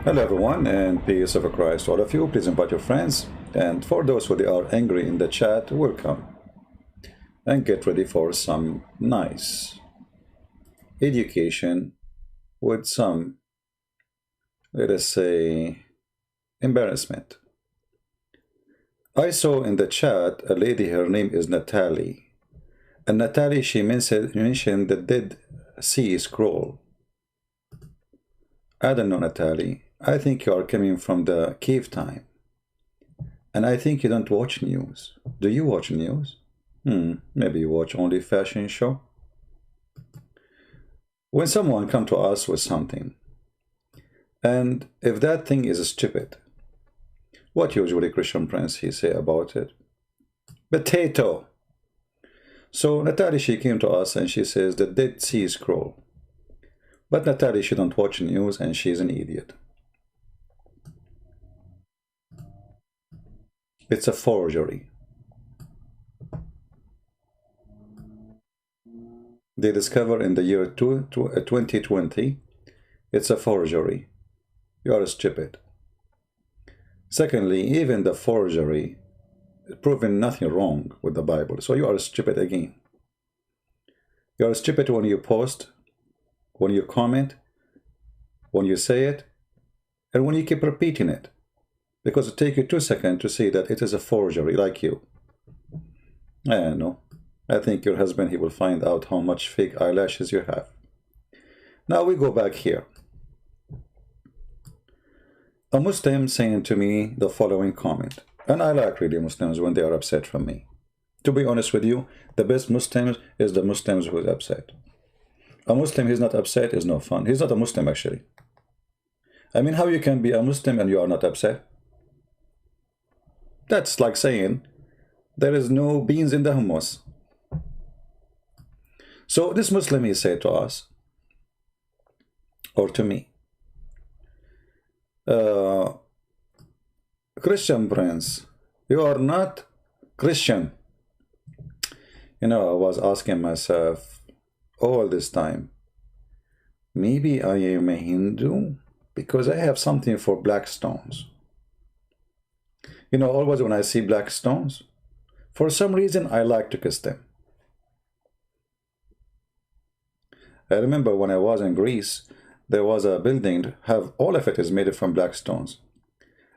Hello everyone, and peace of Christ to all of you. Please invite your friends, and for those who are angry in the chat, welcome. And get ready for some nice education with some, let us say, embarrassment. I saw in the chat a lady, her name is Natalie. And Natalie, she mentioned the Dead Sea Scroll. I don't know, Natalie. I think you are coming from the cave time. And I think you don't watch news. Do you watch news? Maybe you watch only fashion show. When someone come to us with something, and if that thing is stupid, what usually Christian Prince he say about it? Potato. So Natalie, she came to us and she says the Dead Sea Scroll. But Natalie, she don't watch news and she's an idiot. It's a forgery. They discover in the year 2020, it's a forgery. You are stupid. Secondly, even the forgery is proving nothing wrong with the Bible. So you are stupid again. You are stupid when you post, when you comment, when you say it, and when you keep repeating it. Because it takes you 2 seconds to see that it is a forgery, like you. I don't know. I think your husband, he will find out how much fake eyelashes you have. Now we go back here. A Muslim saying to me the following comment. And I like really Muslims when they are upset from me. To be honest with you, the best Muslims is the Muslims who is upset. A Muslim who's not upset is no fun. He's not a Muslim actually. I mean, how you can be a Muslim and you are not upset? That's like saying there is no beans in the hummus. So this Muslim, he said to us, or to me, Christian Prince, you are not Christian. You know, I was asking myself all this time, maybe I am a Hindu because I have something for black stones. You know, always when I see black stones, for some reason I like to kiss them. I remember when I was in Greece, there was a building, have all of it is made from black stones.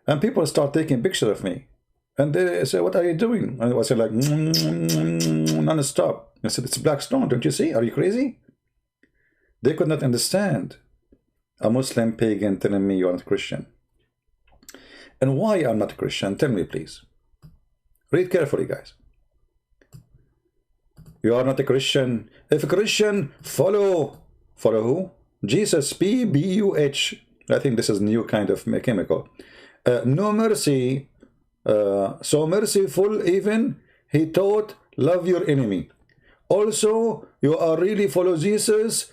And people start taking pictures of me. And they say, what are you doing? And I was like, non-stop. I said, it's black stone, don't you see? Are you crazy? They could not understand a Muslim pagan telling me you're not Christian. And why I'm not Christian? Tell me, please. Read carefully, guys. You are not a Christian. If a Christian, follow who? Jesus, P-B-U-H. I think this is new kind of chemical. No mercy, so merciful even, he taught, love your enemy. Also, you are really follow Jesus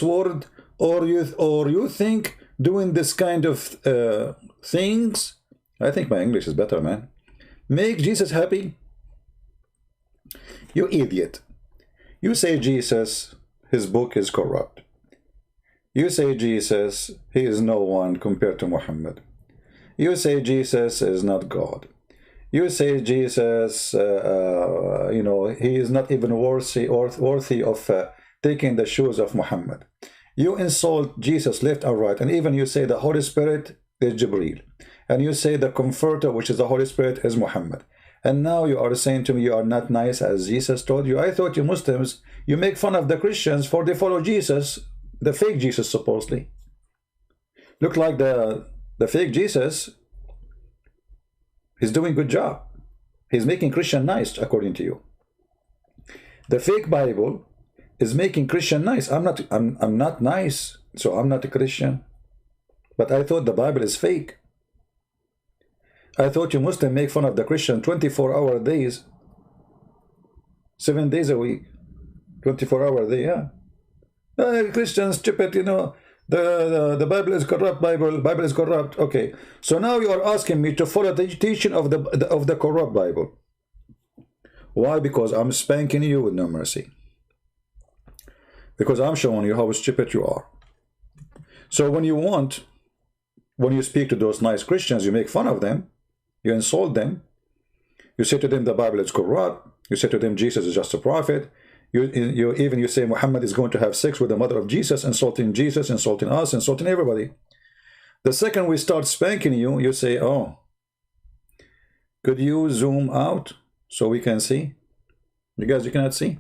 word, or you think doing this kind of things. I think my English is better, man. Make Jesus happy. You idiot. You say Jesus, his book is corrupt. You say Jesus, he is no one compared to Muhammad. You say Jesus is not God. You say Jesus, you know, he is not even worthy of taking the shoes of Muhammad. You insult Jesus left and right, and even you say the Holy Spirit is Jibreel. And you say the Comforter, which is the Holy Spirit, is Muhammad. And now you are saying to me you are not nice as Jesus told you. I thought you Muslims, you make fun of the Christians for they follow Jesus, the fake Jesus supposedly. Look like the fake Jesus, he's doing a good job. He's making Christian nice according to you. The fake Bible is making Christian nice. I'm not nice, so I'm not a Christian. But I thought the Bible is fake. I thought you Muslim make fun of the Christian 24-hour days, 7 days a week, 24-hour day, yeah. Christians stupid, you know, the Bible is corrupt, Bible is corrupt. Okay, so now you are asking me to follow the teaching of the corrupt Bible. Why? Because I'm spanking you with no mercy. Because I'm showing you how stupid you are. So when you want When you speak to those nice Christians, you make fun of them, you insult them, you say to them the Bible is corrupt, you say to them Jesus is just a prophet, you say Muhammad is going to have sex with the mother of Jesus, insulting Jesus, insulting us, insulting everybody. The second we start spanking you, you say, oh, could you zoom out so we can see? You guys, you cannot see?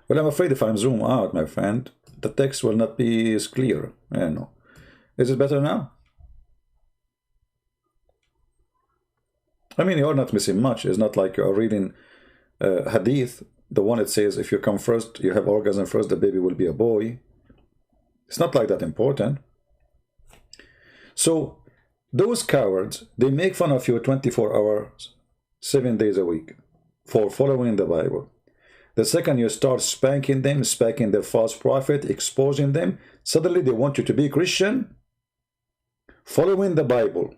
Well, I'm afraid if I'm zoom out, my friend, the text will not be as clear. I know. Is it better now? I mean, you're not missing much. It's not like you're reading hadith, the one that says if you come first, you have orgasm first, the baby will be a boy. It's not like that important. So those cowards, they make fun of you 24 hours, 7 days a week for following the Bible. The second you start spanking them, spanking the false prophet, exposing them, suddenly they want you to be Christian, following the Bible.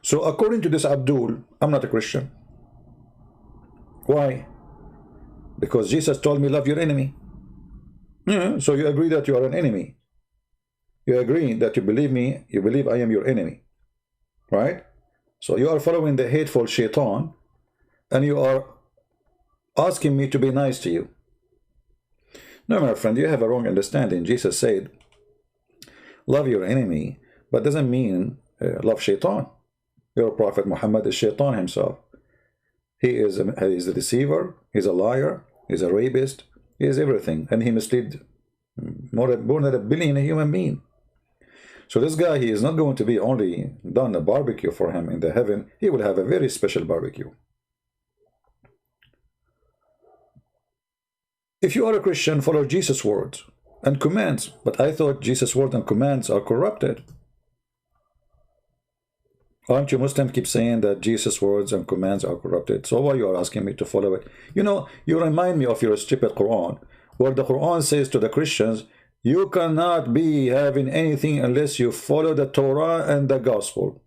So according to this Abdul, I'm not a Christian. Why? Because Jesus told me love your enemy. So you agree that you are an enemy. You agree that you believe me, you believe I am your enemy. Right? So you are following the hateful shaitan, and you are asking me to be nice to you. No, my friend, you have a wrong understanding. Jesus said, love your enemy, but doesn't mean love shaitan. Your Prophet Muhammad is shaitan himself. He is a deceiver, he's a liar, he's a rapist, he is everything, and he misled more than 1 billion human beings. So this guy, he is not going to be only done a barbecue for him in the heaven, he will have a very special barbecue. If you are a Christian, follow Jesus' words and commands. But I thought Jesus' words and commands are corrupted. Aren't you Muslims keep saying that Jesus' words and commands are corrupted? So why you are asking me to follow it? You know, you remind me of your stupid Quran, where the Quran says to the Christians, you cannot be having anything unless you follow the Torah and the Gospel.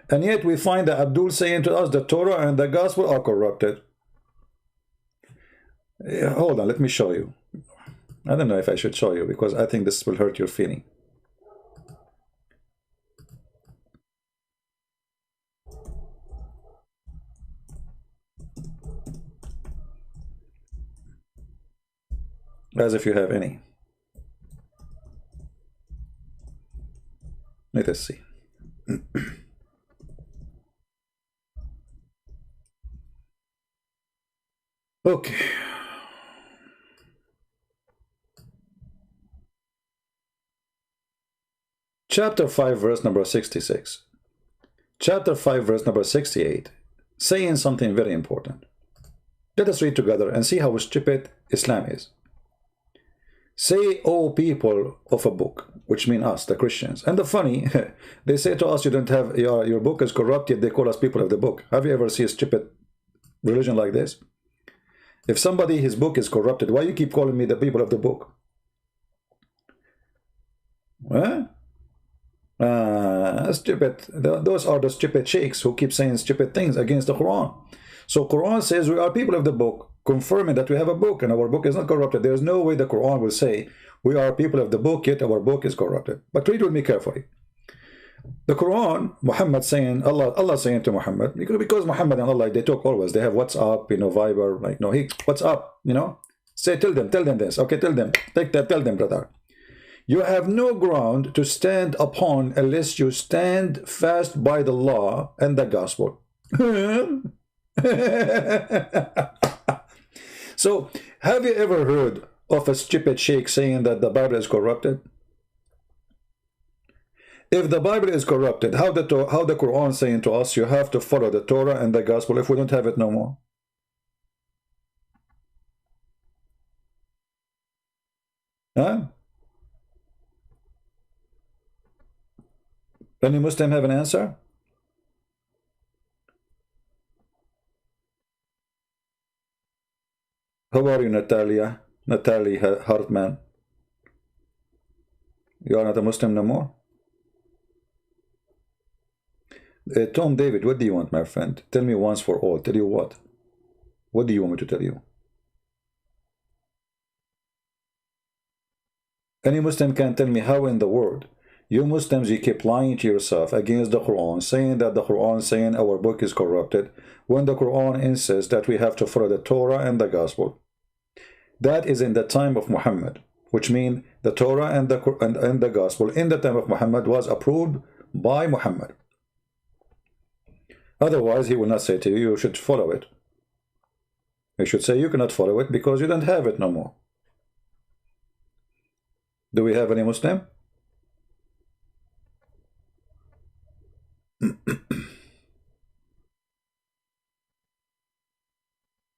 And yet we find that Abdul saying to us the Torah and the Gospel are corrupted. Hold on, let me show you. I don't know if I should show you, because I think this will hurt your feeling. As if you have any. Let us see. Okay. Chapter 5, verse number 66. Chapter 5, verse number 68, saying something very important. Let us read together and see how stupid Islam is. Say, O people of a book, which mean us, the Christians. And the funny, they say to us, you don't have, your book is corrupted, they call us people of the book. Have you ever seen a stupid religion like this? If somebody, his book is corrupted, why you keep calling me the people of the book? Huh? Stupid. Those are the stupid sheikhs who keep saying stupid things against the Quran. So Quran says we are people of the book, confirming that we have a book and our book is not corrupted. There is no way the Quran will say we are people of the book, yet our book is corrupted. But read with me carefully. The Quran, Muhammad saying, Allah saying to Muhammad, because Muhammad and Allah, they talk always. They have WhatsApp, Viber, like, no, hey, what's up, Say, tell them this. Okay, tell them, tell them, brother. You have no ground to stand upon unless you stand fast by the law and the gospel. So, have you ever heard of a stupid sheikh saying that the Bible is corrupted? If the Bible is corrupted, how the Quran saying to us you have to follow the Torah and the gospel if we don't have it no more? Huh? Any Muslim have an answer? How are you, Natalia? Natalie Hartman. You are not a Muslim no more? Tom David, what do you want, my friend? Tell me once for all. Tell you what? What do you want me to tell you? Any Muslim can tell me how in the world you Muslims, you keep lying to yourself against the Quran, saying that the Quran saying our book is corrupted, when the Quran insists that we have to follow the Torah and the Gospel. That is in the time of Muhammad, which means the Torah and the Gospel in the time of Muhammad was approved by Muhammad. Otherwise, he will not say to you, you should follow it. He should say you cannot follow it because you don't have it no more. Do we have any Muslim?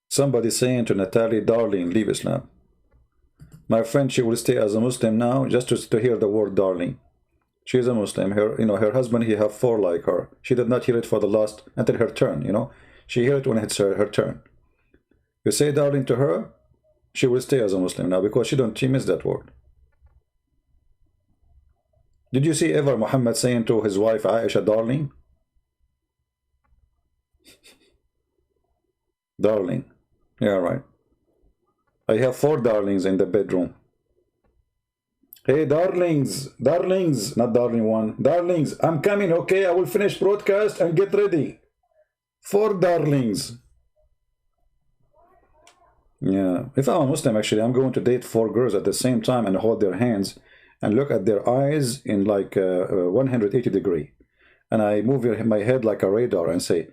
Somebody saying to Natalie, darling, leave Islam. My friend, she will stay as a Muslim now just to hear the word darling. She is a Muslim. Her husband, he have 4 like her. She did not hear it for the last, until her turn, She hear it when it's her turn. You say darling to her, she will stay as a Muslim now because she missed that word. Did you see ever Muhammad saying to his wife Aisha, darling? Darling. Yeah, right. I have 4 darlings in the bedroom. Hey, darlings, not darling one. Darlings, I'm coming, okay? I will finish broadcast and get ready. 4 darlings. Yeah. If I'm a Muslim, actually, I'm going to date 4 girls at the same time and hold their hands and look at their eyes in like 180 degree. And I move my head like a radar and say,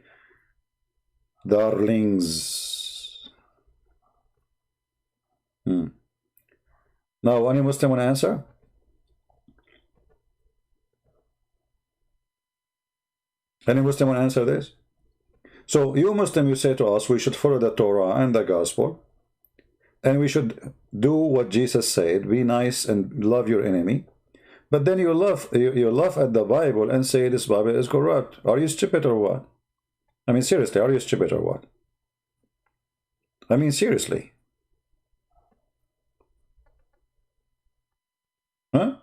darlings. Now, any Muslim want to answer? Any Muslim want to answer this? So, you Muslim, you say to us, we should follow the Torah and the Gospel, and we should do what Jesus said, be nice and love your enemy. But then you laugh at the Bible and say this Bible is corrupt. Are you stupid or what? I mean, seriously, are you stupid or what? I mean, seriously. Huh?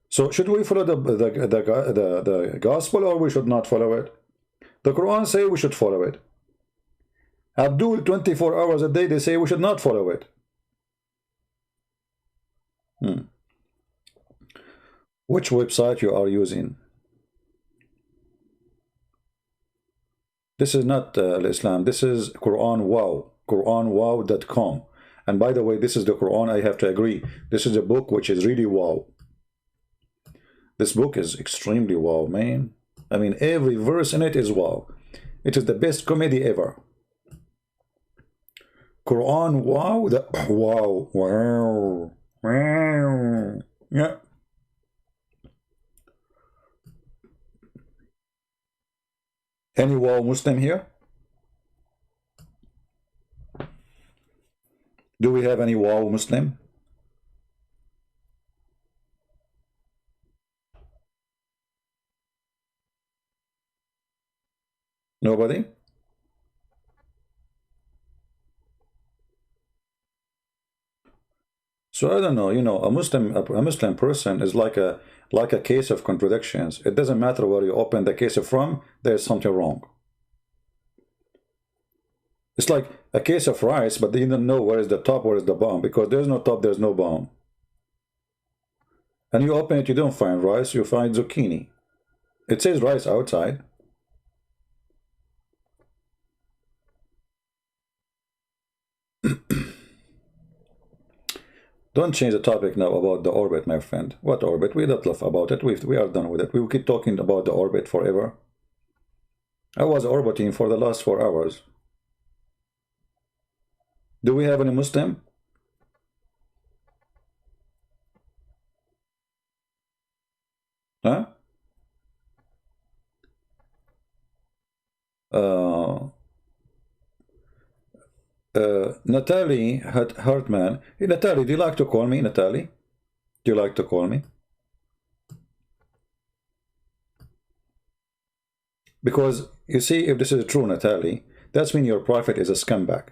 So should we follow the Gospel or we should not follow it? The Quran say we should follow it. Abdul, 24 hours a day, they say we should not follow it. Which website you are using? This is not Islam. This is Quran Wow. QuranWow.com. And by the way, this is the Quran. I have to agree. This is a book which is really wow. This book is extremely wow, man. I mean, every verse in it is wow. It is the best comedy ever. Quran Wow. Wow. Yeah. Any wow Muslim here? Do we have any wow Muslim? Nobody? So I don't know, a Muslim person is like a case of contradictions. It doesn't matter where you open the case from, there's something wrong. It's like a case of rice, but you don't know where is the top, where is the bottom, because there's no top, there's no bottom. And you open it, you don't find rice, you find zucchini. It says rice outside. Don't change the topic now about the orbit, my friend. What orbit? We don't laugh about it. We are done with it. We will keep talking about the orbit forever. I was orbiting for the last 4 hours. Do we have any Muslim? Huh? Natalie Hartman. Hey, Natalie, do you like to call me, Natalie? Do you like to call me? Because, you see, if this is true, Natalie, that's mean your prophet is a scumbag.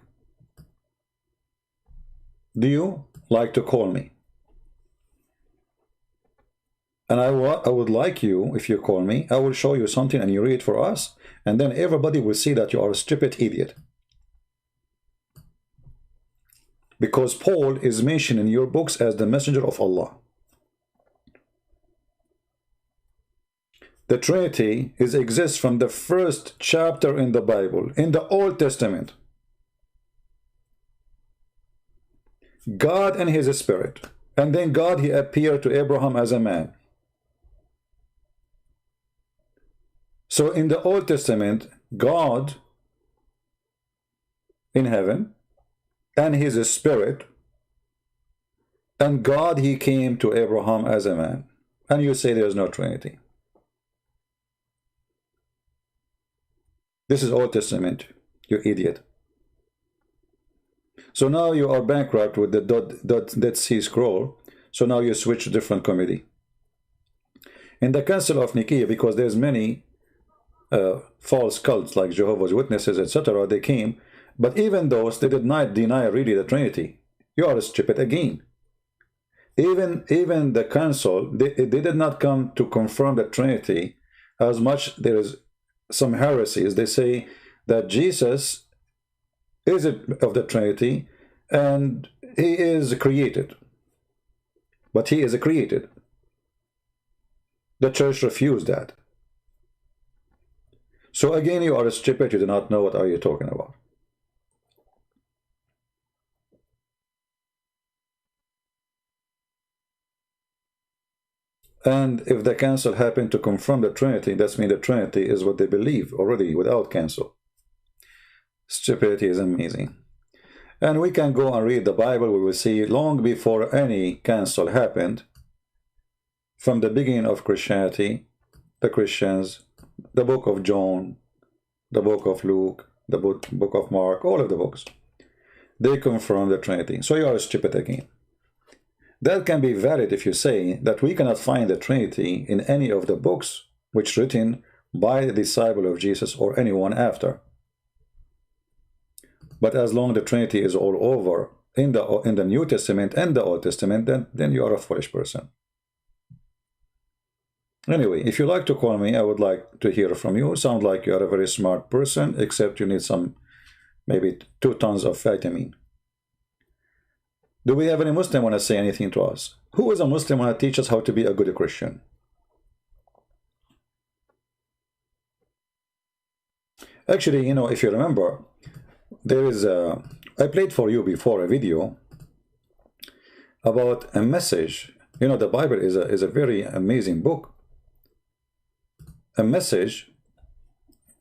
Do you like to call me? And I would like you, if you call me, I will show you something and you read for us, and then everybody will see that you are a stupid idiot. because Paul is mentioned in your books as the messenger of Allah. The Trinity exists from the first chapter in the Bible, in the Old Testament. God and his spirit. And then God, he appeared to Abraham as a man. So in the Old Testament, God in heaven and his spirit, and God, he came to Abraham as a man. And you say there's no Trinity. This is Old Testament, you idiot. So now you are bankrupt with the Dead Sea Scroll, so now you switch to different committee. In the Council of Nicaea, because there's many false cults like Jehovah's Witnesses, etc., they came, but even those, they did not deny really the Trinity. You are stupid again. Even the Council, they did not come to confirm the Trinity, as much there is some heresies. They say that Jesus is of the Trinity and he is created, but he is created. The church refused that. So again, you are stupid, you do not know what are you talking about. And if the council happened to confirm the Trinity, that means the Trinity is what they believe already without council. Stupidity is amazing. And we can go and read the Bible. We will see long before any council happened, from the beginning of Christianity, the Christians, the book of John, the book of Luke, the book of Mark, all of the books, they confirm the Trinity. So you are stupid again. That can be valid if you say that we cannot find the Trinity in any of the books which written by the disciple of Jesus or anyone after. But as long as the Trinity is all over in the New Testament and the Old Testament, then you are a foolish person. Anyway, if you like to call me, I would like to hear from you. Sound like you are a very smart person, except you need some, maybe 2 tons of vitamin. Do we have any Muslim want to say anything to us? Who is a Muslim want to teach us how to be a good Christian? Actually, you know, if you remember, there is a, I played for you before a video about a message. You know, the Bible is a very amazing book. A message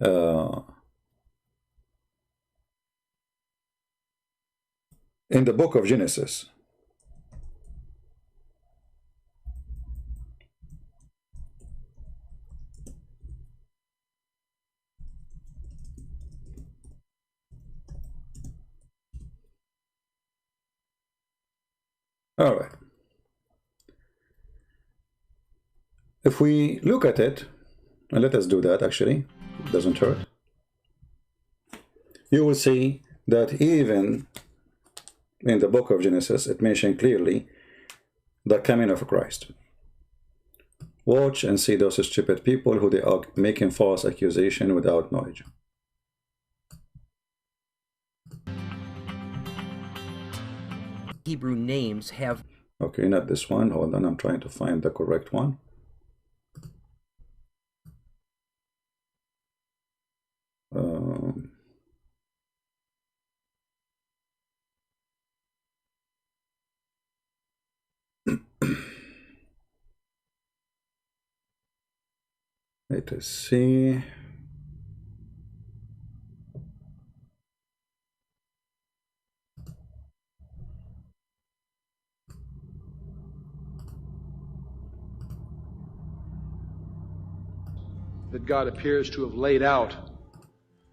in the book of Genesis. All right. If we look at it, and let us do that actually, it doesn't hurt. You will see that even in the book of Genesis, it mentioned clearly the coming of Christ. Watch and see those stupid people who they are making false accusation without knowledge. Hebrew names have... Okay, not this one. Hold on, I'm trying to find the correct one. Let us see. That God appears to have laid out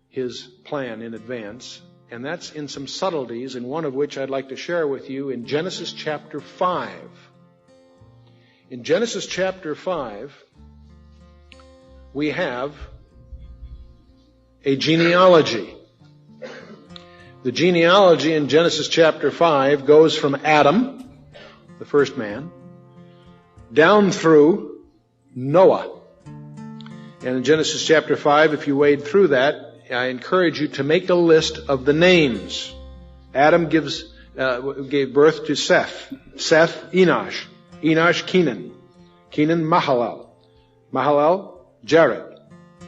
his plan in advance, and that's in some subtleties, and one of which I'd like to share with you in Genesis chapter 5. In Genesis chapter 5, we have a genealogy. The genealogy in Genesis chapter 5 goes from Adam, the first man, down through Noah. And in Genesis chapter 5, if you wade through that, I encourage you to make a list of the names. Adam gives gave birth to Seth. Seth, Enosh. Enosh, Kenan. Kenan, Mahalalel. Mahalalel, Jared.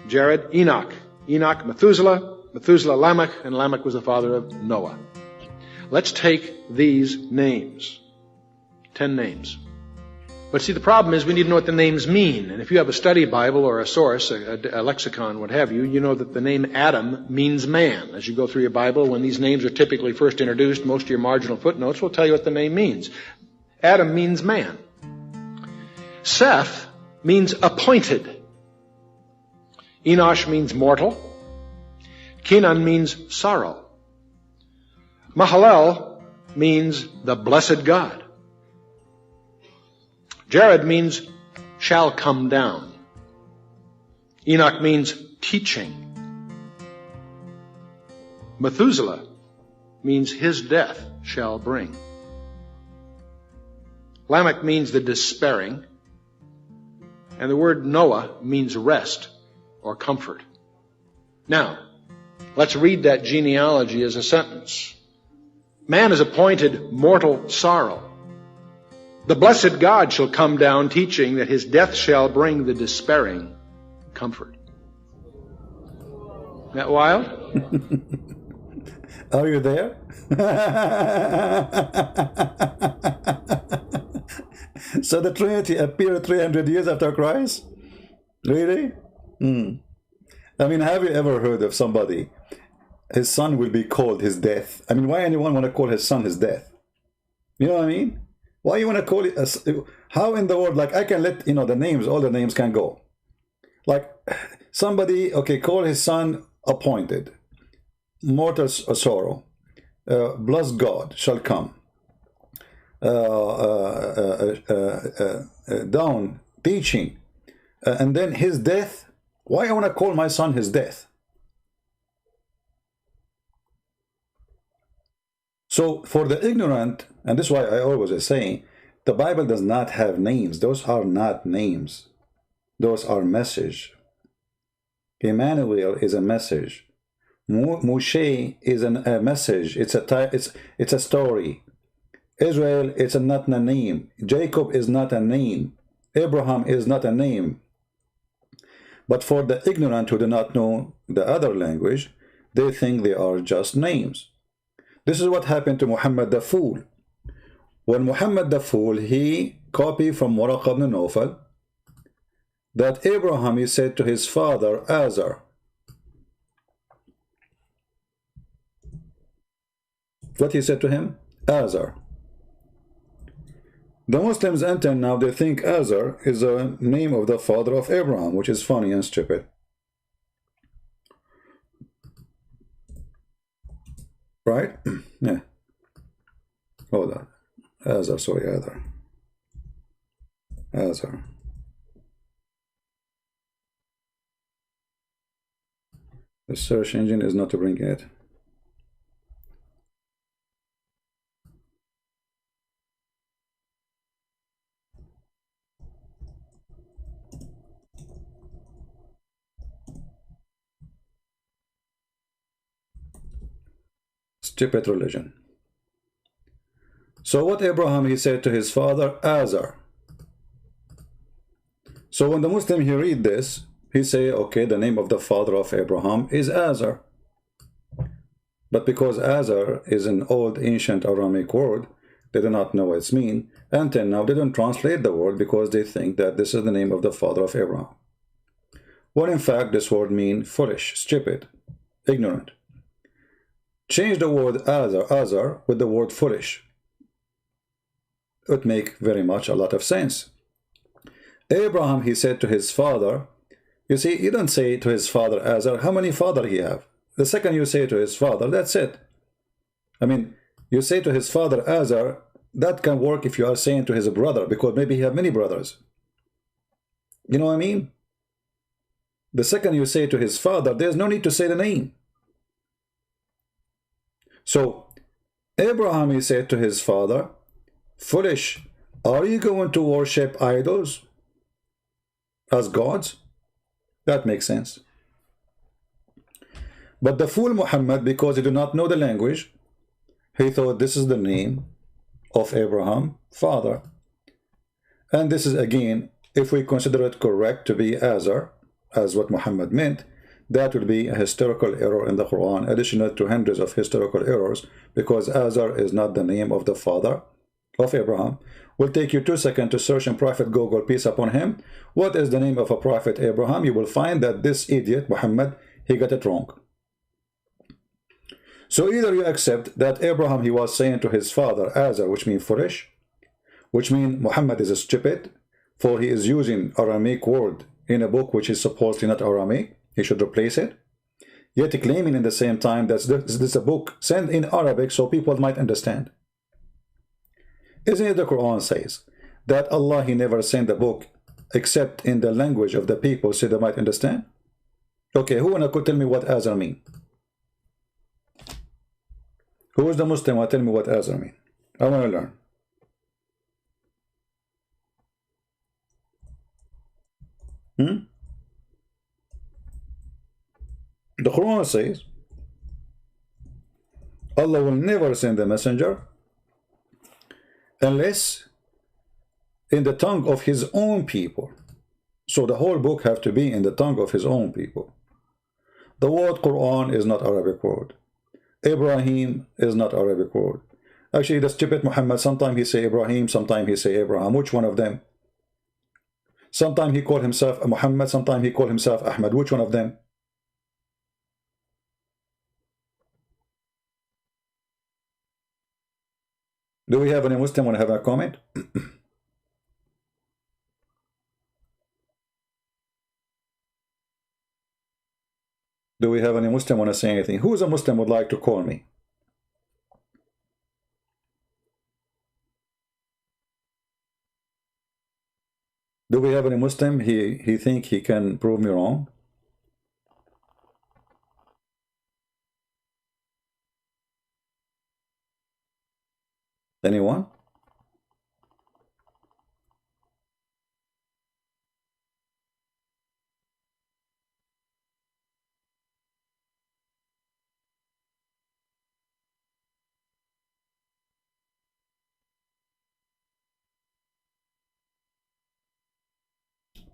Jared, Enoch. Enoch, Methuselah. Methuselah, Lamech. And Lamech was the father of Noah. Let's take these names. 10 names. But see, the problem is we need to know what the names mean. And if you have a study Bible or a source, a lexicon, what have you, you know that the name Adam means man. As you go through your Bible, when these names are typically first introduced, most of your marginal footnotes will tell you what the name means. Adam means man. Seth means appointed. Enosh means mortal. Kenan means sorrow. Mahalalel means the blessed God. Jared means shall come down. Enoch means teaching. Methuselah means his death shall bring. Lamech means the despairing. And the word Noah means rest or comfort. Now, let's read that genealogy as a sentence. Man is appointed mortal sorrow. The blessed God shall come down, teaching that his death shall bring the despairing comfort. Isn't that wild? Are you there? So the Trinity appeared 300 years after Christ? Really? I mean, have you ever heard of somebody, his son will be called his death? I mean, why anyone want to call his son his death? You know what I mean? Why you want to call it? How in the world? Like, I can let, the names, all the names can go. Like, somebody, okay, call his son appointed. Mortal sorrow. Blessed God shall come. Down, teaching. And then his death. Why I want to call my son his death? So for the ignorant, and this is why I always say, the Bible does not have names. Those are not names. Those are message. Emmanuel is a message. Moshe is a message. It's a story. Israel, it's not a name. Jacob is not a name. Abraham is not a name. But for the ignorant who do not know the other language, they think they are just names. This is what happened to Muhammad the Fool. When Muhammad the Fool, he copied from Waraq ibn Nawfal that Abraham, he said to his father, Azar. What he said to him? Azar. The Muslims enter now, they think Azar is a name of the father of Abraham, which is funny and stupid. Right? Yeah. Hold on. Azar, sorry, Azar. Azar. The search engine is not bringing it. Stupid religion. So what Abraham, he said to his father, Azar. So when the Muslim, he read this, he say, okay, the name of the father of Abraham is Azar. But because Azar is an old ancient Aramic word, they do not know what it means. Until now, they don't translate the word because they think that this is the name of the father of Abraham. When in fact, this word means foolish, stupid, ignorant. Change the word Azar with the word foolish. It would make very much a lot of sense. Abraham, he said to his father, you see, you don't say to his father Azar, how many father he have? The second you say to his father, that's it. I mean, you say to his father Azar, that can work if you are saying to his brother, because maybe he have many brothers. You know what I mean? The second you say to his father, there's no need to say the name. So, Abraham, he said to his father, foolish, are you going to worship idols as gods? That makes sense. But the fool Muhammad, because he did not know the language, He thought this is the name of Abraham, father. And this is, again, if we consider it correct to be Azar, as what Muhammad meant, that would be a historical error in the Quran, additional to hundreds of historical errors, because Azar is not the name of the father of Abraham. Will take you 2 seconds to search in Prophet Google, peace upon him, what is the name of a prophet Abraham. You will find that this idiot, Muhammad, he got it wrong. So either you accept that Abraham, he was saying to his father, Azar, which means foolish, which means Muhammad is stupid, for he is using Aramaic word in a book which is supposedly not Aramaic. He should replace it. Yet claiming in the same time that this is a book sent in Arabic so people might understand. Isn't it the Quran says that Allah, he never sent the book except in the language of the people so they might understand? Okay, who wanna tell me what Azar mean? Who is the Muslim who tell me what Azar mean? I want to learn. The Quran says Allah will never send a messenger unless in the tongue of his own people. So the whole book have to be in the tongue of his own people. The word Quran is not Arabic word. Ibrahim is not Arabic word. Actually, the stupid Muhammad, sometimes he say Ibrahim, sometimes he say Abraham. Which one of them? Sometimes he call himself Muhammad, sometimes he call himself Ahmad. Which one of them? Do we have any Muslim want to have a comment? Do we have any Muslim want to say anything? Who is a Muslim would like to call me? Do we have any Muslim? He think he can prove me wrong? Anyone?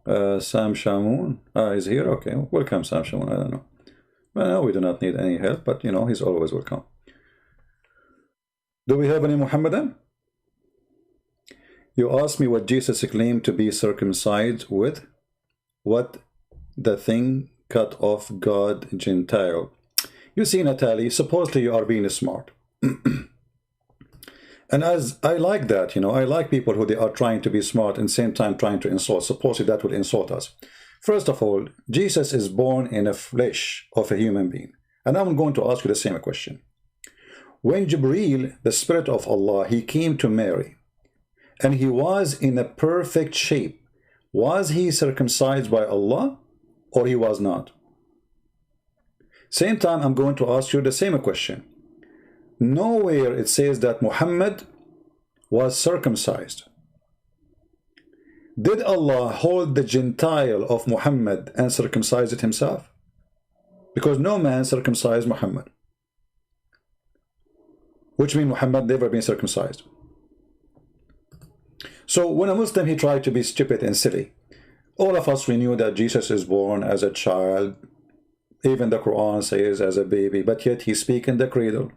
Sam Shamoun is here. Okay, welcome, Sam Shamoun. I don't know. Well, no, we do not need any help, but you know, he's always welcome. Do we have any Muhammadan? You asked me what Jesus claimed to be circumcised with. What the thing cut off God Gentile. You see, Natalie, supposedly you are being smart. And as I like that, you know, I like people who they are trying to be smart and same time trying to insult. Supposedly that will insult us. First of all, Jesus is born in the flesh of a human being. And I'm going to ask you the same question. When Jibreel, the Spirit of Allah, he came to Mary, and he was in a perfect shape, was he circumcised by Allah or he was not? Same time, I'm going to ask you the same question. Nowhere it says that Muhammad was circumcised. Did Allah hold the Gentile of Muhammad and circumcise it himself? Because no man circumcised Muhammad. Which means Muhammad never been circumcised. So when a Muslim, he tried to be stupid and silly, all of us, we knew that Jesus is born as a child. Even the Quran says as a baby, but yet he speaks in the cradle.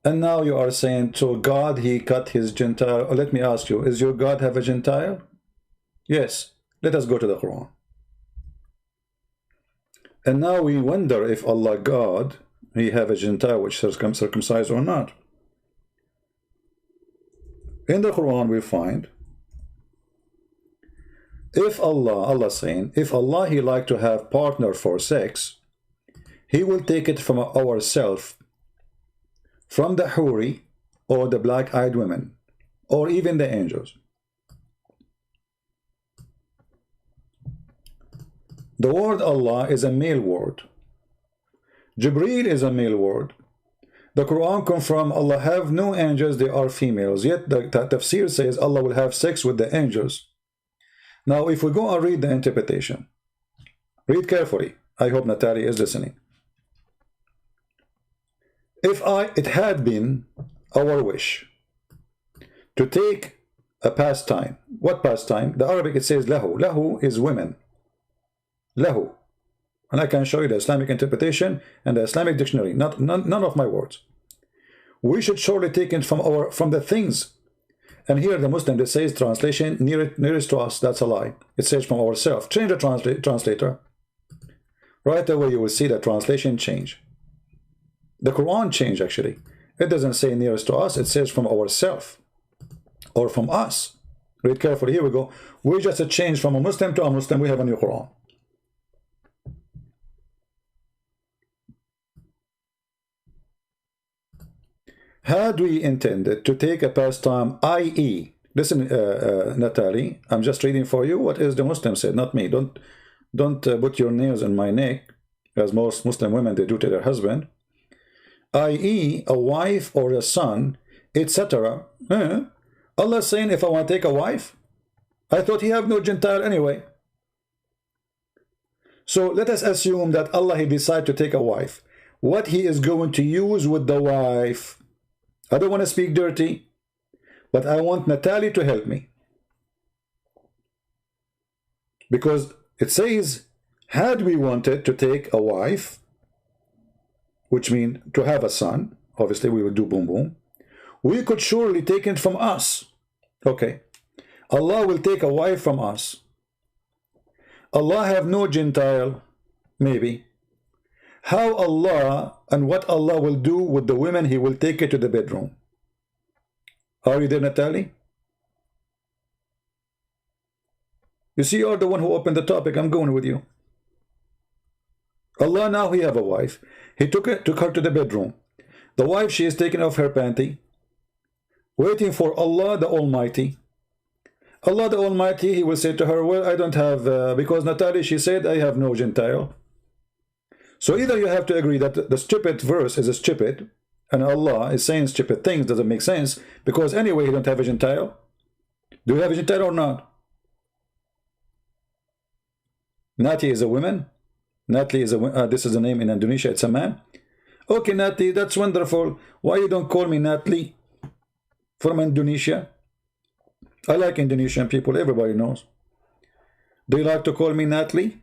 And now you are saying, so God, he cut his Gentile. Oh, let me ask you, is your God have a Gentile? Yes. Let us go to the Quran. And now we wonder if Allah, God, he have a Gentile which circumcised or not. In the Quran we find, if Allah saying, if Allah, he like to have partner for sex, he will take it from ourself, from the Huri or the black-eyed women, or even the angels. The word Allah is a male word. Jibreel is a male word. The Quran confirms Allah have no angels, they are females. Yet the tafsir says Allah will have sex with the angels. Now if we go and read the interpretation, read carefully. I hope Natalie is listening. If it had been our wish to take a pastime, what pastime? The Arabic it says lahu. Lahu is women. Lahu. And I can show you the Islamic interpretation and the Islamic dictionary, none of my words. We should surely take it from the things. And here the Muslim, that says translation nearest to us, that's a lie. It says from ourselves. Change the translator. Right away you will see the translation change. The Quran changed actually. It doesn't say nearest to us, it says from ourselves or from us. Read carefully. Here we go. We just changed from a Muslim to a Muslim. We have a new Quran. Had we intended to take a pastime, i.e., listen, Natalie, I'm just reading for you what is the Muslim said, not me. Don't put your nails in my neck, as most Muslim women they do to their husband. I.e., a wife or a son, etc. Allah saying, if I want to take a wife, I thought he have no Gentile anyway. So let us assume that Allah he decide to take a wife. What he is going to use with the wife? I don't want to speak dirty, but I want Natalie to help me. Because it says, had we wanted to take a wife, which means to have a son, obviously we will do boom boom, we could surely take it from us. Okay. Allah will take a wife from us. Allah have no Gentile, maybe. How Allah and what Allah will do with the women he will take it to the bedroom. Are you there, Natalie? You see, you're the one who opened the topic. I'm going with you. Allah now he have a wife. He took her to the bedroom. The wife, she is taking off her panty, waiting for Allah the Almighty. Allah the Almighty, he will say to her, well, I don't have, because Natalie, she said, I have no Gentile. So either you have to agree that the stupid verse is stupid, and Allah is saying stupid things, doesn't make sense, because anyway you don't have a Gentile. Do you have a Gentile or not? Nati is a woman. Natalie is a this is a name in Indonesia, it's a man. Okay, Natalie, that's wonderful. Why you don't call me Natalie from Indonesia? I like Indonesian people, everybody knows. Do you like to call me Natalie?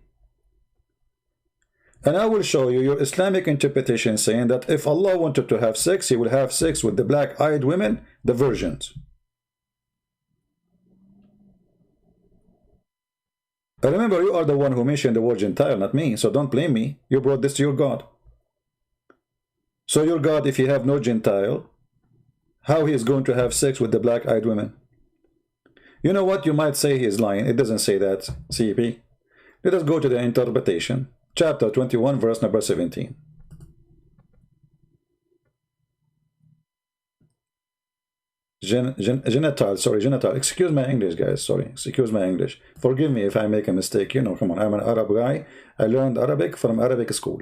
And I will show you your Islamic interpretation saying that if Allah wanted to have sex, he will have sex with the black-eyed women, the virgins. I remember you are the one who mentioned the word Gentile, not me, so don't blame me. You brought this to your God. So your God, if you have no Gentile, how he is going to have sex with the black-eyed women? You know what? You might say he is lying. It doesn't say that, CP. Let us go to the interpretation. Chapter 21, verse number 17. Genital. Excuse my English, guys. Sorry. Excuse my English. Forgive me if I make a mistake. You know, come on. I'm an Arab guy. I learned Arabic from Arabic school.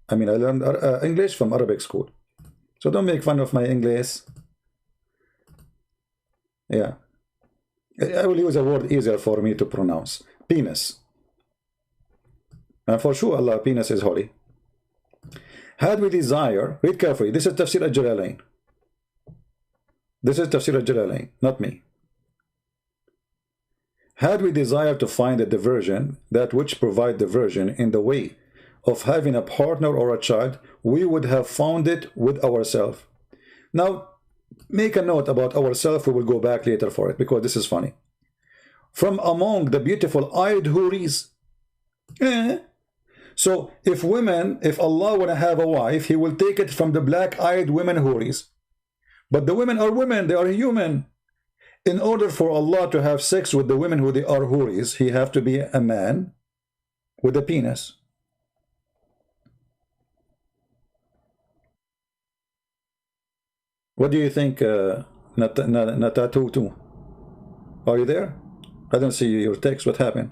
I mean, I learned English from Arabic school. So don't make fun of my English. Yeah. I will use a word easier for me to pronounce. Penis. And for sure, Allah, penis is holy. Had we desire, read carefully, this is Tafsir al-Jalalain. This is Tafsir al-Jalalain, not me. Had we desire to find a diversion, that which provide diversion in the way of having a partner or a child, we would have found it with ourselves. Now, make a note about ourselves, we will go back later for it, because this is funny. From among the beautiful eyed houris, so if Allah want to have a wife, he will take it from the black-eyed women houris. But the women are women, they are human. In order for Allah to have sex with the women who they are houris, he have to be a man with a penis. What do you think, Natatutu? Are you there? I don't see your text. What happened?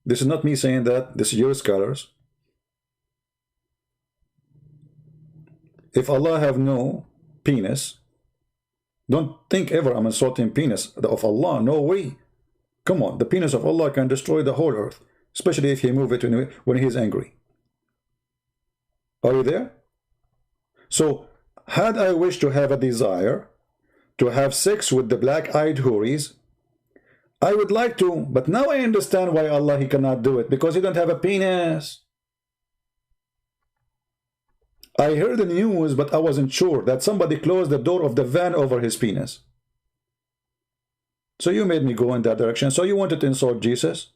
This is not me saying that. This is your scholars. If Allah have no penis, don't think ever I'm insulting penis of Allah. No way. Come on. The penis of Allah can destroy the whole earth, especially if he move it when he is angry. Are you there? So, had I wished to have a desire to have sex with the black-eyed houris, I would like to, but now I understand why Allah, He cannot do it, because He don't have a penis. I heard the news, but I wasn't sure that somebody closed the door of the van over his penis. So you made me go in that direction. So you wanted to insult Jesus?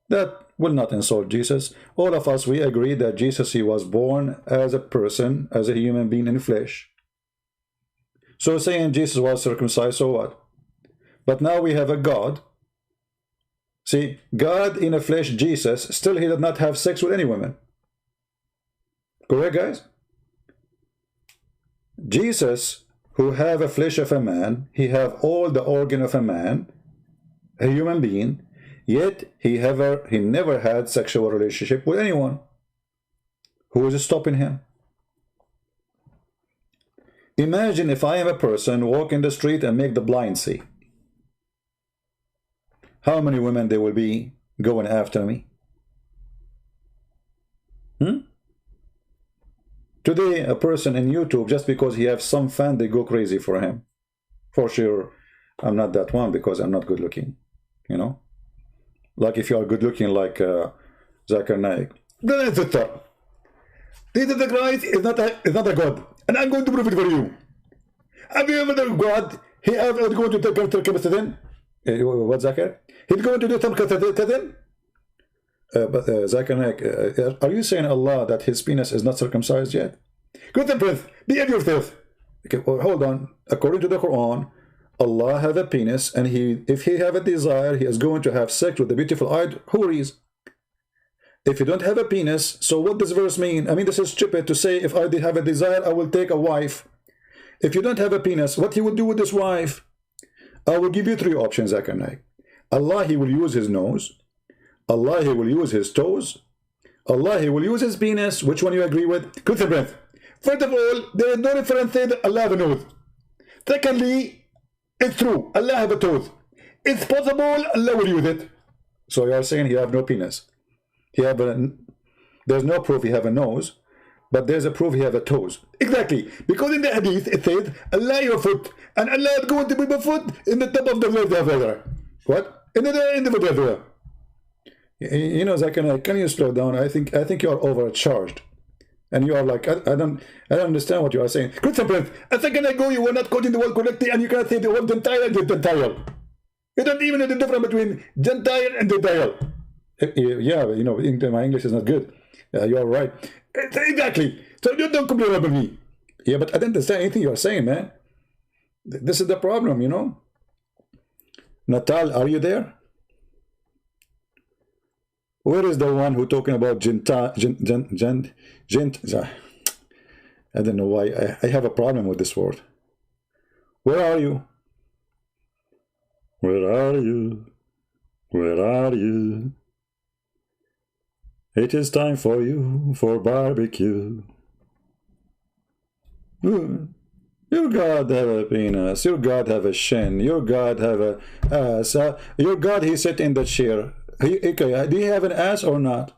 That will not insult Jesus. All of us, we agree that Jesus, He was born as a person, as a human being in flesh. So saying Jesus was circumcised, so what? But now we have a God. See, God in a flesh, Jesus, still He did not have sex with any women. Correct, guys? Jesus, who have a flesh of a man, He have all the organ of a man, a human being, yet he never had sexual relationship with anyone. Who is stopping Him? Imagine if I am a person, walk in the street and make the blind see. How many women there will be going after me? Today, a person in YouTube, just because he has some fan, they go crazy for him. For sure, I'm not that one because I'm not good looking. You know? Like if you are good looking like Zakir Naik. Then it's a thought. The Christ is not a God. And I'm going to prove it for you. Have you ever done God? He ever going to take Kirkatadin? What, Zakir? He's going to do some Kirkatadin? But Zakir Naik, are you saying Allah that His penis is not circumcised yet? Good Prince, behave yourself. Okay, well, hold on. According to the Quran, Allah have a penis, and if He have a desire, He is going to have sex with the beautiful-eyed houris. If you don't have a penis, so what does verse mean? I mean, this is stupid to say, if I have a desire, I will take a wife. If you don't have a penis, what He will do with this wife? I will give you three options, Zakir Naik. Allah, He will use His nose. Allah, He will use His toes. Allah, He will use His penis. Which one you agree with? Good breath. First of all, there is no reference saying that Allah have a nose. Secondly, it's true. Allah have a toes. It's possible Allah will use it. So you are saying He have no penis. There's no proof He have a nose, but there's a proof He have a toes. Exactly. Because in the hadith it says, Allah your foot, and Allah is going to be the foot in the top of the world. What? In the world. You know, Zakir, can you slow down? I think you are overcharged, and you are like, I don't understand what you are saying. Christian, a second ago you were not quoting the word correctly, and you cannot say the word Gentile and Gentile. You don't even know the difference between Gentile and Gentile. Yeah, you know, my English is not good. You are right. Exactly. So you don't complain about me. Yeah, but I don't understand anything you are saying, man. This is the problem, you know. Natal, are you there? Where is the one who talking about gent? I don't know why. I have a problem with this word. Where are you? Where are you? Where are you? It is time for you for barbecue. Your God have a penis. Your God have a shin. Your God have a ass. Your God, He sit in the chair. Okay, do you have an ass or not?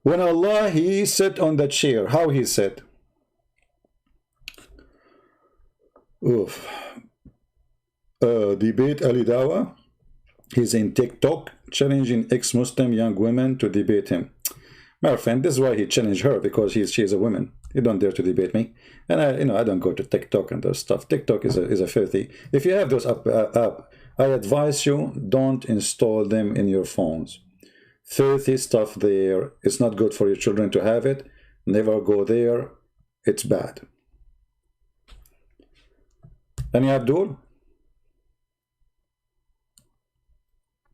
When Allah, He sit on the chair, how He sit? Oof. Debate Ali Dawa. He's in TikTok challenging ex-Muslim young women to debate him. My friend, this is why he challenged her, because she is a woman. You don't dare to debate me. And I don't go to TikTok and those stuff. TikTok is a filthy. If you have those app, I advise you, don't install them in your phones. Filthy stuff there. It's not good for your children to have it. Never go there. It's bad. Any Abdul?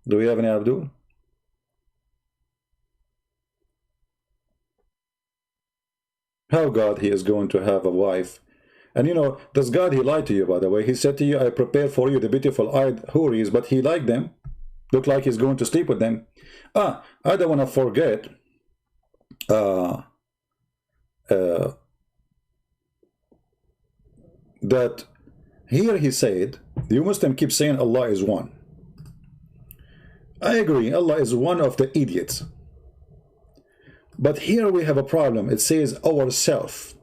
Do we have any Abdul? How God, He is going to have a wife? And you know, does God, He lied to you, by the way. He said to you, I prepared for you the beautiful-eyed houris, but He liked them. Look like He's going to sleep with them. I don't want to forget that here He said, you Muslim keep saying Allah is one. I agree, Allah is one of the idiots. But here we have a problem. It says ourself.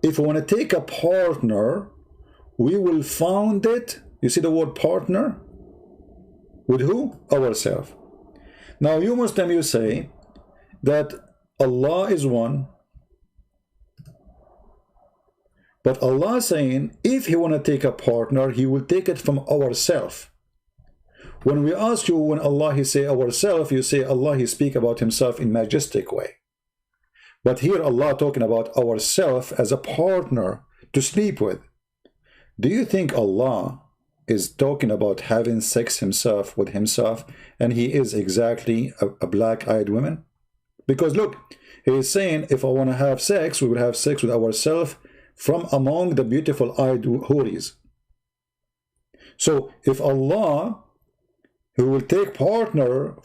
If we want to take a partner, we will found it. You see the word partner? With who? Ourself. Now you Muslim, you say that Allah is one. But Allah is saying, if He want to take a partner, He will take it from ourself. When we ask you, when Allah He say ourself, you say Allah He speak about Himself in majestic way. But here Allah talking about ourself as a partner to sleep with. Do you think Allah is talking about having sex Himself with Himself, and He is exactly a black-eyed woman? Because look, He is saying, if I want to have sex, we will have sex with ourselves from among the beautiful-eyed houris. So if Allah, who will take partner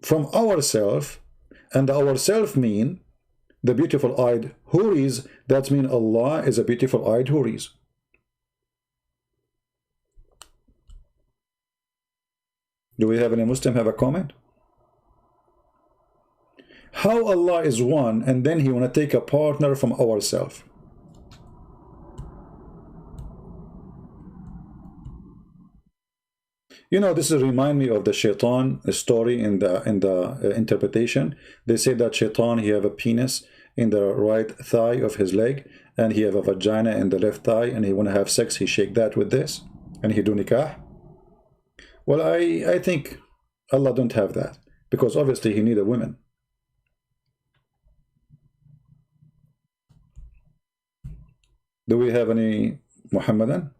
from ourself, and ourself mean the beautiful-eyed houris, that means Allah is a beautiful-eyed houris. Do we have any Muslim have a comment? How Allah is one, and then He want to take a partner from ourselves? You know, this remind me of the shaitan story in the interpretation. They say that shaitan, he have a penis in the right thigh of his leg, and he have a vagina in the left thigh, and he want to have sex, he shake that with this, and he do nikah. Well, I think Allah don't have that, because obviously He need a woman. Do we have any Muhammadan?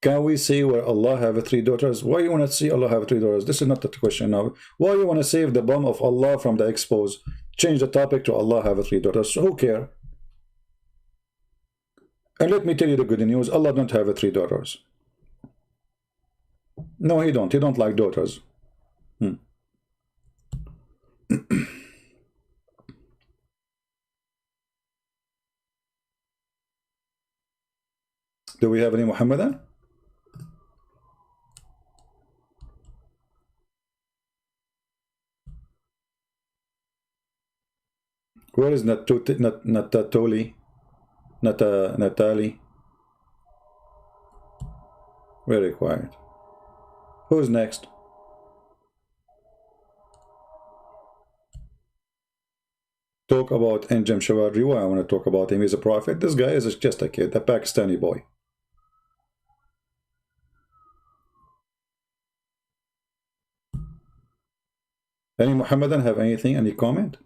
Can we see where Allah have 3 daughters? Why you want to see Allah have 3 daughters? This is not the question now. Why you want to save the bum of Allah from the expose? Change the topic to Allah have 3 daughters. So who care? And let me tell you the good news. Allah don't have 3 daughters. No, He don't. He don't like daughters. Do we have any Muhammadan? Where is Natatoli? Natalie? Very quiet. Who's next? Talk about Anjem Chawadri. Why I want to talk about him? He's a prophet. This guy is just a kid, a Pakistani boy. Any Muhammadan have anything? Any comment?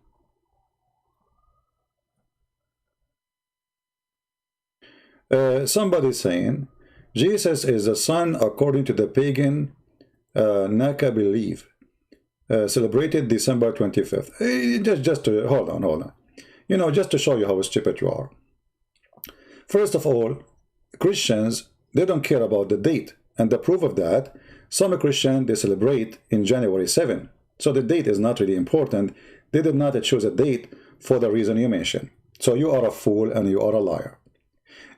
Somebody saying Jesus is the son according to the pagan Naka belief, celebrated December 25th. Just to, hold on. You know, just to show you how stupid you are. First of all, Christians, they don't care about the date, and the proof of that, some Christians, they celebrate in January 7. So the date is not really important. They did not choose a date for the reason you mentioned. So you are a fool and you are a liar.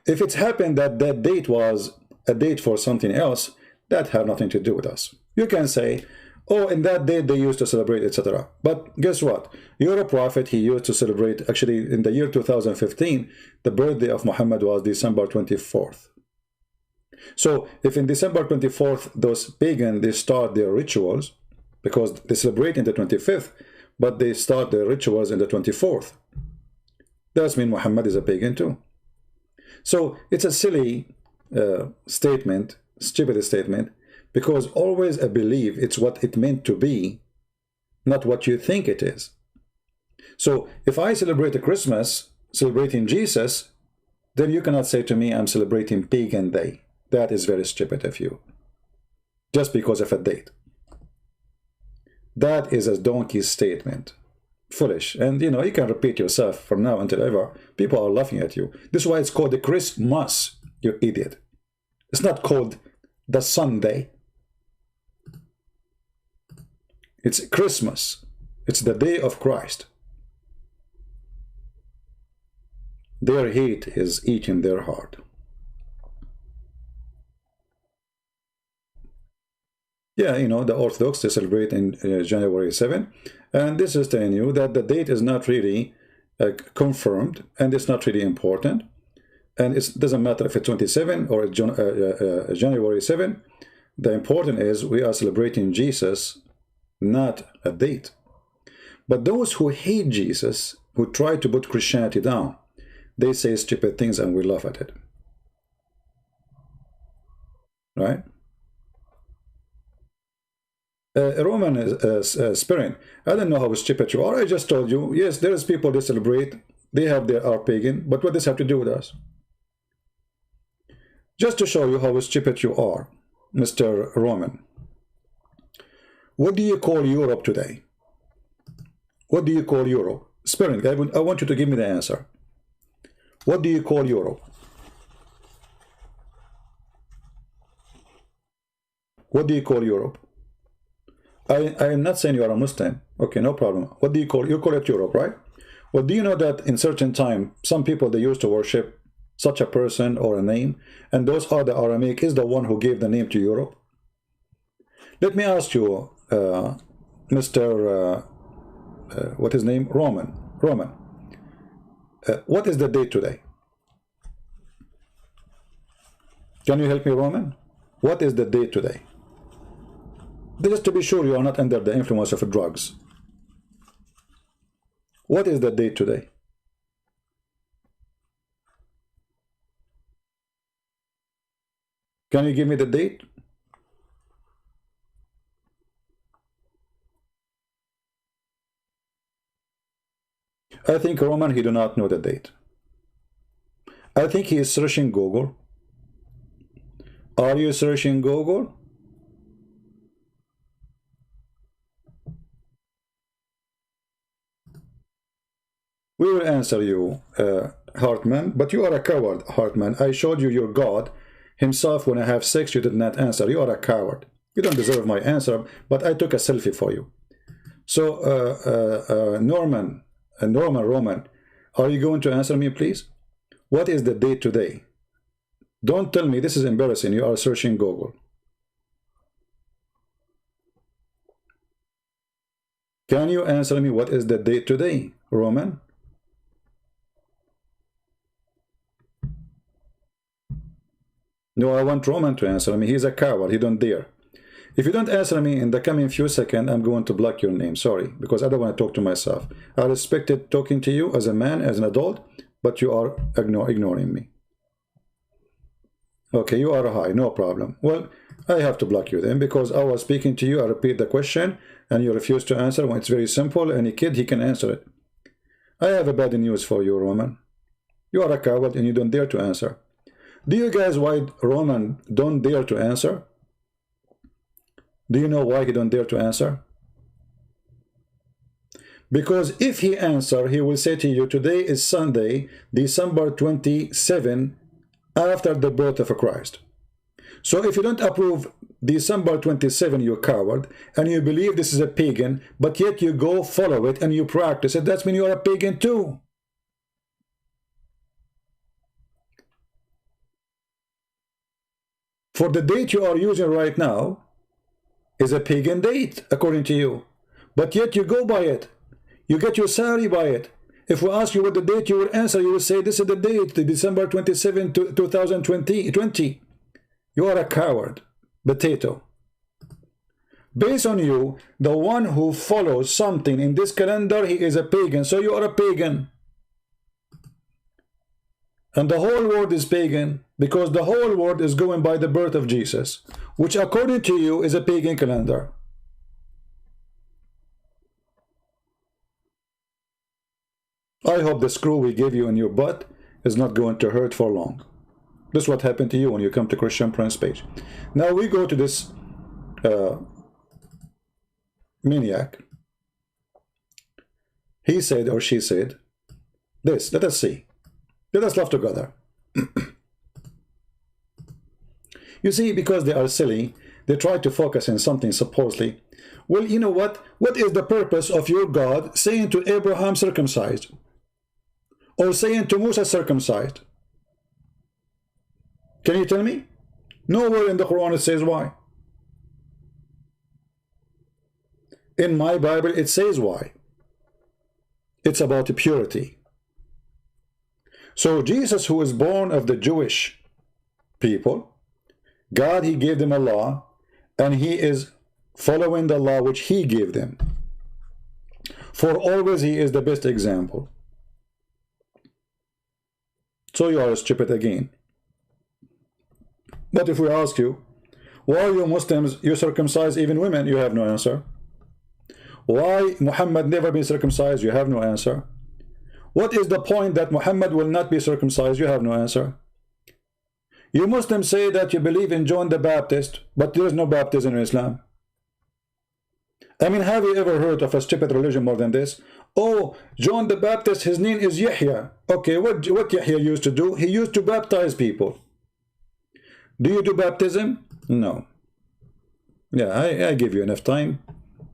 If it's happened that that date was a date for something else, that had nothing to do with us. You can say, oh, in that date they used to celebrate, etc. But guess what? You're a prophet. He used to celebrate, actually in the year 2015, the birthday of Muhammad was December 24th. So if in December 24th, those pagan, they start their rituals, because they celebrate in the 25th, but they start their rituals in the 24th. That means Muhammad is a pagan too. So it's a silly statement, stupid statement, because always a belief, it's what it meant to be, not what you think it is. So if I celebrate a Christmas, celebrating Jesus, then you cannot say to me, I'm celebrating pagan day. That is very stupid of you, just because of a date. That is a donkey statement. Foolish. And you know, you can repeat yourself from now until ever. People are laughing at you. This is why it's called the Christmas, you idiot. It's not called the Sunday. It's Christmas. It's the day of Christ. Their hate is eating their heart. Yeah, you know, the Orthodox, they celebrate in January 7. And this is telling you that the date is not really confirmed, and it's not really important. And it doesn't matter if it's 27 or January 7. The important is we are celebrating Jesus, not a date. But those who hate Jesus, who try to put Christianity down, they say stupid things and we laugh at it. Right? Roman Spirit, I don't know how stupid you are. I just told you, yes, there's people they celebrate, they have their are pagan, but what does this have to do with us? Just to show you how stupid you are, Mr. Roman. What do you call Europe today? What do you call Europe? Spirit, I want you to give me the answer. What do you call Europe? What do you call Europe? I am not saying you are a Muslim. Okay, no problem. What do you call it Europe, right? Well, do you know that in certain time, some people, they used to worship such a person or a name, and those are the Aramaic is the one who gave the name to Europe? Let me ask you, Mr. What is his name? Roman. What is the date today? Can you help me, Roman? What is the date today? Just to be sure you are not under the influence of drugs. What is the date today? Can you give me the date? I think Roman, he do not know the date. I think he is searching Google. Are you searching Google? We will answer you, Hartman, but you are a coward, Hartman. I showed you your God himself when I have sex. You did not answer. You are a coward. You don't deserve my answer, but I took a selfie for you. So, Roman, are you going to answer me, please? What is the date today? Don't tell me, this is embarrassing. You are searching Google. Can you answer me what is the date today, Roman? No, I want Roman to answer me. He's a coward. He don't dare. If you don't answer me in the coming few seconds, I'm going to block your name. Sorry, because I don't want to talk to myself. I respected talking to you as a man, as an adult, but you are ignoring me. Okay, you are high, no problem. Well, I have to block you then, because I was speaking to you, I repeat the question, and you refuse to answer when it's very simple. Any kid, he can answer it. I have a bad news for you, Roman. You are a coward and you don't dare to answer. Do you guys why Roman don't dare to answer? Do you know why he don't dare to answer? Because if he answer, he will say to you, today is Sunday, December 27, after the birth of Christ. So if you don't approve December 27, you coward, and you believe this is a pagan, but yet you go follow it and you practice it, that means you are a pagan too. For the date you are using right now is a pagan date, according to you. But yet you go by it. You get your salary by it. If we ask you what the date, you will answer, you will say, this is the date, December 27, 2020. You are a coward, potato. Based on you, the one who follows something in this calendar, he is a pagan. So you are a pagan. And the whole world is pagan, because the whole world is going by the birth of Jesus, which according to you is a pagan calendar. I hope the screw we gave you in your butt is not going to hurt for long. This is what happened to you when you come to Christian Prince page. Now we go to this maniac. He said or she said this. Let us see. Let us laugh together. You see, because they are silly, they try to focus on something supposedly. Well, you know what? What is the purpose of your God saying to Abraham circumcised? Or saying to Musa circumcised? Can you tell me? Nowhere in the Quran it says why. In my Bible, it says why. It's about purity. So Jesus, who is born of the Jewish people, God, he gave them a law, and he is following the law which he gave them. For always he is the best example. So you are stupid again. But if we ask you, why you Muslims, you circumcise even women, you have no answer. Why Muhammad never been circumcised, you have no answer. What is the point that Muhammad will not be circumcised, you have no answer. You Muslims say that you believe in John the Baptist, but there is no baptism in Islam. I mean, have you ever heard of a stupid religion more than this? Oh, John the Baptist, his name is Yahya. Okay, what Yahya used to do? He used to baptize people. Do you do baptism? No. Yeah, I give you enough time.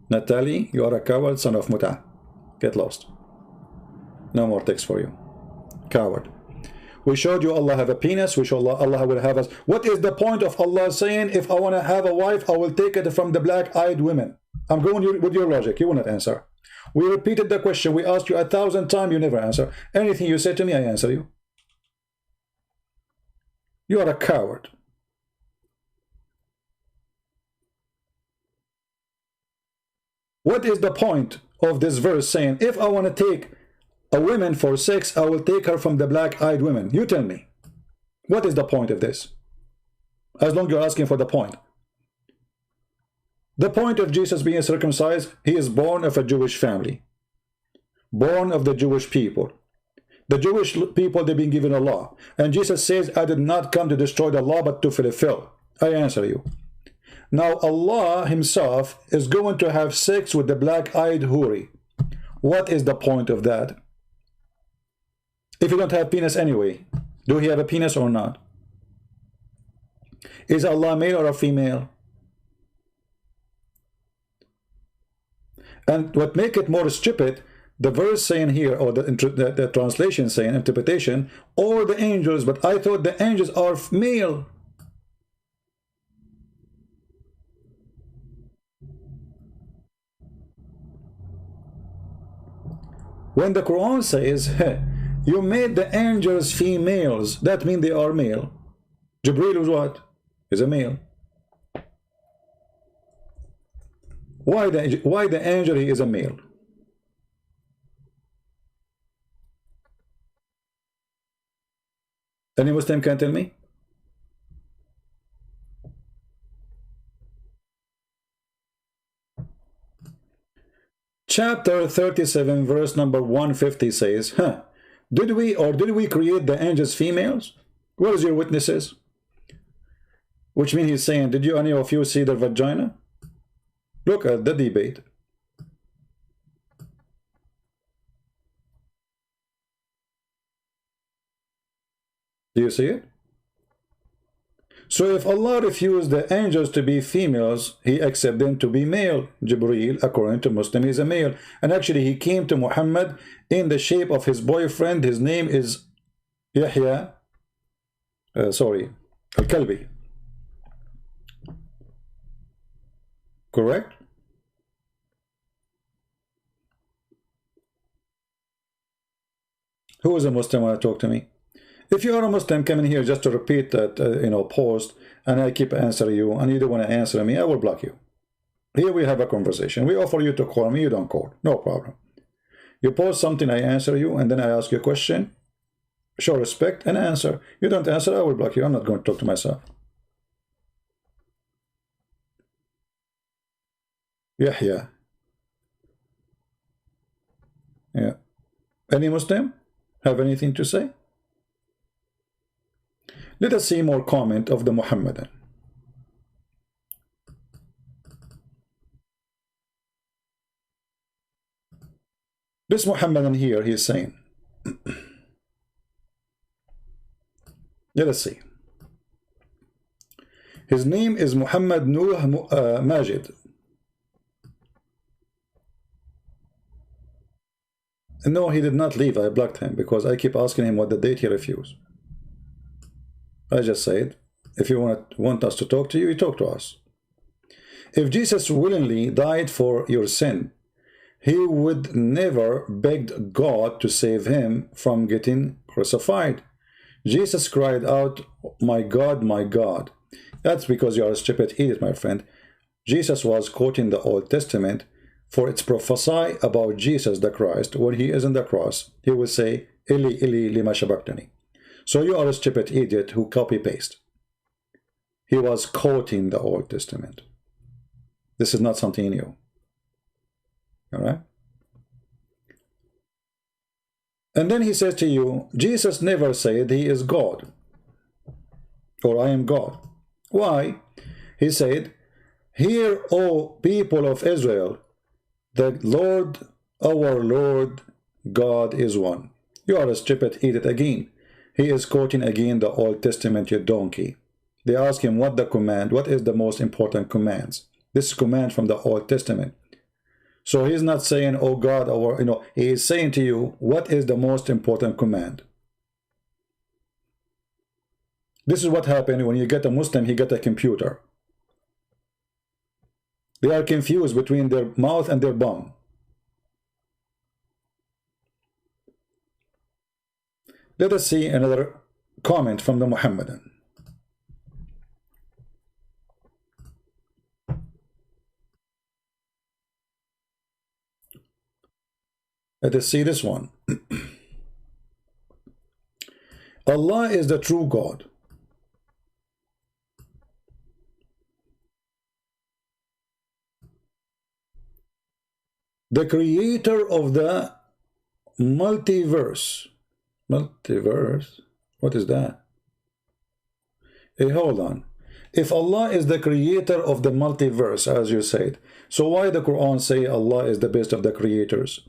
Natalie, you are a coward, son of Muta. Get lost. No more text for you. Coward. We showed you Allah have a penis. We showed Allah will have us. What is the point of Allah saying, if I want to have a wife, I will take it from the black-eyed women? I'm going with your logic. You will not answer. We repeated the question. We asked you 1,000 times. You never answer. Anything you say to me, I answer you. You are a coward. What is the point of this verse saying, if I want to take a woman for sex, I will take her from the black-eyed women? You tell me. What is the point of this? As long as you're asking for the point. The point of Jesus being circumcised, he is born of a Jewish family. Born of the Jewish people. The Jewish people, they've been given a law. And Jesus says, I did not come to destroy the law, but to fulfill. I answer you. Now Allah himself is going to have sex with the black-eyed Huri. What is the point of that? If you don't have penis anyway, do he have a penis or not? Is Allah male or a female? And what make it more stupid, the verse saying here, or the translation saying, interpretation, or the angels, but I thought the angels are male. When the Quran says, hey, you made the angels females, that means they are male. Jibreel is what? Is a male. Why the angel he is a male? Any Muslim can tell me? Chapter 37 verse number 150 says, did we create the angels females? What is your witnesses? Which means he's saying, did you any of you see their vagina? Look at the debate. Do you see it? So if Allah refused the angels to be females, he accepted them to be male. Jibreel, according to Muslim, is a male. And actually he came to Muhammad in the shape of his boyfriend. His name is Yahya, Al-Kalbi. Correct? Who is a Muslim when I talk to me? If you are a Muslim coming here just to repeat that post, and I keep answering you, and you don't want to answer me, I will block you. Here we have a conversation. We offer you to call me, you don't call. No problem. You post something, I answer you, and then I ask you a question. Show respect and answer. You don't answer, I will block you. I'm not going to talk to myself. Yahya. Yeah. Any Muslim have anything to say? Let us see more comment of the Muhammadan. This Muhammadan here, he is saying, let us see. His name is Muhammad Nur Majid. No, he did not leave. I blocked him because I keep asking him what the date he refused. I just said, if you want us to talk to you, you talk to us. If Jesus willingly died for your sin, he would never begged God to save him from getting crucified. Jesus cried out, my God, That's because you are a stupid idiot, my friend. Jesus was quoting the Old Testament, for it's prophesy about Jesus the Christ. When he is on the cross, he will say, Eli, Eli, lima sabachthani. So you are a stupid idiot who copy-paste. He was quoting the Old Testament. This is not something new. All right? And then he says to you, Jesus never said he is God, or I am God. Why? He said, hear, O people of Israel, the Lord, our Lord, God is one. You are a stupid idiot again. He is quoting again the Old Testament, you donkey. They ask him what is the most important commands. This command from the Old Testament. So he's not saying, oh God, or he is saying to you, what is the most important command? This is what happened when you get a Muslim, he get a computer. They are confused between their mouth and their bum. Let us see another comment from the Muhammadan. Let us see this one. Allah is the true God. The creator of the multiverse. Multiverse? What is that? Hey, hold on. If Allah is the creator of the multiverse, as you said, so why the Quran say Allah is the best of the creators?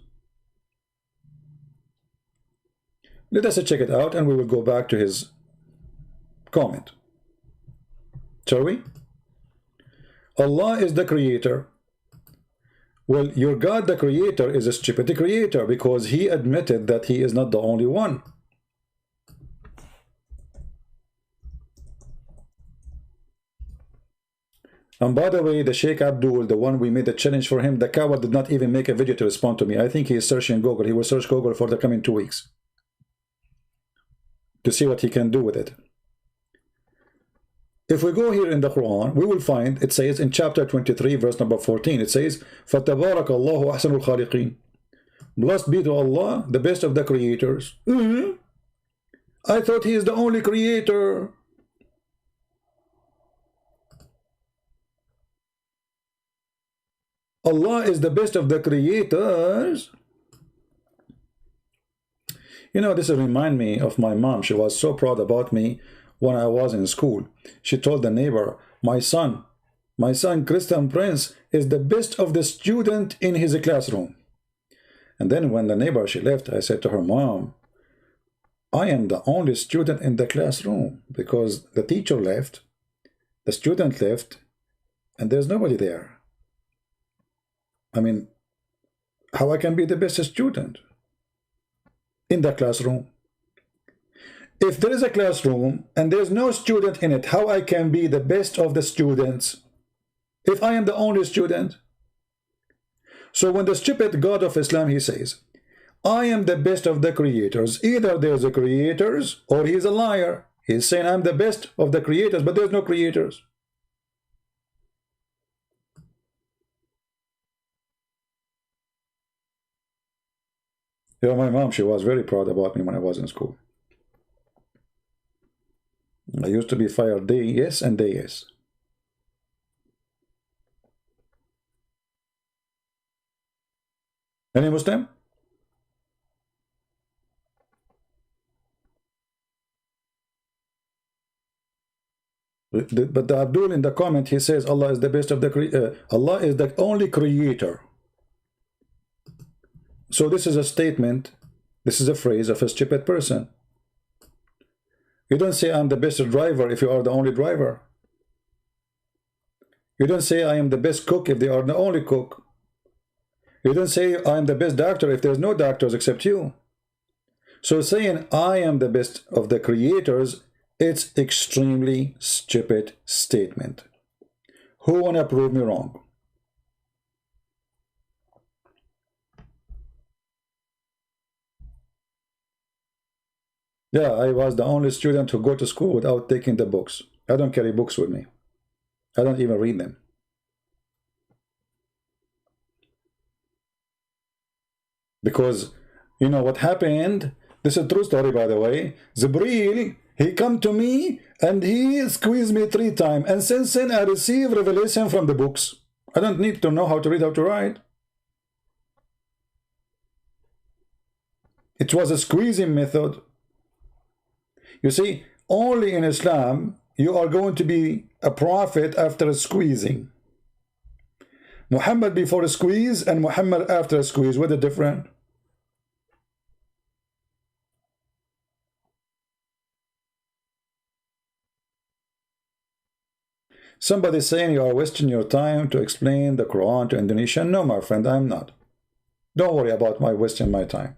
Let us check it out and we will go back to his comment. Shall we? Allah is the creator. Well, your God, the creator, is a stupid creator because he admitted that he is not the only one. And by the way, the Sheikh Abdul, the one we made a challenge for him, the coward did not even make a video to respond to me. I think he is searching Google. He will search Google for the coming 2 weeks to see what he can do with it. If we go here in the Quran, we will find, it says in chapter 23, verse number 14, it says, فَتَبَارَكَ اللَّهُ أَحْسَنُ الْخَالِقِينَ. Blessed be to Allah, the best of the creators. I thought he is the only creator. Allah is the best of the creators. You know, this reminds me of my mom. She was so proud about me when I was in school. She told the neighbor, my son Christian Prince is the best of the student in his classroom. And then when the neighbor, she left, I said to her, Mom, I am the only student in the classroom because the teacher left, the student left, and there's nobody there. I mean, how I can be the best student in the classroom? If there is a classroom and there's no student in it, how I can be the best of the students if I am the only student? So when the stupid God of Islam, he says, I am the best of the creators, either there's a creators or he's a liar. He's saying I'm the best of the creators, but there's no creators. Yeah, my mom, she was very proud about me when I was in school. I used to be fired day yes and day yes. Any Muslim? But the Abdul in the comment, he says Allah is the best of the Allah is the only creator. So this is a statement, this is a phrase of a stupid person. You don't say I'm the best driver if you are the only driver. You don't say I am the best cook if they are the only cook. You don't say I am the best doctor if there's no doctors except you. So saying I am the best of the creators, it's extremely stupid statement. Who wanna prove me wrong? Yeah, I was the only student to go to school without taking the books. I don't carry books with me. I don't even read them. Because, you know what happened? This is a true story, by the way. Jibreel, he come to me and he squeezed me 3 times. And since then, I receive revelation from the books. I don't need to know how to read, how to write. It was a squeezing method. You see, only in Islam, you are going to be a prophet after a squeezing. Muhammad before a squeeze and Muhammad after a squeeze, what the difference? Somebody saying you are wasting your time to explain the Quran to Indonesian. No, my friend, I'm not. Don't worry about my wasting my time.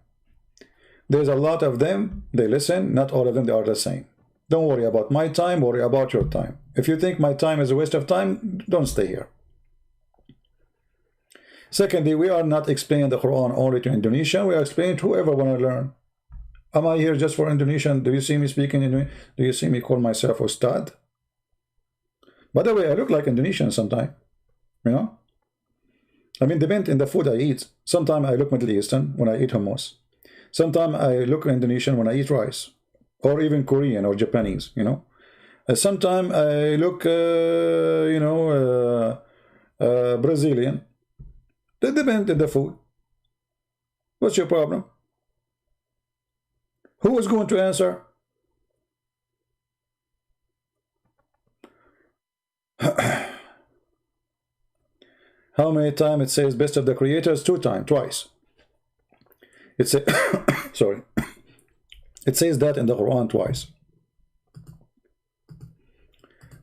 There's a lot of them, they listen, not all of them, they are the same. Don't worry about my time, worry about your time. If you think my time is a waste of time, don't stay here. Secondly, we are not explaining the Quran only to Indonesian, we are explaining to whoever want to learn. Am I here just for Indonesian? Do you see me speaking Indonesian? Do you see me call myself Ustad? By the way, I look like Indonesian sometimes, you know? I mean, depends in the food I eat. Sometimes I look Middle Eastern when I eat hummus. Sometimes I look Indonesian when I eat rice, or even Korean or Japanese, you know. Sometimes I look, Brazilian. That depends on the food. What's your problem? Who is going to answer? How many times it says best of the creators? 2 times, twice. It says, sorry, it says that in the Quran twice.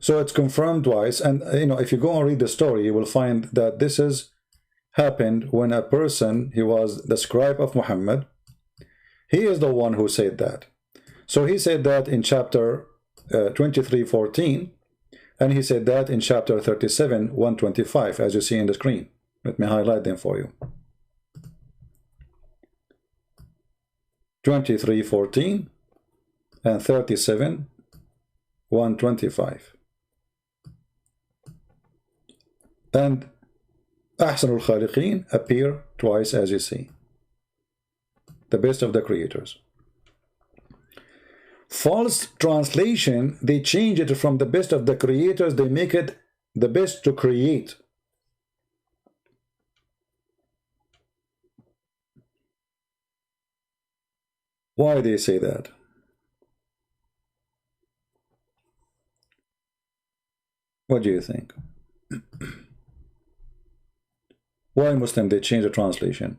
So it's confirmed twice, and you know, if you go and read the story, you will find that this is happened when a person, he was the scribe of Muhammad. He is the one who said that. So he said that in chapter 23:14, and he said that in chapter 37:125, as you see in the screen. Let me highlight them for you. 23:14 and 37:125. And Ahsanul Khaliqeen appear twice, as you see. The best of the creators. False translation, they change it from the best of the creators, they make it the best to create. Why they say that? What do you think? Why Muslim they change the translation?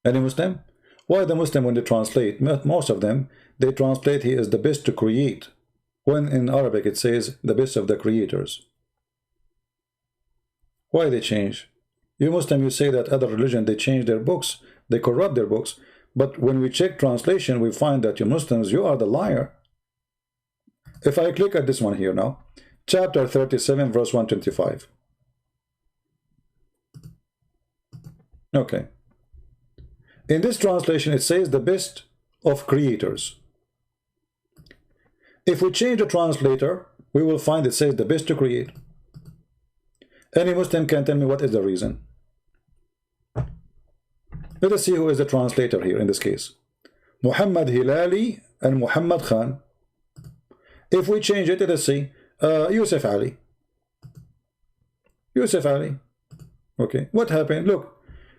Any Muslim? Why the Muslim when they translate, most of them, they translate he is the best to create, when in Arabic it says the best of the creators. Why they change? You Muslim, you say that other religion, they change their books, they corrupt their books, but when we check translation, we find that you Muslims, you are the liar. If I click at this one here now, chapter 37, verse 125. Okay. In this translation, it says the best of creators. If we change the translator, we will find it says the best to create. Any Muslim can tell me what is the reason. Let us see who is the translator here in this case. Muhammad Hilali and Muhammad Khan. If we change it, let us see. Yusuf Ali. Yusuf Ali. Okay, what happened? Look.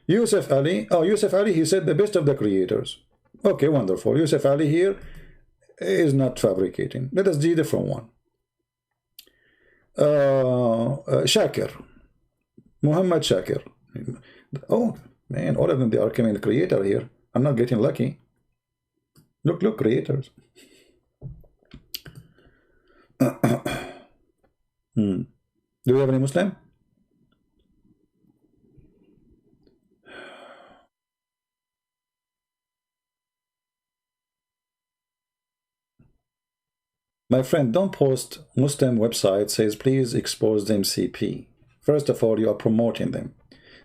Yusuf Ali, Yusuf Ali, he said the best of the creators. Okay, wonderful. Yusuf Ali here is not fabricating. Let us do a different one. Shakir. Muhammad Shakir. Oh, man, all of them, they are coming the creator here. I'm not getting lucky. Look, creators. Do you have any Muslim? My friend, don't post Muslim website says please expose them CP. First of all, you are promoting them.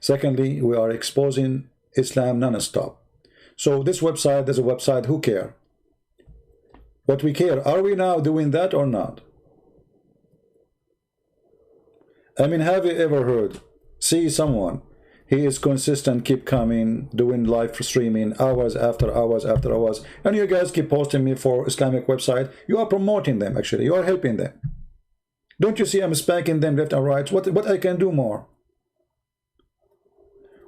Secondly, we are exposing Islam non-stop. So this website, there's a website, who care? What we care, are we now doing that or not? I mean, have you ever heard, see someone, he is consistent, keep coming, doing live streaming hours after hours after hours, and you guys keep posting me for Islamic website. You are promoting them, actually. You are helping them. Don't you see I'm spanking them left and right? What I can do more?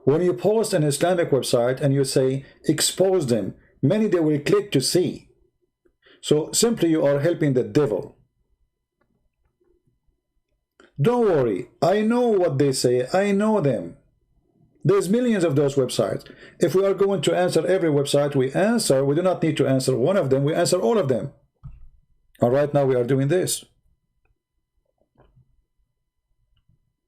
When you post an Islamic website and you say, expose them, many they will click to see. So simply you are helping the devil. Don't worry. I know what they say. I know them. There's millions of those websites. If we are going to answer every website we answer, we do not need to answer one of them. We answer all of them. All right, now we are doing this.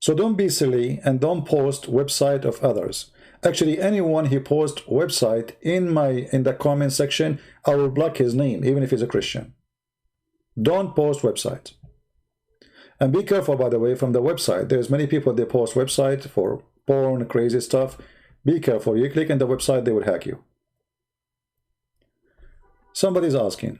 So don't be silly and don't post website of others. Actually, anyone who posts website in the comment section, I will block his name, even if he's a Christian. Don't post websites. And be careful, by the way, from the website. There's many people, they post website for porn, crazy stuff. Be careful. You click on the website, they will hack you. Somebody's asking.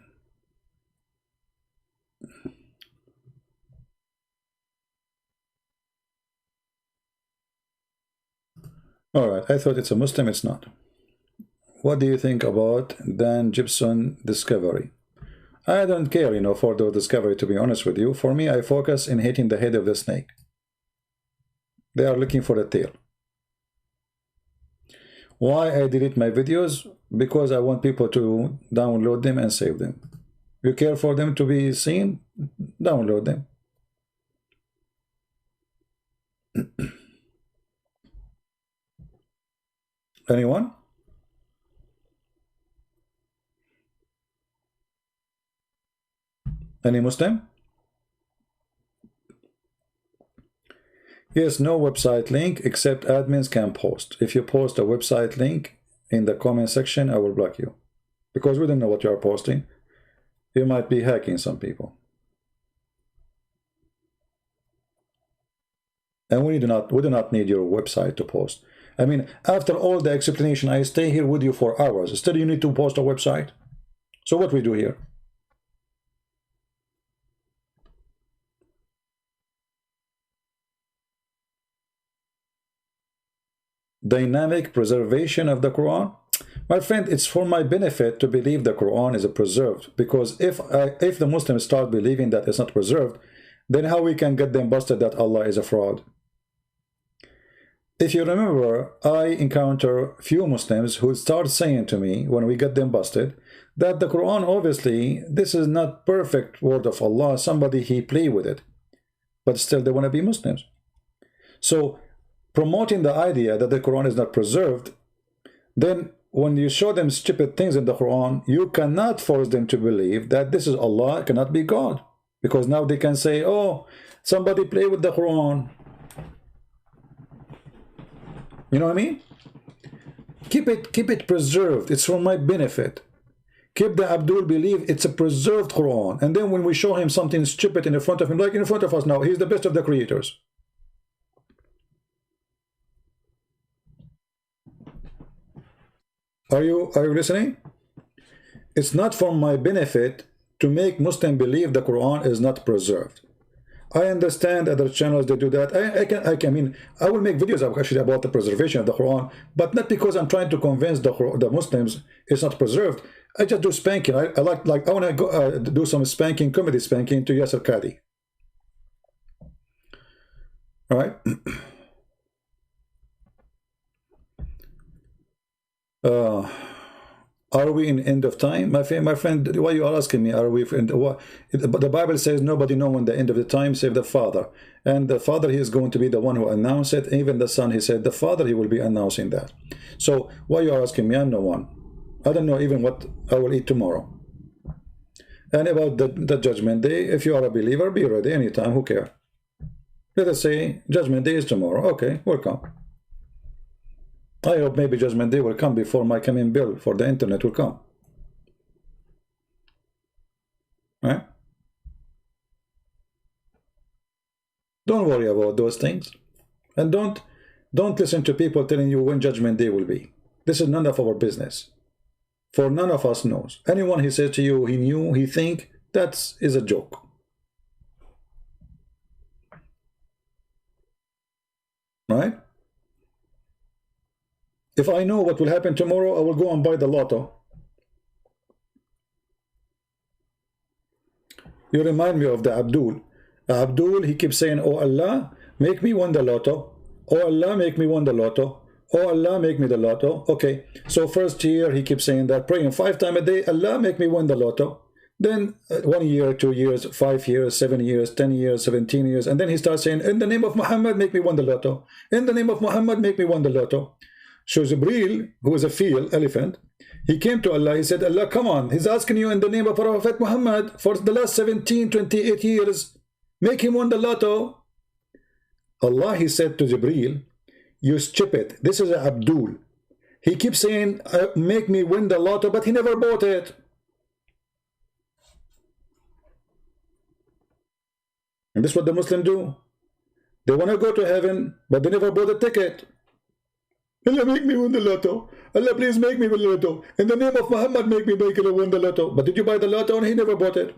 All right, I thought it's a Muslim, it's not. What do you think about Dan Gibson discovery? I don't care, you know, for the discovery, to be honest with you. For me, I focus in hitting the head of the snake. They are looking for the tail. Why I delete my videos? Because I want people to download them and save them. You care for them to be seen? Download them. Anyone? Any Muslim? Yes, no website link except admins can post. If you post a website link in the comment section, I will block you. Because we don't know what you are posting. You might be hacking some people. And we do not need your website to post. I mean, after all the explanation, I stay here with you for hours. Still, you need to post a website. So what we do here? Dynamic preservation of the Quran. My friend, it's for my benefit to believe the Quran is preserved. Because if the Muslims start believing that it's not preserved, then how we can get them busted that Allah is a fraud? If you remember, I encounter few Muslims who start saying to me when we get them busted that the Quran, obviously, this is not perfect word of Allah. Somebody he play with it, but still they want to be Muslims. So promoting the idea that the Quran is not preserved, then when you show them stupid things in the Quran, you cannot force them to believe that this is Allah, it cannot be God, because now they can say, oh, somebody play with the Quran. You know what I mean? Keep it preserved. It's for my benefit. Keep the Abdul believe it's a preserved Quran. And then when we show him something stupid in front of him, like in front of us now, he's the best of the creators. Are you listening? It's not for my benefit to make Muslim believe the Quran is not preserved. I understand other channels, they do that. I mean, I will make videos actually about the preservation of the Quran, but not because I'm trying to convince the Muslims it's not preserved. I just do spanking. I want to go do some spanking, comedy spanking to Yasser Qadi. All right. Are we in end of time? My friend, why you are asking me, are we in what? The Bible says nobody knows when the end of the time save the Father. And the Father, he is going to be the one who announced it. Even the Son, he said, the Father, he will be announcing that. So why you are asking me? I'm no one. I don't know even what I will eat tomorrow. And about the judgment day, if you are a believer, be ready anytime, who cares? Let us say judgment day is tomorrow. Okay, welcome. I hope maybe judgment day will come before my coming bill for the internet will come. Right? Don't worry about those things. And don't listen to people telling you when judgment day will be. This is none of our business. For none of us knows. Anyone he says to you he knew, he think, that is a joke. Right? If I know what will happen tomorrow, I will go and buy the lotto. You remind me of the Abdul. Abdul, he keeps saying, oh Allah, make me win the lotto. Oh Allah, make me win the lotto. Oh Allah, make me the lotto. Okay, so first year he keeps saying that, praying 5 times a day, Allah, make me win the lotto. Then 1 year, 2 years, 5 years, 7 years, 10 years, 17 years, and then he starts saying, in the name of Muhammad, make me win the lotto. In the name of Muhammad, make me win the lotto. So Jibreel, who is a field elephant, he came to Allah, he said, Allah, come on, he's asking you in the name of Prophet Muhammad for the last 28 years, make him win the lotto. Allah, he said to Jibreel, you stupid, this is Abdul. He keeps saying, make me win the lotto, but he never bought it. And this is what the Muslims do. They want to go to heaven, but they never bought a ticket. Allah, make me win the lotto. Allah, please make me win the lotto. In the name of Muhammad, make me win the lotto. But did you buy the lotto? And he never bought it.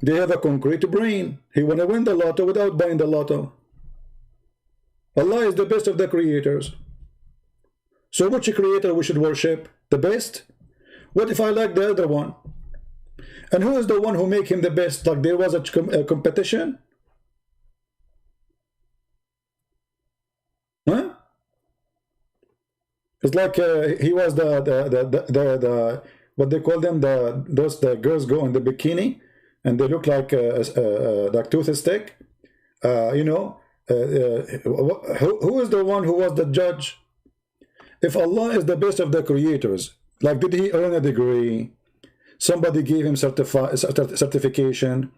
They have a concrete brain. He want to win the lotto without buying the lotto. Allah is the best of the creators. So which creator we should worship? The best? What if I like the other one? And who is the one who make him the best? Like there was a competition? Huh? It's like he was the what they call them, the girls go in the bikini and they look like toothstick. You know, who is the one who was the judge? If Allah is the best of the creators, like did he earn a degree? Somebody gave him certification.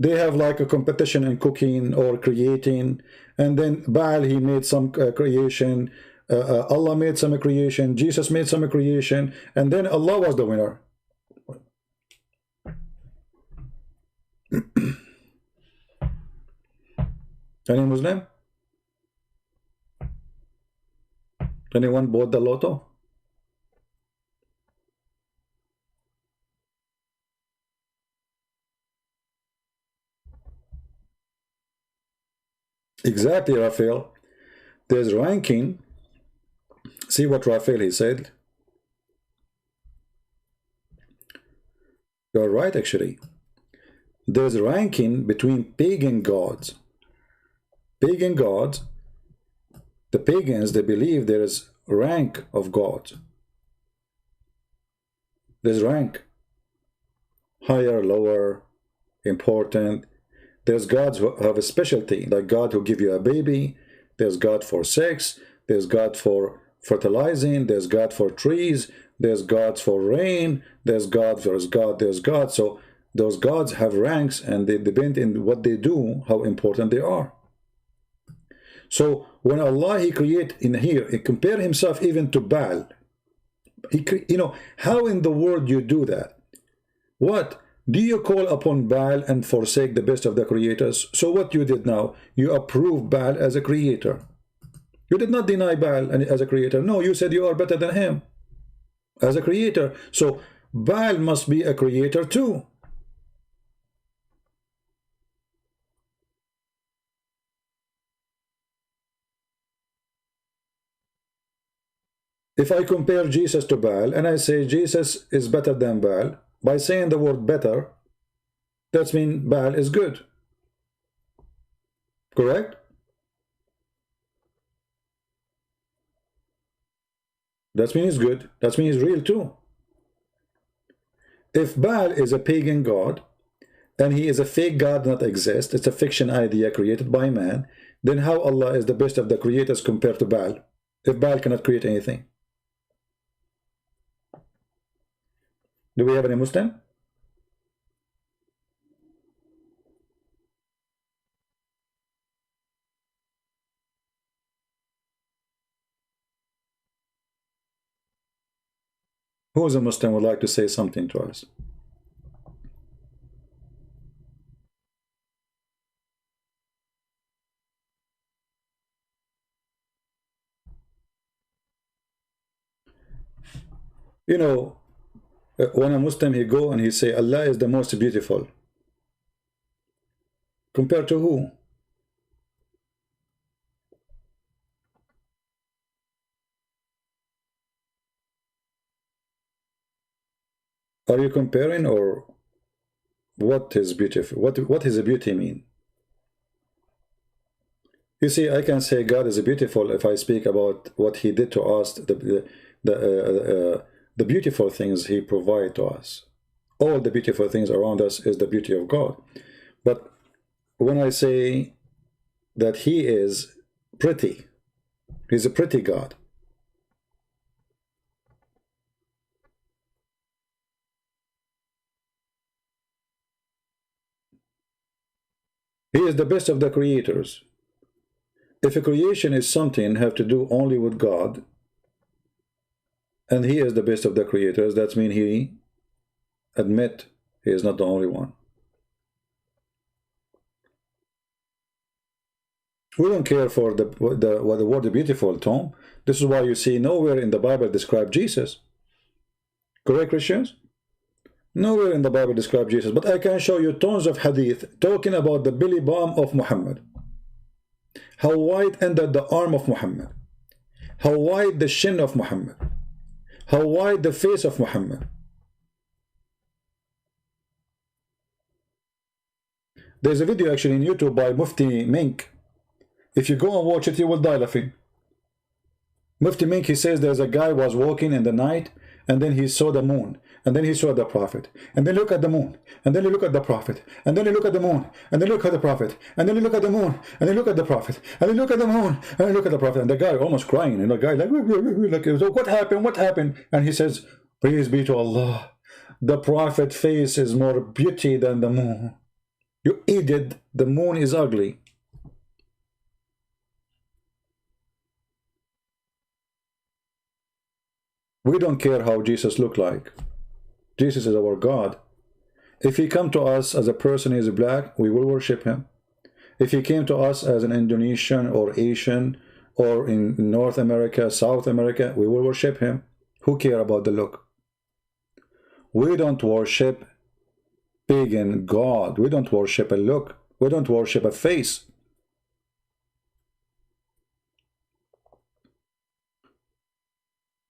They have like a competition in cooking or creating, and then Baal, he made some creation, Allah made some creation, Jesus made some creation, and then Allah was the winner. Any Muslim? Anyone bought the lotto? Exactly, Raphael. There's ranking. See what Raphael he said. You're right, actually. There's ranking between pagan gods. Pagan gods, the pagans, they believe there is rank of gods. There's rank. Higher, lower, important. There's gods who have a specialty, like God who give you a baby. There's God for sex. There's God for fertilizing. There's God for trees. There's gods for rain. There's God, there's God, there's God. So those gods have ranks, and they depend in what they do, how important they are. So when Allah, he create in here, he compare himself even to Baal. You know, how in the world you do that? What? Do you call upon Baal and forsake the best of the creators? So what you did now, you approve Baal as a creator. You did not deny Baal as a creator. No, you said you are better than him as a creator. So Baal must be a creator too. If I compare Jesus to Baal and I say Jesus is better than Baal, by saying the word better, that means Baal is good. Correct? That means he's good. That means he's real too. If Baal is a pagan god, and he is a fake god, not exist, it's a fiction idea created by man, then how Allah is the best of the creators compared to Baal, if Baal cannot create anything? Do we have any Muslim? Who is a Muslim would like to say something to us? You know, when a Muslim, he go and he say Allah is the most beautiful. Compared to who? Are you comparing, or what is beautiful? What is a beauty mean? You see, I can say God is beautiful if I speak about what He did to us, the beautiful things He provided to us. All the beautiful things around us is the beauty of God. But when I say that He is pretty, He's a pretty God. He is the best of the creators. If a creation is something have to do only with God, and He is the best of the creators, that means He admit He is not the only one. We don't care for the word beautiful, Tom. This is why you see nowhere in the Bible describe Jesus. Correct, Christians? Nowhere in the Bible describe Jesus, but I can show you tons of hadith talking about the belly bump of Muhammad. How wide ended the arm of Muhammad. How wide the shin of Muhammad. How wide the face of Muhammad. There's a video actually in YouTube by Mufti Mink. If you go and watch it, you will die laughing. Mufti Mink, he says there's a guy was walking in the night, and then he saw the moon, and then he saw the prophet, and then look at the moon, and then he look at the prophet, and then he look at the moon, and then look at the prophet, and then he look at the moon, and then look at the prophet, and then look at the moon, and then look at the prophet, and the guy almost crying, and the guy like what happened, what happened? And he says, praise be to Allah, the prophet's face is more beauty than the moon. You idiot, the moon is ugly. We don't care how Jesus looked like. Jesus is our God. If He come to us as a person who is black, we will worship Him. If He came to us as an Indonesian or Asian or in North America, South America, we will worship Him. Who care about the look? We don't worship pagan God. We don't worship a look. We don't worship a face.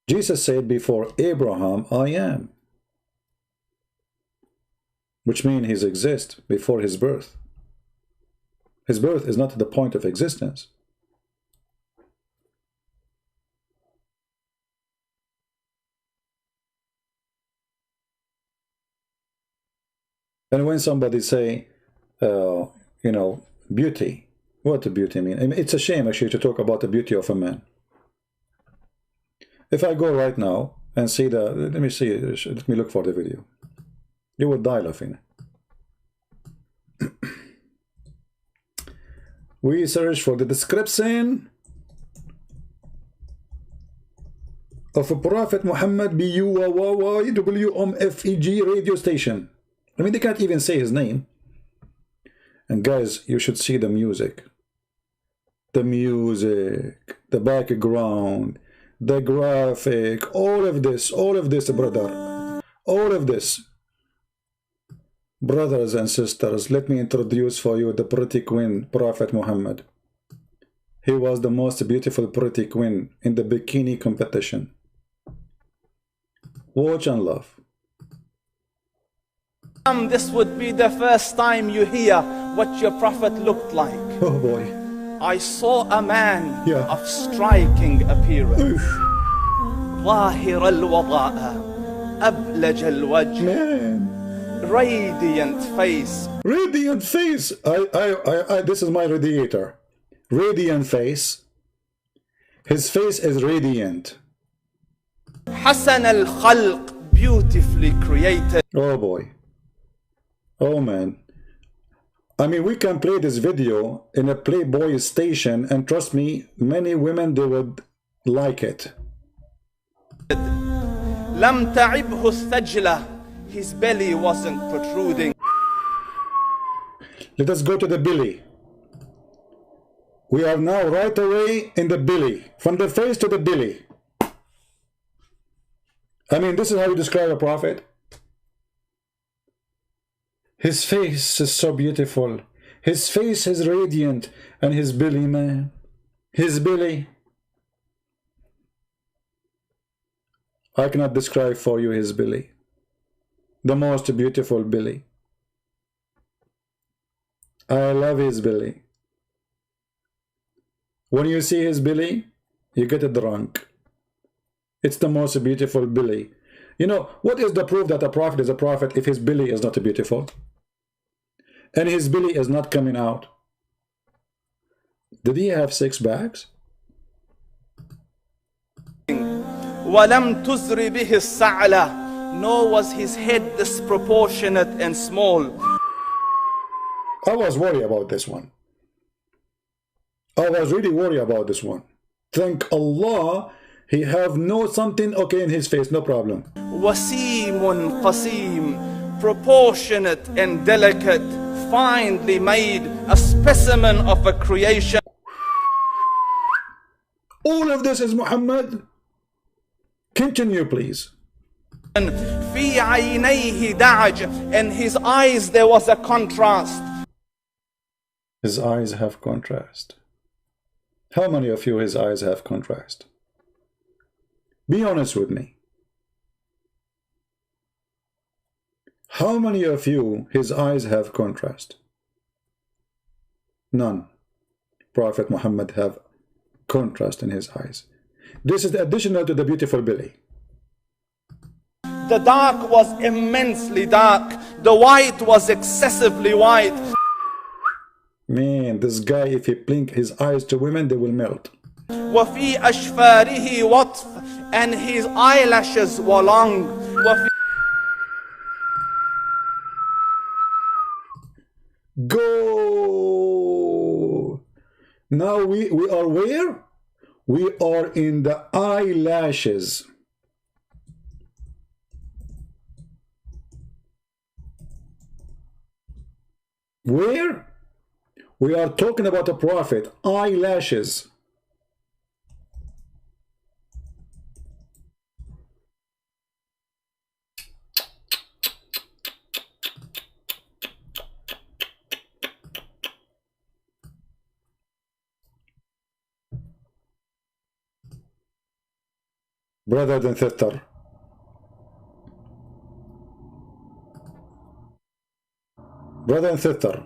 Jesus said, before Abraham, I am. Which means He exists before His birth. His birth is not the point of existence. And when somebody say, you know, beauty, what does beauty mean? I mean, it's a shame actually to talk about the beauty of a man. If I go right now and see the, let me see, let me look for the video. You would die laughing. We search for the description of a Prophet Muhammad BUWWFEG radio station. I mean, they can't even say his name. And guys, you should see the music. The music, the background, the graphic, all of this, brother. All of this. Brothers and sisters, let me introduce for you the pretty queen, Prophet Muhammad. He was the most beautiful pretty queen in the bikini competition. Watch and laugh. This would be the first time you hear what your prophet looked like. Oh boy. I saw a man Yeah. of striking appearance. ظاهر الوضاء أبلج الوجه. Man. Radiant face. Radiant face. This is my radiator. Radiant face. His face is radiant. حسن الخلق, beautifully created. Oh boy. Oh man. I mean, we can play this video in a Playboy station, and trust me, many women, they would like it. لم تعبه الثجلة. His belly wasn't protruding. Let us go to the belly. We are now right away in the belly. From the face to the belly. I mean, this is how you describe a prophet? His face is so beautiful. His face is radiant. And his belly, man. His belly. I cannot describe for you his belly. The most beautiful belly. I love his belly. When you see his belly, you get drunk. It's the most beautiful belly. You know, what is the proof that a prophet is a prophet if his belly is not beautiful? And his belly is not coming out? Did he have 6 bags? وَلَمْ تُزْرِ بِهِ السَّعْلَةِ, nor was his head disproportionate and small. I was worried about this one. I was really worried about this one. Thank Allah, he have no something okay in his face, no problem. وَسِيمٌ قَسِيم, proportionate and delicate, finely made, a specimen of a creation. All of this is Muhammad. Continue, please. فِي عَيْنَيْهِ دَعْجٌ, in his eyes there was a contrast. His eyes have contrast. How many of you his eyes have contrast? Be honest with me. How many of you his eyes have contrast? None. Prophet Muhammad have contrast in his eyes. This is additional to the beautiful belly. The dark was immensely dark. The white was excessively white. Man, this guy, if he blink his eyes to women, they will melt. وَفِي أَشْفَارِهِ وَطْفٌ, and his eyelashes were long. Go! Now we are where? We are in the eyelashes. Where? We are talking about a prophet, eyelashes. Brother and sister, brother and sister,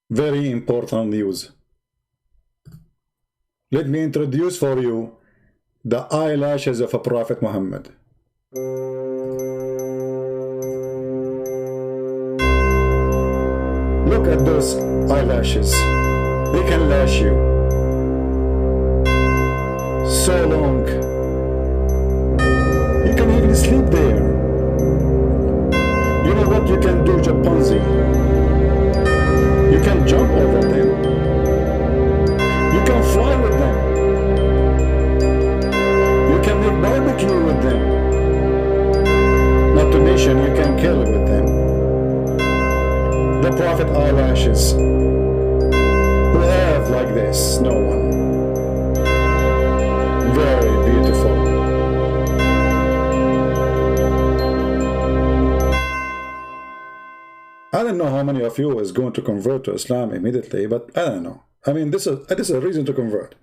very important news. Let me introduce for you the eyelashes of a Prophet Muhammad. Look at those eyelashes. They can lash you so long. You can even sleep there. You know what you can do, Japanzi? You can jump over them. You can fly with them. You can make barbecue with them. Not to mention you can kill with them. The Prophet eyelashes. Who have like this? No one. Very beautiful. I don't know how many of you is going to convert to Islam immediately, but I don't know. I mean, this is a reason to convert.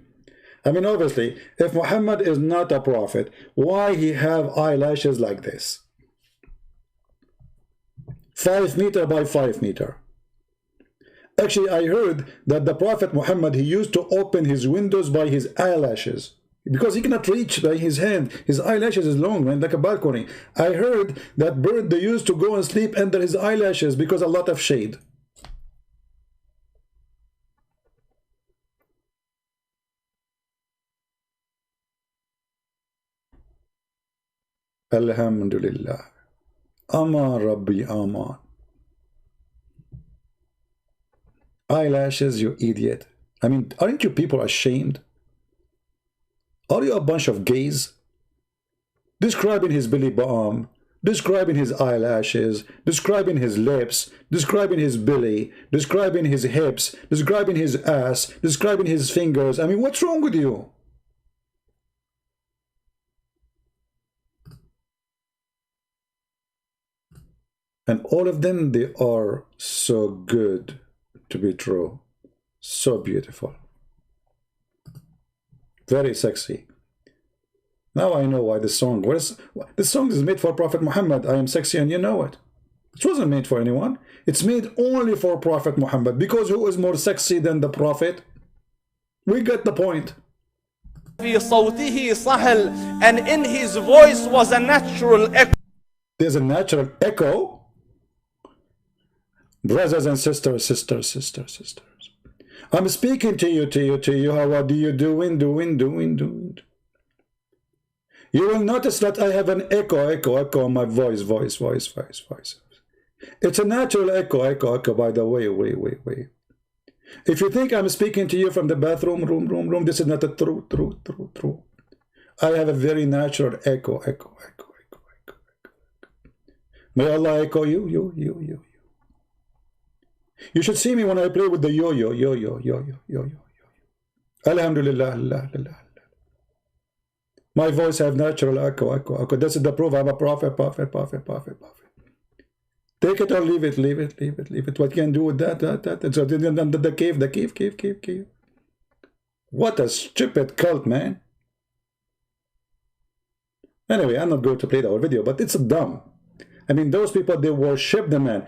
I mean, obviously, if Muhammad is not a prophet, why he have eyelashes like this? 5 meter by 5 meter. Actually, I heard that the Prophet Muhammad, he used to open his windows by his eyelashes. Because he cannot reach by his hand. His eyelashes is long, man, like a balcony. I heard that bird, they used to go and sleep under his eyelashes because a lot of shade. Alhamdulillah. Aman Rabbi Aman. Eyelashes, you idiot. I mean, aren't you people ashamed? Are you a bunch of gays? Describing his belly ba'am, describing his eyelashes, describing his lips, describing his belly, describing his hips, describing his ass, describing his fingers. I mean, what's wrong with you? And all of them, they are so good to be true. So beautiful. Very sexy. Now I know why this song, this song is made for Prophet Muhammad. I am sexy and you know it. It wasn't made for anyone. It's made only for Prophet Muhammad, because who is more sexy than the Prophet? We get the point. في صوته صهل, and in his voice was a natural echo. There's a natural echo. Brothers and sisters. I'm speaking to you. How are you doing? You will notice that I have an echo on my voice. It's a natural echo, by the way. If you think I'm speaking to you from the bathroom, room, this is not a true. I have a very natural echo. May Allah echo you. You should see me when I play with the yo-yo. Alhamdulillah. My voice have natural echo. This is the proof I'm a prophet. Take it or leave it. What can you do with that? So the cave. What a stupid cult, man. Anyway, I'm not going to play the whole video, but it's dumb. I mean, those people, they worship the man.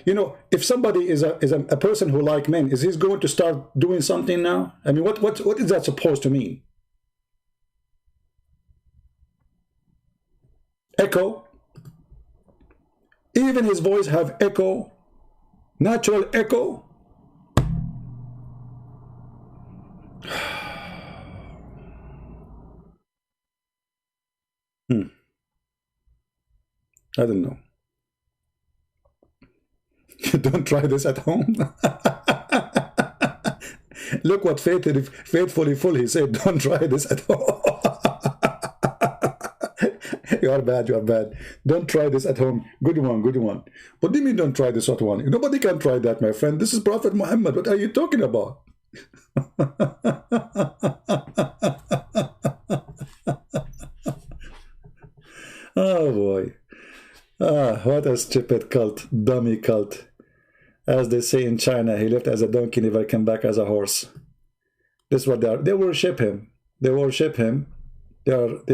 You know, if somebody is a person who like men, is he going to start doing something now? I mean, what is that supposed to mean? Echo. Even his voice have echo. Natural echo. I don't know. Don't try this at home. Look what faithfully full he said. Don't try this at home. You are bad. Don't try this at home. Good one. What do you mean don't try this at home? Nobody can try that, my friend. This is Prophet Muhammad. What are you talking about? Oh boy. What a stupid cult. Dummy cult. As they say in China, he left as a donkey, never came back as a horse. This is what they are. They worship him. They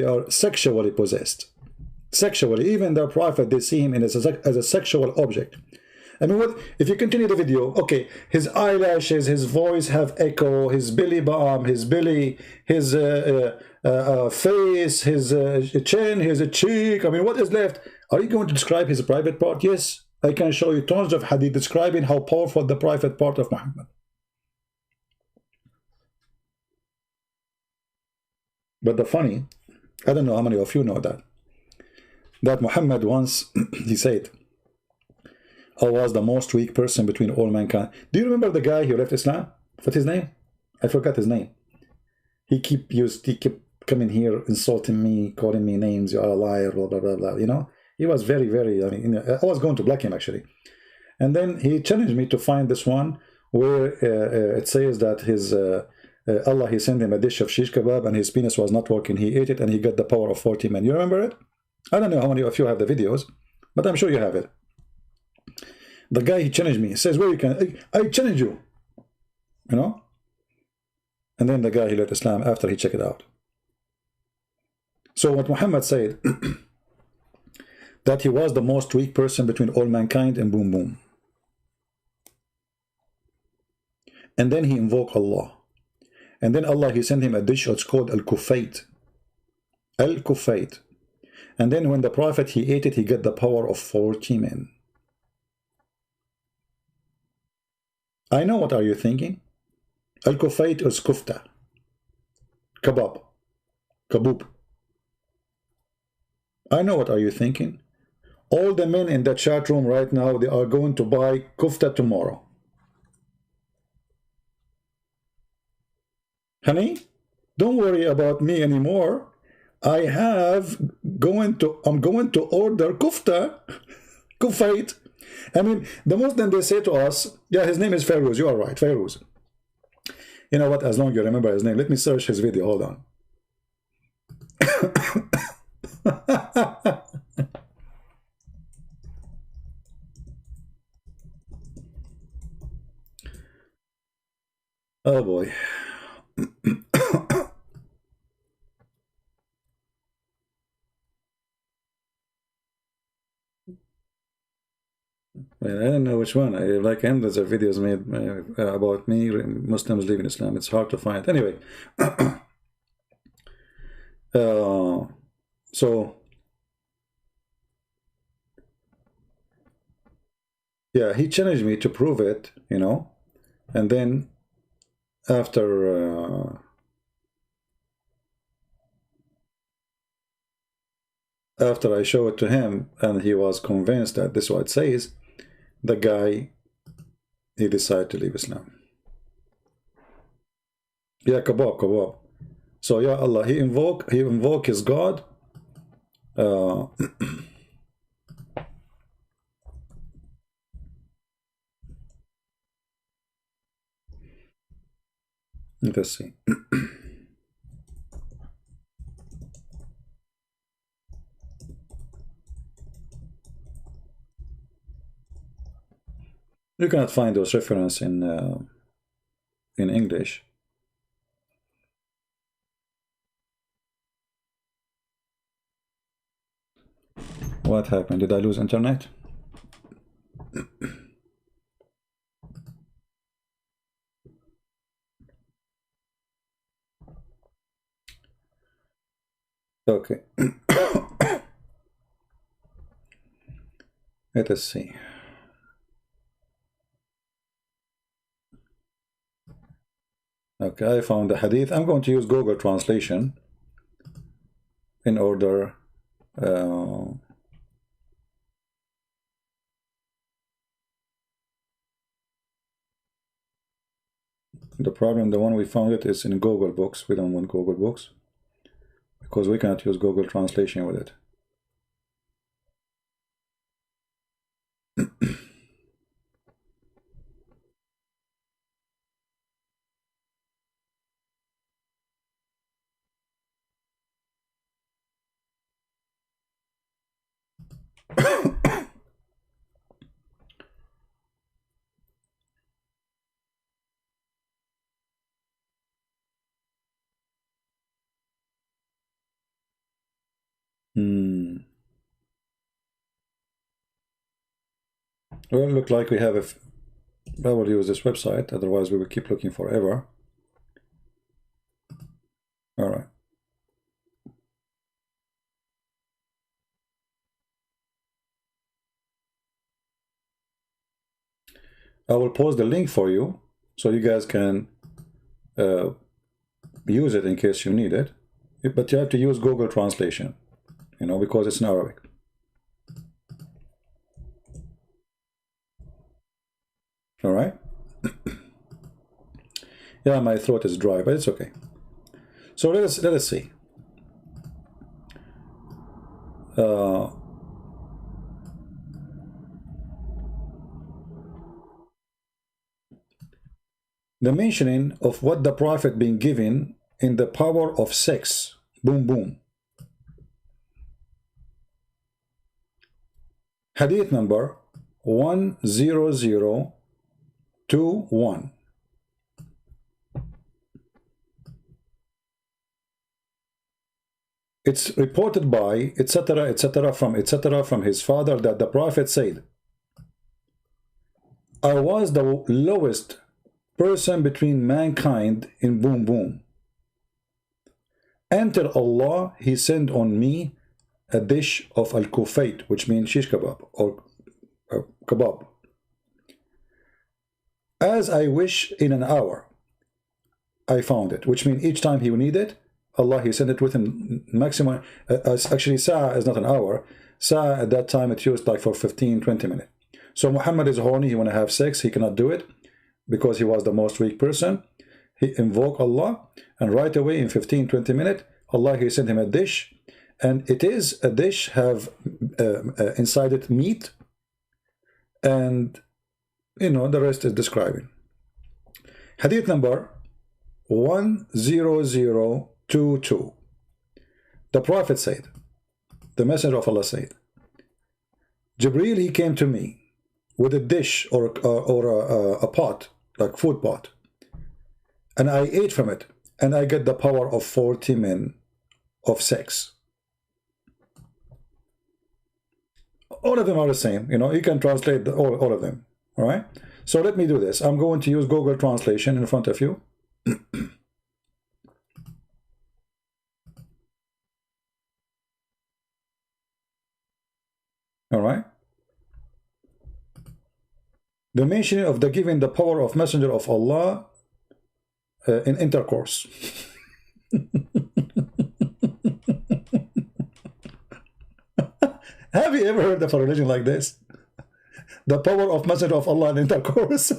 are sexually possessed. Sexually. Even their prophet, they see him as a sexual object. I mean, what if you continue the video? Okay, his eyelashes, his voice have echo, his belly bump, his belly, his face, his chin, his cheek. I mean, what is left? Are you going to describe his private part? Yes, I can show you tons of hadith describing how powerful the private part of Muhammad. But the funny, I don't know how many of you know that Muhammad once, he said, I was the most weak person between all mankind. Do you remember the guy who left Islam? What's his name? I forgot his name. He kept coming here, insulting me, calling me names, you are a liar, blah, blah, blah, blah. You know, he was very, very, I mean, I was going to block him actually. And then he challenged me to find this one where it says that his, Allah, he sent him a dish of shish kebab and his penis was not working. He ate it and he got the power of 40 men. You remember it? I don't know how many of you have the videos, but I'm sure you have it. The guy, he challenged me. He says, well, you can, I challenge you. You know? And then the guy, he left Islam after he checked it out. So what Muhammad said, that he was the most weak person between all mankind, and boom, boom. And then he invoked Allah. And then Allah, he sent him a dish, it's called Al-Kufayt. Al-Kufayt. And then when the Prophet, he ate it, he got the power of 40 men. I know what are you thinking. Al-Kufayt is kufta. Kebab. Kaboob. I know what are you thinking. All the men in the chat room right now, they are going to buy kufta tomorrow. Honey, don't worry about me anymore. I have going to order kufta, kufait. I mean, the Muslim, they say to us, yeah, his name is Fairuz. You are right, Fairuz. You know what? As long as you remember his name, let me search his video. Hold on. Oh boy. I don't know which one. I like hundreds of videos made about me, Muslims leaving Islam. It's hard to find. Anyway, so yeah, he challenged me to prove it, you know, and then after I show it to him, and he was convinced that this is what it says, the guy, he decided to leave Islam. Yeah, kebab. So yeah, Allah, he invoke his God. Let's see. You cannot find those references in English. What happened? Did I lose internet? Okay. Let us see. Okay, I found the hadith. I'm going to use Google Translation in order the problem, the one we found it is in Google Books. We don't want Google Books because we cannot use Google Translation with it. Well, look like we have I will use this website, otherwise we will keep looking forever. All right. I will post the link for you so you guys can use it in case you need it. But you have to use Google Translation, you know, because it's in Arabic. All right. Yeah, my throat is dry, but it's okay. So let us see. The mentioning of what the Prophet been given in the power of sex. Boom, boom. Hadith number 10021. It's reported by etc. from his father that the Prophet said, I was the lowest person between mankind in boom boom. Until Allah, he sent on me a dish of al-kufait, which means shish kebab or kebab. As I wish in an hour, I found it, which means each time he would need it, Allah, he sent it with him maximum. Actually, sa'a is not an hour. Sa'a at that time it used like for 15-20 minutes. So Muhammad is horny, he want to have sex, he cannot do it because he was the most weak person. He invoked Allah, and right away in 15-20 minutes, Allah, he sent him a dish, and it is a dish have inside it meat, and the rest is describing. Hadith number 10022. The Prophet said, the Messenger of Allah said, Jibreel, he came to me with a dish or a pot, like food pot, and I ate from it, and I get the power of 40 men of sex. All of them are the same. You can translate all of them. All right. So let me do this. I'm going to use Google Translation in front of you. All right. The mention of the giving the power of Messenger of Allah in intercourse. Have you ever heard of a religion like this? The power of Messenger of Allah in intercourse.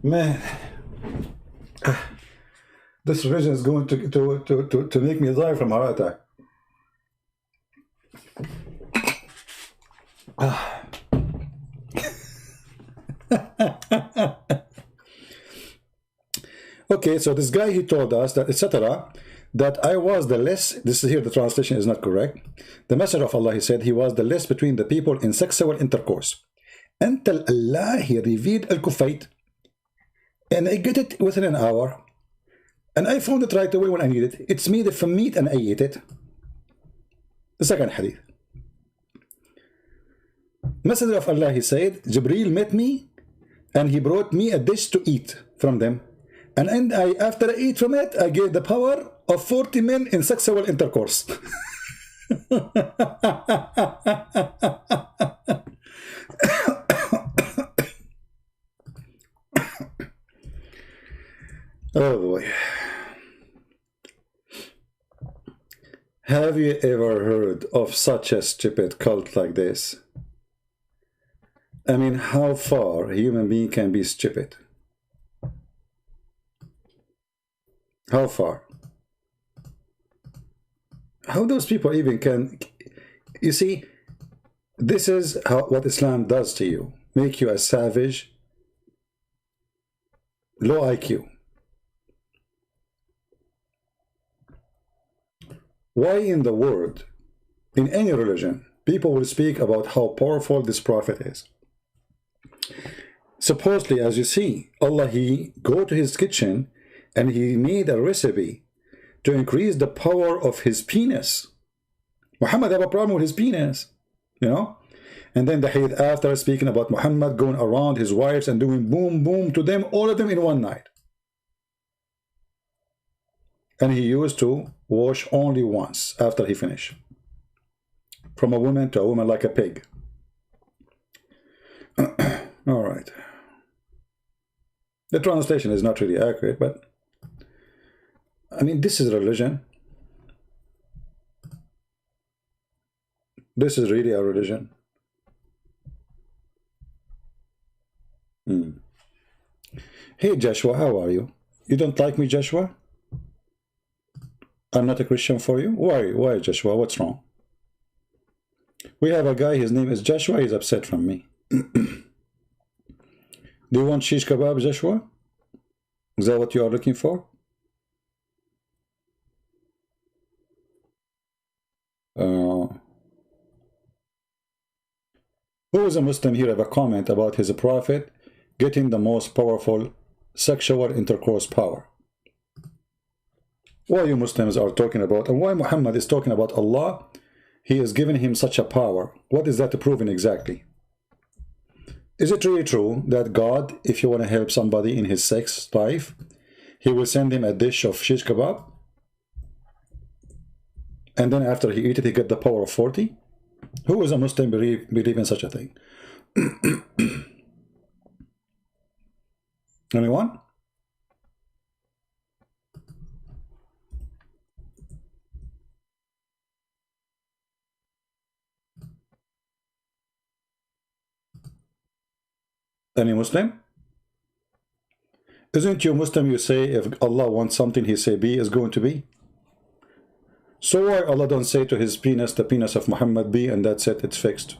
Man, this religion is going to make me die from heart attack. Okay, so this guy, he told us that etc. that I was the less. This is here, the translation is not correct. The Messenger of Allah, he said, he was the less between the people in sexual intercourse until Allah, he revealed al-kufayt. And I get it within an hour. And I found it right away when I need it. It's made from meat and I ate it. The second hadith. Messenger of Allah, he said, Jibreel met me and he brought me a dish to eat from them. And after I ate from it, I gave the power of 40 men in sexual intercourse. Oh boy. Have you ever heard of such a stupid cult like this? I mean, how far a human being can be stupid? How far? How those people even can... You see, this is what Islam does to you. Make you a savage, low IQ. Why in the world, in any religion, people will speak about how powerful this prophet is? Supposedly, as you see, Allah, he go to his kitchen and he made a recipe to increase the power of his penis. Muhammad have a problem with his penis, And then the hadith after speaking about Muhammad going around his wives and doing boom, boom to them, all of them in one night. And he used to wash only once after he finished. From a woman to a woman like a pig. All right. The translation is not really accurate, but I mean, this is religion. This is really a religion. Hey, Joshua, how are you? You don't like me, Joshua? I'm not a Christian for you? Why, Joshua? What's wrong? We have a guy, his name is Joshua, he's upset from me. Do you want shish kebab, Joshua? Is that what you are looking for? Who is a Muslim here have a comment about his prophet getting the most powerful sexual intercourse power? Why you Muslims are talking about, and why Muhammad is talking about Allah, he is giving him such a power. What is that proving exactly? Is it really true that God, if you want to help somebody in his sex life, he will send him a dish of shish kebab? And then after he eat it, he get the power of 40? Who is a Muslim believe in such a thing? Anyone? Any Muslim? Isn't you Muslim, you say if Allah wants something, he say be is going to be? So why Allah don't say to his penis, the penis of Muhammad, be, and that's it, it's fixed?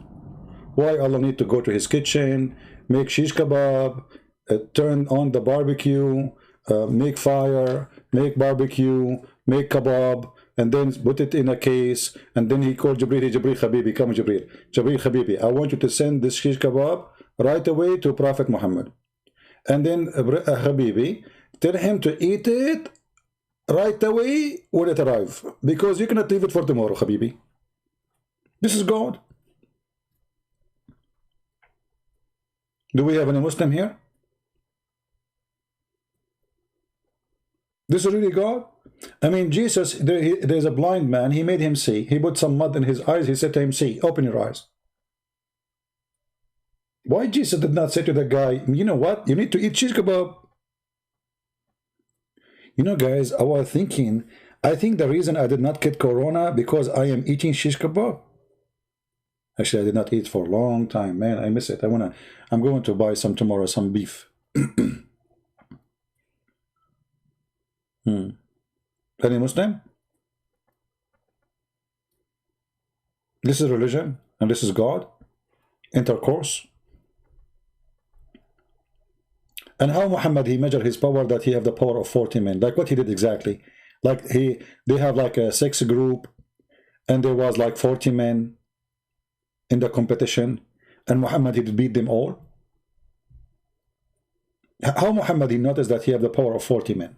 Why Allah need to go to his kitchen, make shish kebab, turn on the barbecue, make fire, make barbecue, make kebab, and then put it in a case, and then he called Jibreel, Jibreel Habibi, come Jibreel, Jibreel Habibi, I want you to send this shish kebab right away to Prophet Muhammad. And then Habibi, tell him to eat it right away when it arrives, because you cannot leave it for tomorrow, Habibi. This is God. Do we have any Muslim here? This is really God? I mean, Jesus, there's a blind man, he made him see. He put some mud in his eyes, he said to him, see, open your eyes. Why Jesus did not say to the guy, you know what, you need to eat shish kebab? You know, guys, I was thinking, I think the reason I did not get corona because I am eating shish kebab. Actually, I did not eat for a long time, man. I miss it. I'm going to buy some tomorrow, some beef. Any Muslim? This is religion, and this is God. Intercourse. And how Muhammad, he measured his power, that he have the power of 40 men. Like what he did exactly. Like they have like a 6 group, and there was like 40 men in the competition, and Muhammad, he beat them all. How Muhammad, he noticed that he have the power of 40 men?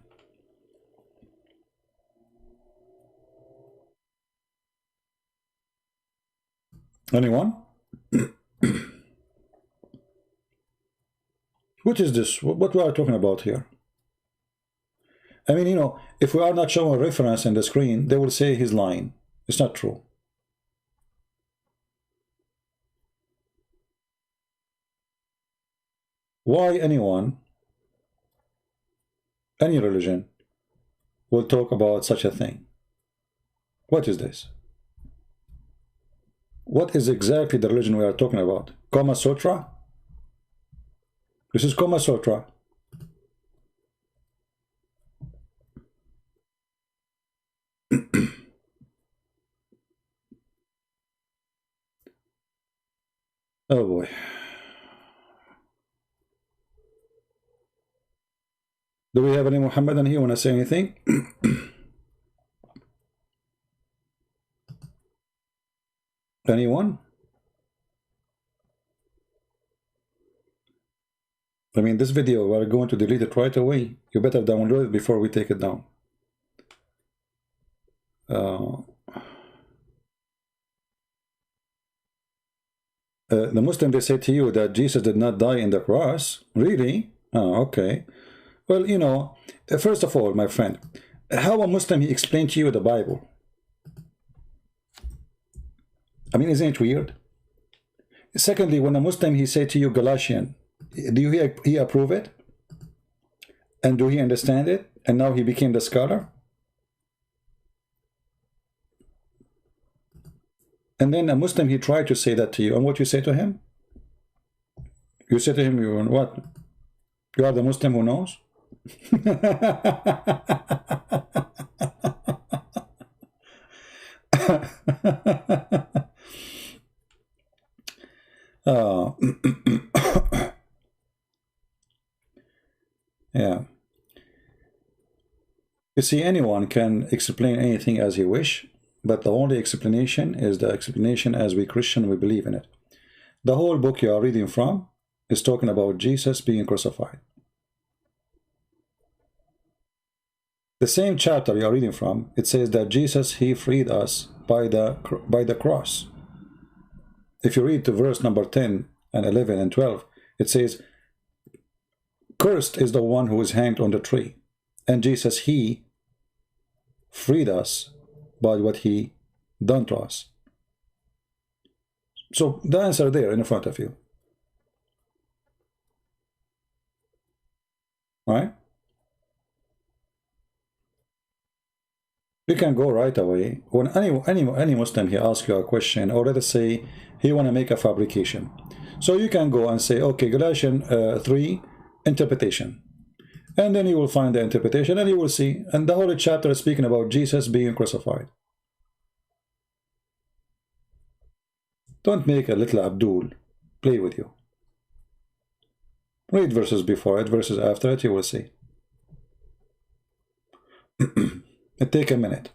Anyone? What is this? What we are talking about here? I mean, you know, if we are not showing a reference in the screen, they will say he's lying. It's not true. Why anyone, any religion, will talk about such a thing? What is this? What is exactly the religion we are talking about? Kama Sutra? This is Kama Sutra. Oh boy. Do we have any Muhammadan here? Want to say anything? Anyone? I mean, this video, we're going to delete it right away. You better download it before we take it down. The Muslim, they say to you that Jesus did not die in the cross. Really? Oh, okay. Well, you know, first of all, my friend, how a Muslim, he explained to you the Bible? I mean, isn't it weird? Secondly, when a Muslim, he say to you Galatian, do you hear he approve it? And do he understand it? And now he became the scholar? And then a Muslim, he tried to say that to you. And what you say to him? You say to him, you what? You are the Muslim who knows? Yeah. You see, anyone can explain anything as he wish, but the only explanation is the explanation as we Christian, we believe in it. The whole book you are reading from is talking about Jesus being crucified. The same chapter you are reading from, it says that Jesus, he freed us by the cross. If you read to verse number 10 and 11 and 12, it says, cursed is the one who is hanged on the tree. And Jesus, he freed us by what he done to us. So the answer there in front of you. Right? You can go right away. When any Muslim, he asks you a question, or let us say he want to make a fabrication. So you can go and say, okay, Galatians 3, interpretation. And then you will find the interpretation and you will see. And the whole chapter is speaking about Jesus being crucified. Don't make a little Abdul play with you. Read verses before it, verses after it, you will see. It take a minute.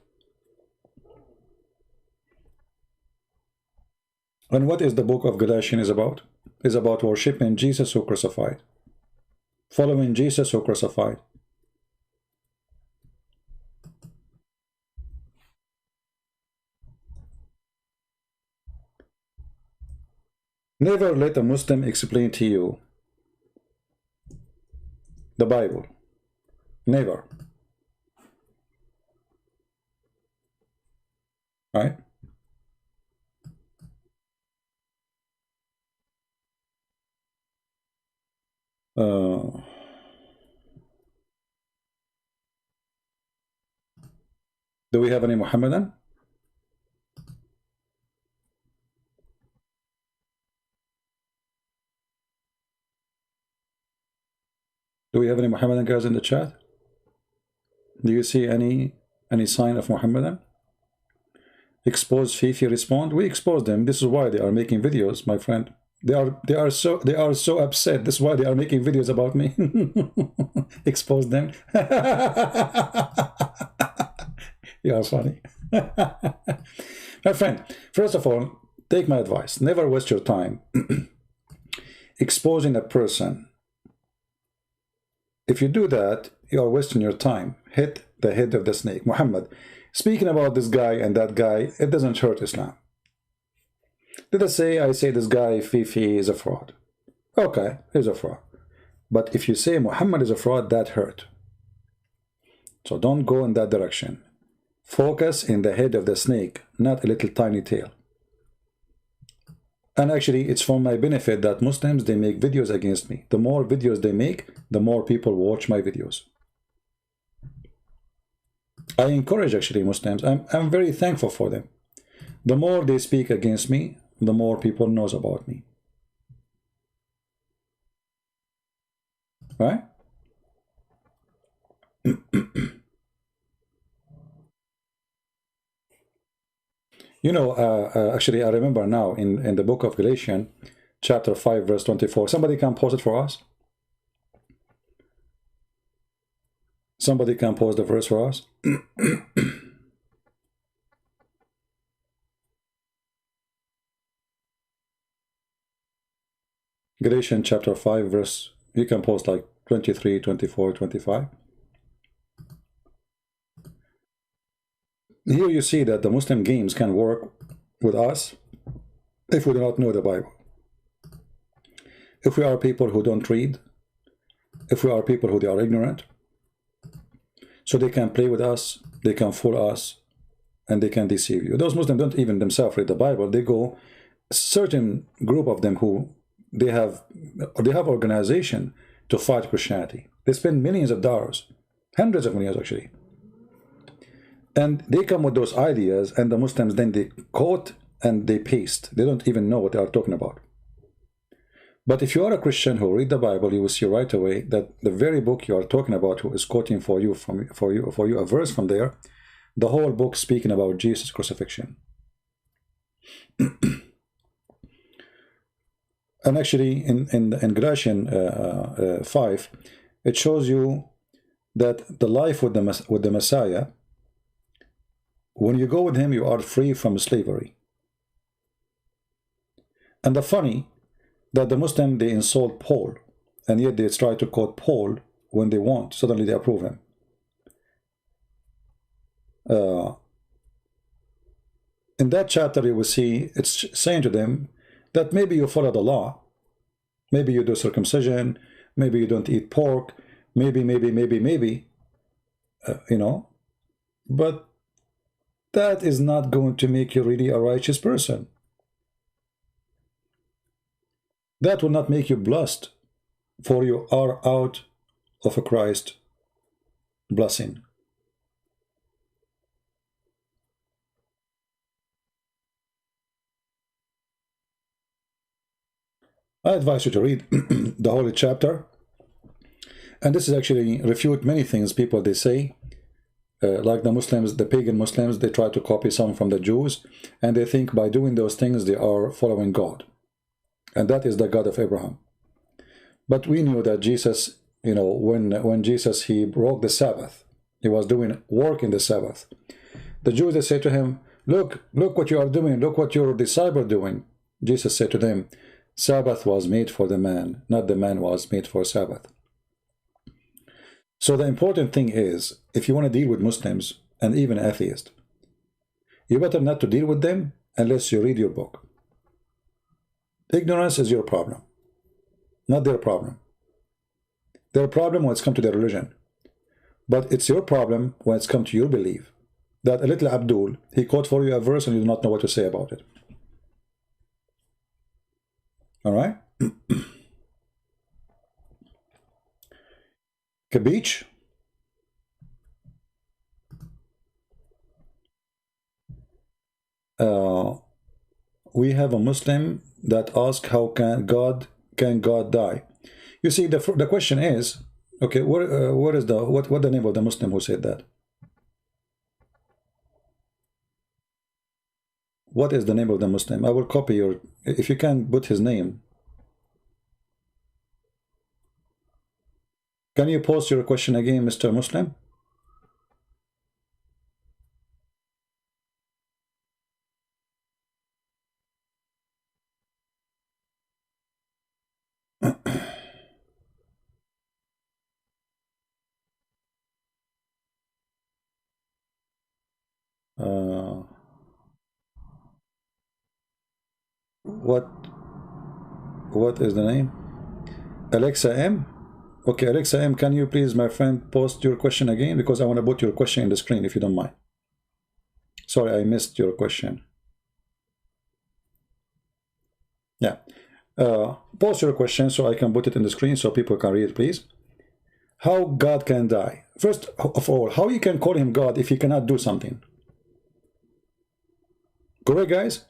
And what is the book of Galatians is about? It's about worshiping Jesus who crucified. Following Jesus who crucified. Never let a Muslim explain to you the Bible. Never. Right? Do we have any Muhammadan? Do we have any Muhammadan guys in the chat? Do you see any sign of Muhammadan? Expose Fifi respond. We expose them. This is why they are making videos, my friend. They are so upset. This is why they are making videos about me. Expose them. You are funny. My friend, first of all, take my advice. Never waste your time exposing a person. If you do that, you are wasting your time. Hit the head of the snake. Muhammad, speaking about this guy and that guy, it doesn't hurt Islam. Let us say I say this guy, Fifi, is a fraud. Okay, he's a fraud. But if you say Muhammad is a fraud, that hurt. So don't go in that direction. Focus in the head of the snake, not a little tiny tail. And actually, it's for my benefit that Muslims, they make videos against me. The more videos they make, the more people watch my videos. I encourage actually Muslims. I'm very thankful for them. The more they speak against me, the more people knows about me. Right? You know, actually, I remember now in the book of Galatians, chapter 5, verse 24. Somebody can post it for us? Somebody can post the verse for us? Galatians chapter 5, verse, you can post like 23, 24, 25. Here you see that the Muslim games can work with us if we do not know the Bible. If we are people who don't read, if we are people who they are ignorant, so they can play with us, they can fool us, and they can deceive you. Those Muslims don't even themselves read the Bible. They go, a certain group of them who they have organization to fight Christianity. They spend millions of dollars, hundreds of millions actually. And they come with those ideas, and the Muslims then they quote and they paste. They don't even know what they are talking about. But if you are a Christian who read the Bible, you will see right away that the very book you are talking about, who is quoting for you a verse from there, the whole book speaking about Jesus' crucifixion. And actually, in Galatians 5, it shows you that the life with the Messiah, when you go with him, you are free from slavery. And the funny that the Muslim, they insult Paul, and yet they try to quote Paul when they want. Suddenly they approve him. In that chapter, you will see it's saying to them that maybe you follow the law, maybe you do circumcision, maybe you don't eat pork, maybe, you know, but that is not going to make you really a righteous person. that will not make you blessed, for you are out of a Christ blessing. I advise you to read the holy chapter, and this is actually refute many things people they say, like the Muslims, the pagan Muslims, they try to copy some from the Jews, and they think by doing those things they are following God, and that is the God of Abraham. But we knew that Jesus, you know, when Jesus, he broke the Sabbath, he was doing work in the Sabbath. The Jews, they say to him, look what you are doing, look what your disciple are doing. Jesus said to them, Sabbath was made for the man, not the man was made for Sabbath. So the important thing is, if you want to deal with Muslims and even atheists, you better not to deal with them unless you read your book. Ignorance is your problem, not their problem. Their problem when it's come to their religion. But it's your problem when it's come to your belief. That a little Abdul, he quote for you a verse and you do not know what to say about it. All right? Kabich? We have a Muslim that asks, how can God die? You see, the question is, okay, what is the name of the Muslim who said that? What is the name of the Muslim? I will copy your, if you can put his name. Can you post your question again, Mr. Muslim? What is the name? Alexa M? Okay, Alexa M, can you please, my friend, post your question again? Because I want to put your question in the screen, if you don't mind. Sorry, I missed your question. Yeah. Post your question so I can put it in the screen so people can read it, please. How God can die? First of all, how you can call him God if he cannot do something? Correct, guys?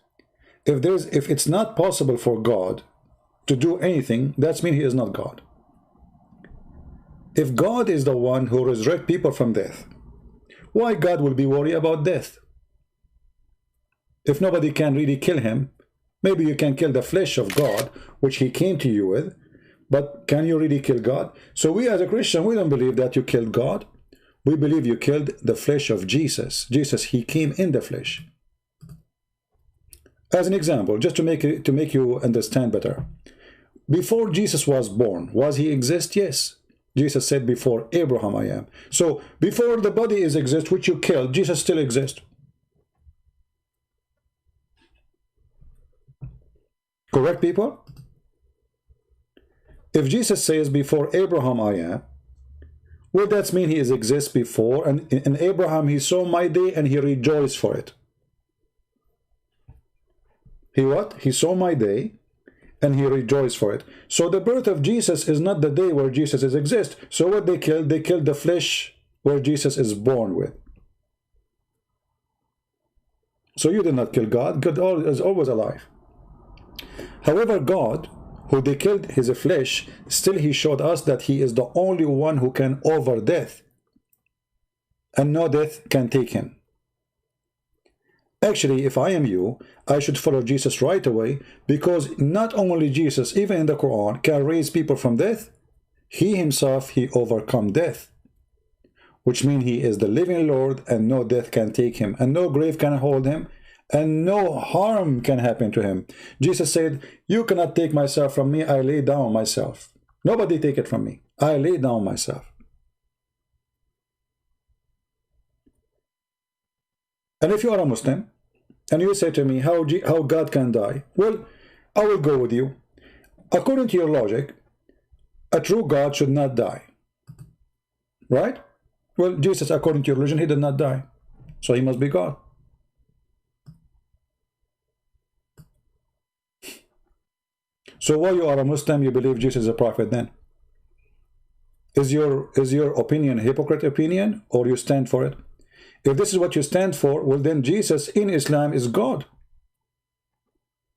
If it's not possible for God to do anything, that means he is not God. If God is the one who resurrects people from death, why God will be worried about death? If nobody can really kill him, maybe you can kill the flesh of God, which he came to you with, but can you really kill God? So we as a Christian, we don't believe that you killed God. We believe you killed the flesh of Jesus. Jesus, he came in the flesh. As an example, just to make you understand better, before Jesus was born, was he exist? Yes. Jesus said, before Abraham I am. So before the body is exist, which you killed, Jesus still exists. Correct, people? If Jesus says, before Abraham I am, well, that means he exists before, and in Abraham he saw my day and he rejoiced for it. He what? He saw my day and he rejoiced for it. So the birth of Jesus is not the day where Jesus exists. So what they killed the flesh where Jesus is born with. So you did not kill God. God is always alive. However, God, who they killed his flesh, still he showed us that he is the only one who can over death. And no death can take him. Actually, if I am you, I should follow Jesus right away, because not only Jesus, even in the Quran, can raise people from death, he himself, he overcome death, which means he is the living Lord, and no death can take him, and no grave can hold him, and no harm can happen to him. Jesus said, you cannot take myself from me, I lay down myself. Nobody take it from me, I lay down myself. And if you are a Muslim, and you say to me, how God can die? Well, I will go with you. According to your logic, a true God should not die. Right? Well, Jesus, according to your religion, he did not die. So he must be God. So why you are a Muslim, you believe Jesus is a prophet then? Is your opinion a hypocrite opinion, or you stand for it? If this is what you stand for, well then Jesus in Islam is God.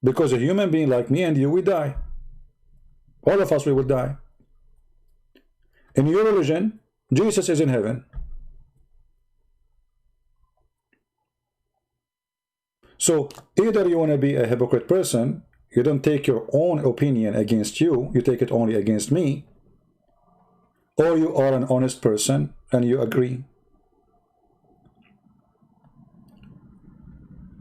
Because a human being like me and you, we die. All of us, we will die. In your religion, Jesus is in heaven. So either you want to be a hypocrite person, you don't take your own opinion against you, you take it only against me, or you are an honest person and you agree.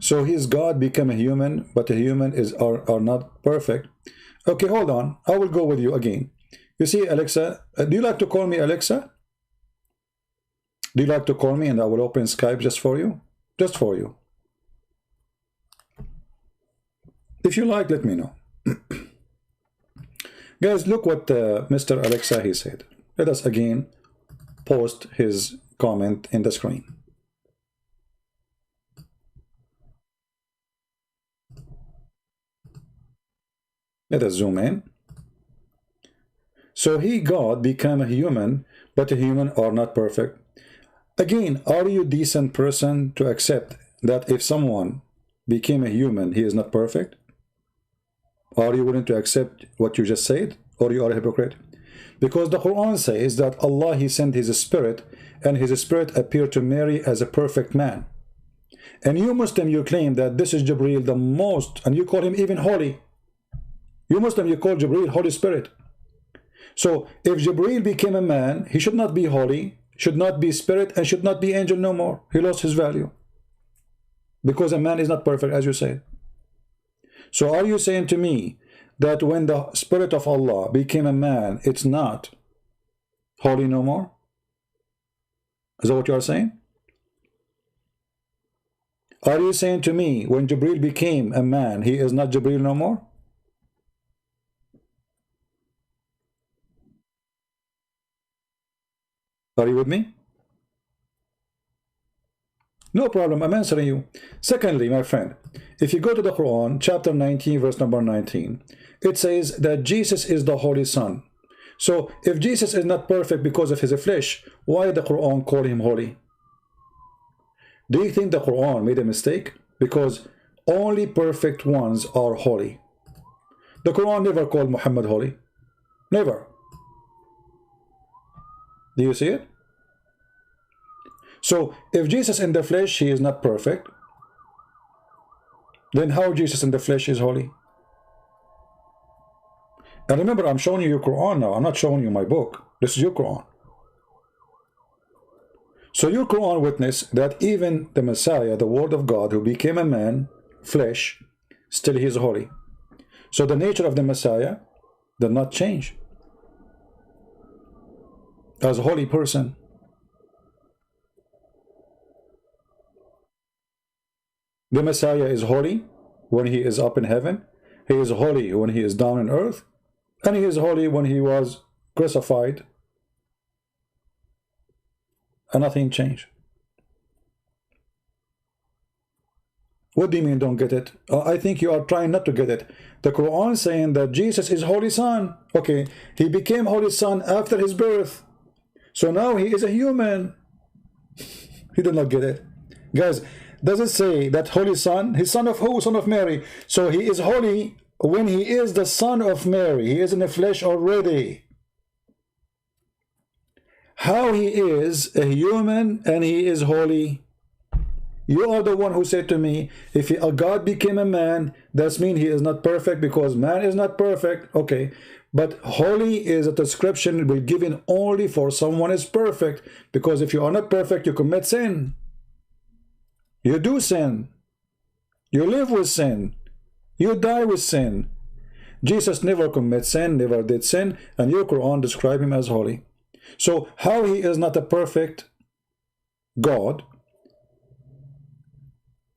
So his God become a human, but a human are not perfect. Okay, hold on. I will go with you again. You see, Alexa, do you like to call me Alexa? Do you like to call me and I will open Skype just for you? Just for you. If you like, let me know. Guys, look what Mr. Alexa, he said. Let us again post his comment in the screen. Let us zoom in. So he, God, became a human, but a human are not perfect. Again, are you a decent person to accept that if someone became a human, he is not perfect? Are you willing to accept what you just said, or you are a hypocrite? Because the Quran says that Allah, he sent his spirit, and his spirit appeared to Mary as a perfect man. And you Muslim, you claim that this is Jibreel the most, and you call him even holy. You Muslim, you call Jibreel Holy Spirit. So if Jibreel became a man, he should not be holy, should not be spirit, and should not be angel no more. He lost his value. Because a man is not perfect, as you said. So are you saying to me that when the spirit of Allah became a man, it's not holy no more? Is that what you are saying? Are you saying to me when Jibreel became a man, he is not Jibreel no more? Are you with me? No problem, I'm answering you. Secondly, my friend, if you go to the Quran, chapter 19, verse number 19, it says that Jesus is the Holy Son. So, if Jesus is not perfect because of his flesh, why did the Quran call him holy? Do you think the Quran made a mistake? Because only perfect ones are holy. The Quran never called Muhammad holy. Never. Do you see it? So, if Jesus in the flesh, he is not perfect, then how Jesus in the flesh is holy? And remember, I'm showing you your Quran now. I'm not showing you my book. This is your Quran. So your Quran witness that even the Messiah, the Word of God, who became a man, flesh, still he is holy. So the nature of the Messiah did not change. As a holy person. The Messiah is holy when he is up in heaven. He is holy when he is down on earth. And he is holy when he was crucified. And nothing changed. What do you mean don't get it? I think you are trying not to get it. The Quran is saying that Jesus is Holy Son. Okay, he became Holy Son after his birth. So now he is a human. He did not get it. Guys, does it say that Holy Son? He's son of who? Son of Mary. So he is holy when he is the son of Mary. He is in the flesh already. How he is a human and he is holy? You are the one who said to me, if a God became a man, that means he is not perfect because man is not perfect. Okay, but holy is a description will given only for someone is perfect, because if you are not perfect, you commit sin. You do sin. You live with sin. You die with sin. Jesus never commit sin, never did sin, and your Quran describe him as holy. So how he is not a perfect God,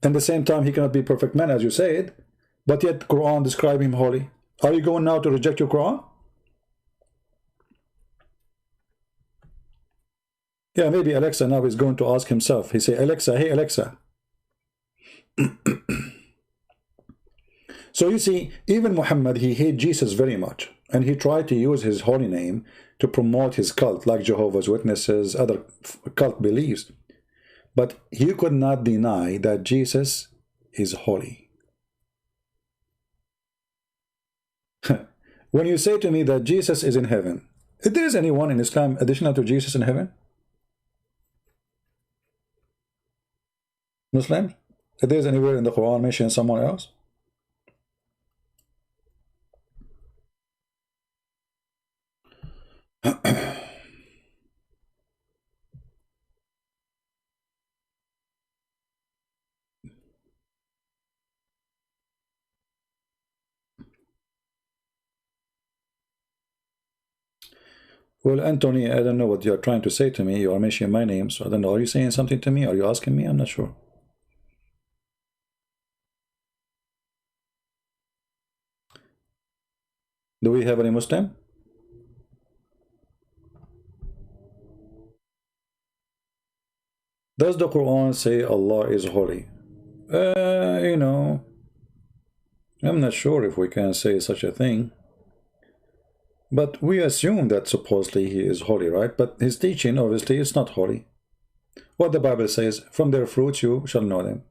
at the same time he cannot be perfect man, as you said, but yet Quran describe him holy. Are you going now to reject your Quran? Yeah, maybe Alexa now is going to ask himself. He say, Alexa, hey Alexa. So you see, even Muhammad, he hated Jesus very much. And he tried to use his holy name to promote his cult, like Jehovah's Witnesses, other cult beliefs. But he could not deny that Jesus is holy. When you say to me that Jesus is in heaven, if there is anyone in Islam additional to Jesus in heaven? Muslims? If there is anywhere in the Quran mention someone else? Well, Anthony, I don't know what you're trying to say to me. You are mentioning my name, so I don't know. Are you saying something to me? Are you asking me? I'm not sure. Do we have any Muslim? Does the Quran say Allah is holy? You know, I'm not sure if we can say such a thing. But we assume that supposedly he is holy, right? But his teaching, obviously, is not holy. What the Bible says, from their fruits you shall know them.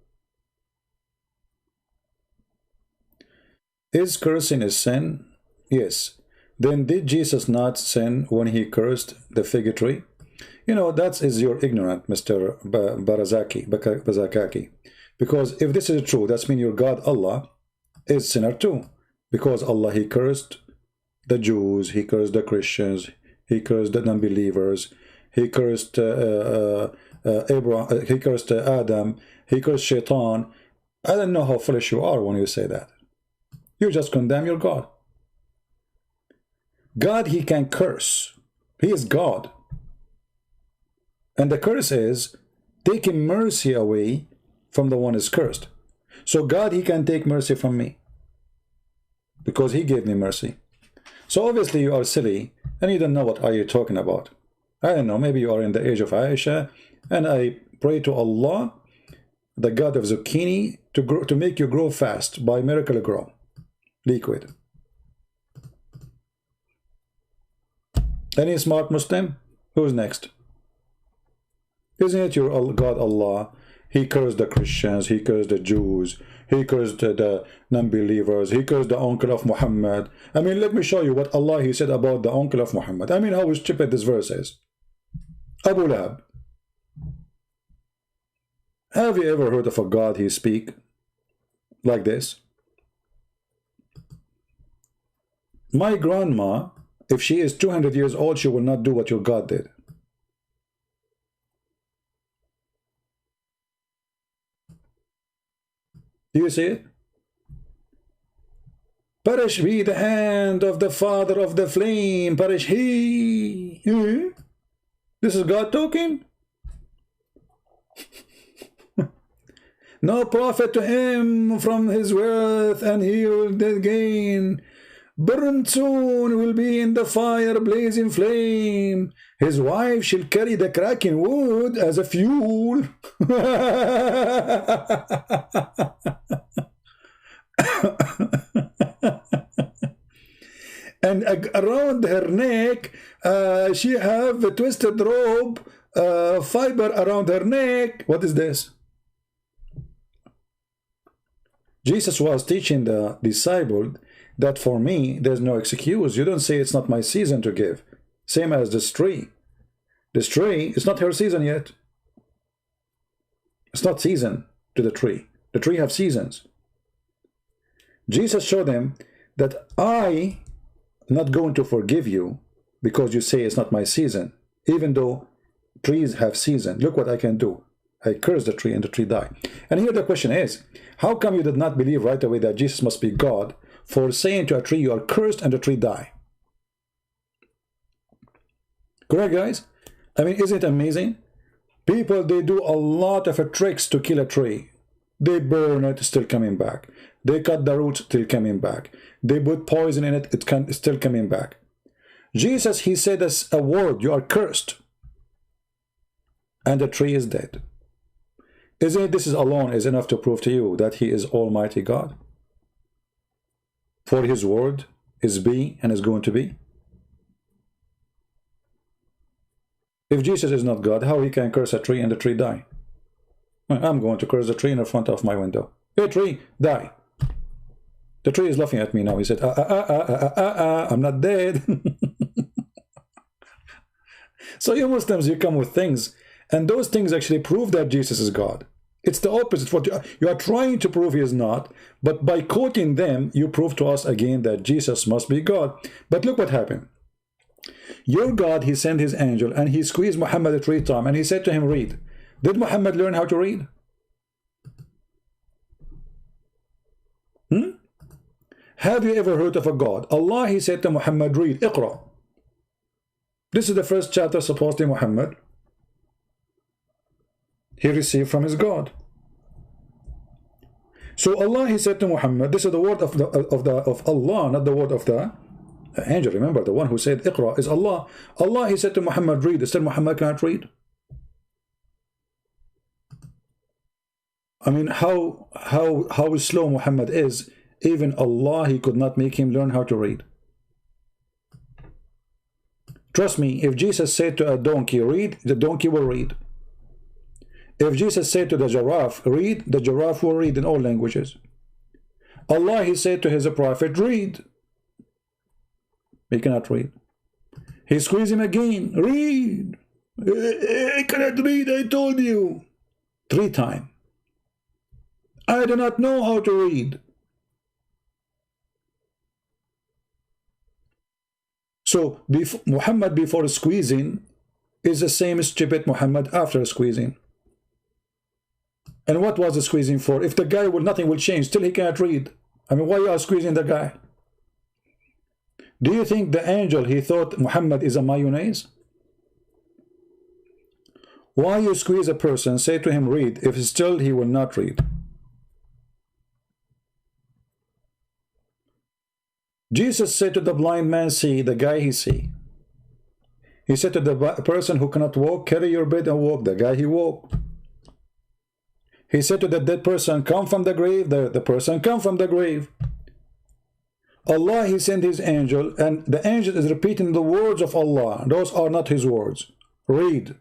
Is cursing a sin? Yes. Then did Jesus not sin when he cursed the fig tree? You know, that is your ignorant, Mr. Bazakaki. Because if this is true, that means your God, Allah, is sinner too. Because Allah, he cursed the Jews, he cursed the Christians, he cursed the non-believers, he cursed Abraham, he cursed Adam, he cursed Shaitan. I don't know how foolish you are when you say that. You just condemn your God. God, he can curse. He is God. And the curse is taking mercy away from the one is cursed. So God, he can take mercy from me because he gave me mercy. So obviously you are silly and you don't know what are you talking about. I don't know, maybe you are in the age of Aisha, and I pray to Allah, the God of zucchini, to make you grow fast by miracle grow liquid. Any smart Muslim? Who's next? Isn't it your God Allah? He cursed the Christians, he cursed the Jews, he cursed the non-believers, he cursed the uncle of Muhammad. I mean, let me show you what Allah, he said about the uncle of Muhammad. I mean, how stupid this verse is. Abu Lahab. Have you ever heard of a God he speak like this? My grandma, if she is 200 years old, she will not do what your God did. Do you see it? Perish be the hand of the father of the flame, perish he. This is God talking? No profit to him from his wealth, and he will gain. Burned soon will be in the fire, blazing flame. His wife shall carry the cracking wood as a fuel. And around her neck, she have a twisted rope, fiber around her neck. What is this? Jesus was teaching the disciple that for me, there's no excuse. You don't say it's not my season to give. Same as this tree. This tree, it's not her season yet. It's not season to the tree. The tree have seasons. Jesus showed them that I am not going to forgive you because you say it's not my season, even though trees have season. Look what I can do. I curse the tree and the tree die. And here the question is, how come you did not believe right away that Jesus must be God for saying to a tree, you are cursed and the tree die? Correct, guys? I mean, isn't it amazing? People, they do a lot of tricks to kill a tree. They burn it, still coming back. They cut the roots, still coming back. They put poison in it, it's still coming back. Jesus, he said as a word, you are cursed. And the tree is dead. Isn't it this is alone is enough to prove to you that he is Almighty God? for his word is be and is going to be? If Jesus is not God, how he can curse a tree and the tree die? I'm going to curse the tree in the front of my window. Hey tree, die. The tree is laughing at me now. He said, I'm not dead. So you Muslims, you come with things, and those things actually prove that Jesus is God. It's the opposite. What you are trying to prove he is not, but by quoting them, you prove to us again that Jesus must be God. But look what happened. Your God, he sent his angel, and he squeezed Muhammad 3 times, and he said to him, read. Did Muhammad learn how to read? Have you ever heard of a God? Allah, he said to Muhammad, read, Iqra. This is the first chapter supposedly Muhammad he received from his God. So Allah, he said to Muhammad, this is the word of Allah, not the word of the angel. Remember, the one who said Iqra is Allah. Allah, he said to Muhammad, read. Still Muhammad cannot read. I mean, how slow Muhammad is. Even Allah, he could not make him learn how to read. Trust me, if Jesus said to a donkey, read, the donkey will read. If Jesus said to the giraffe, read, the giraffe will read in all languages. Allah, he said to his prophet, read. He cannot read. He squeezed him again, read. I cannot read, I told you. 3 times. I do not know how to read. So Muhammad before squeezing is the same stupid Muhammad after squeezing. And what was the squeezing for? If the guy will, nothing will change, still he cannot read. I mean, why you are squeezing the guy? Do you think the angel, he thought Muhammad is a mayonnaise? Why you squeeze a person, say to him read, if still he will not read? Jesus said to the blind man, see, the guy he see. He said to the person who cannot walk, carry your bed and walk, the guy he walked. He said to the dead person, come from the grave, the person come from the grave. Allah, he sent his angel, and the angel is repeating the words of Allah. Those are not his words. Read.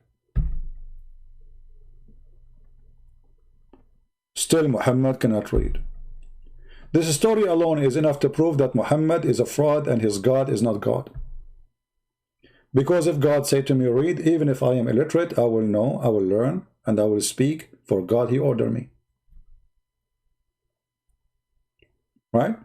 Still Muhammad cannot read. This story alone is enough to prove that Muhammad is a fraud and his God is not God. Because if God said to me, read, even if I am illiterate, I will know, I will learn, and I will speak, for God he ordered me. Right?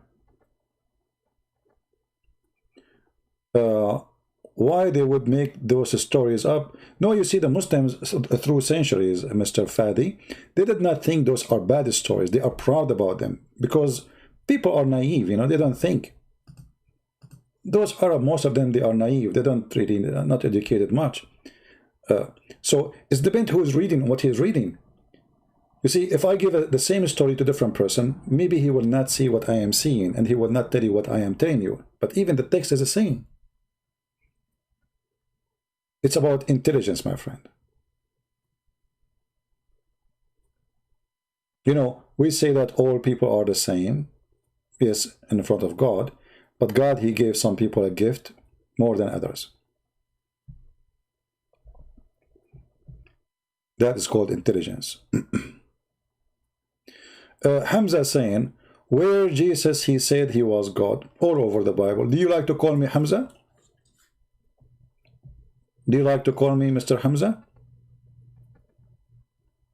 Why they would make those stories up? No, you see, the Muslims through centuries, Mr. Fadi, they did not think those are bad stories. They are proud about them because people are naive, you know, they don't think. Those are, most of them, they are naive. They don't really, they're not educated much. So it depends who is reading what he is reading. You see, if I give the same story to a different person, maybe he will not see what I am seeing, and he will not tell you what I am telling you. But even the text is the same. It's about intelligence, my friend. You know, we say that all people are the same, yes, in front of God, but God, he gave some people a gift more than others. That is called intelligence. Hamza saying, where Jesus, he said he was God, all over the Bible. Do you like to call me Hamza? Do you like to call me Mr. Hamza?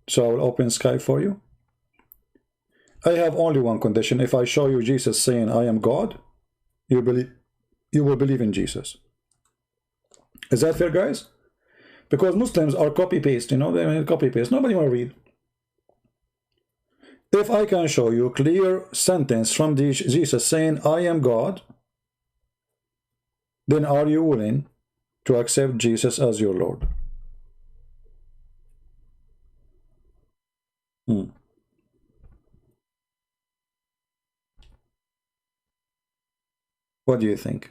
So I will open Skype for you. I have only one condition. If I show you Jesus saying, I am God, you will believe in Jesus. Is that fair, guys? Because Muslims are copy-paste, you know, they copy-paste. Nobody will read. If I can show you a clear sentence from Jesus saying, I am God, then are you willing to accept Jesus as your Lord? What do you think?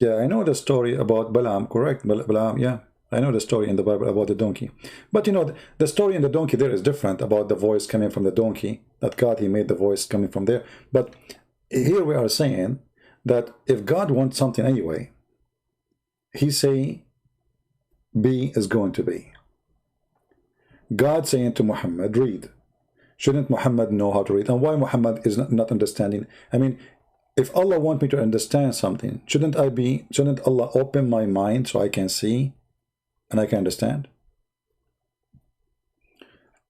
Yeah, I know the story about Balaam, correct? Balaam, yeah. I know the story in the Bible about the donkey. But you know, the story in the donkey there is different about the voice coming from the donkey. That God, he made the voice coming from there. But here we are saying that if God wants something anyway, he say, be is going to be. God saying to Muhammad, read. Shouldn't Muhammad know how to read? And why Muhammad is not understanding? I mean, if Allah wants me to understand something, shouldn't Allah open my mind so I can see and I can understand?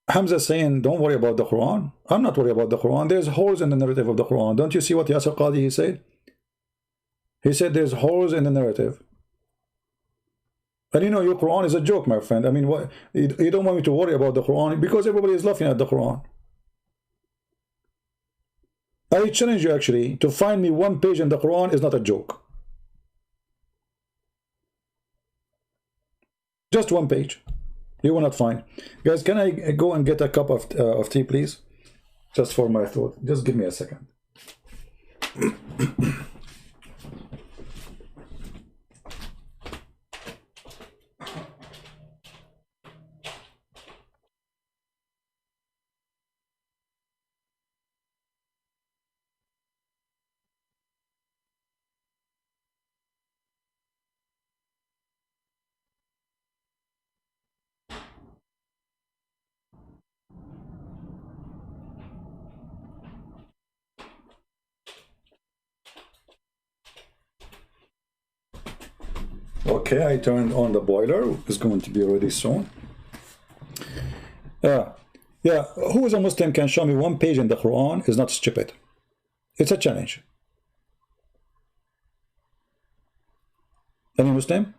Hamza saying, don't worry about the Quran. I'm not worried about the Quran. There's holes in the narrative of the Quran. Don't you see what Yasir Qadi he said? He said there's holes in the narrative. And you know, your Quran is a joke, my friend. I mean, what, you don't want me to worry about the Quran because everybody is laughing at the Quran. I challenge you actually to find me one page in the Quran is not a joke. Just one page. You will not find. Guys, can I go and get a cup of tea, please? Just for my thought. Just give me a second. Okay, I turned on the boiler. It's going to be ready soon. Yeah, who is a Muslim can show me one page in the Quran is not stupid. It's a challenge. Any Muslim?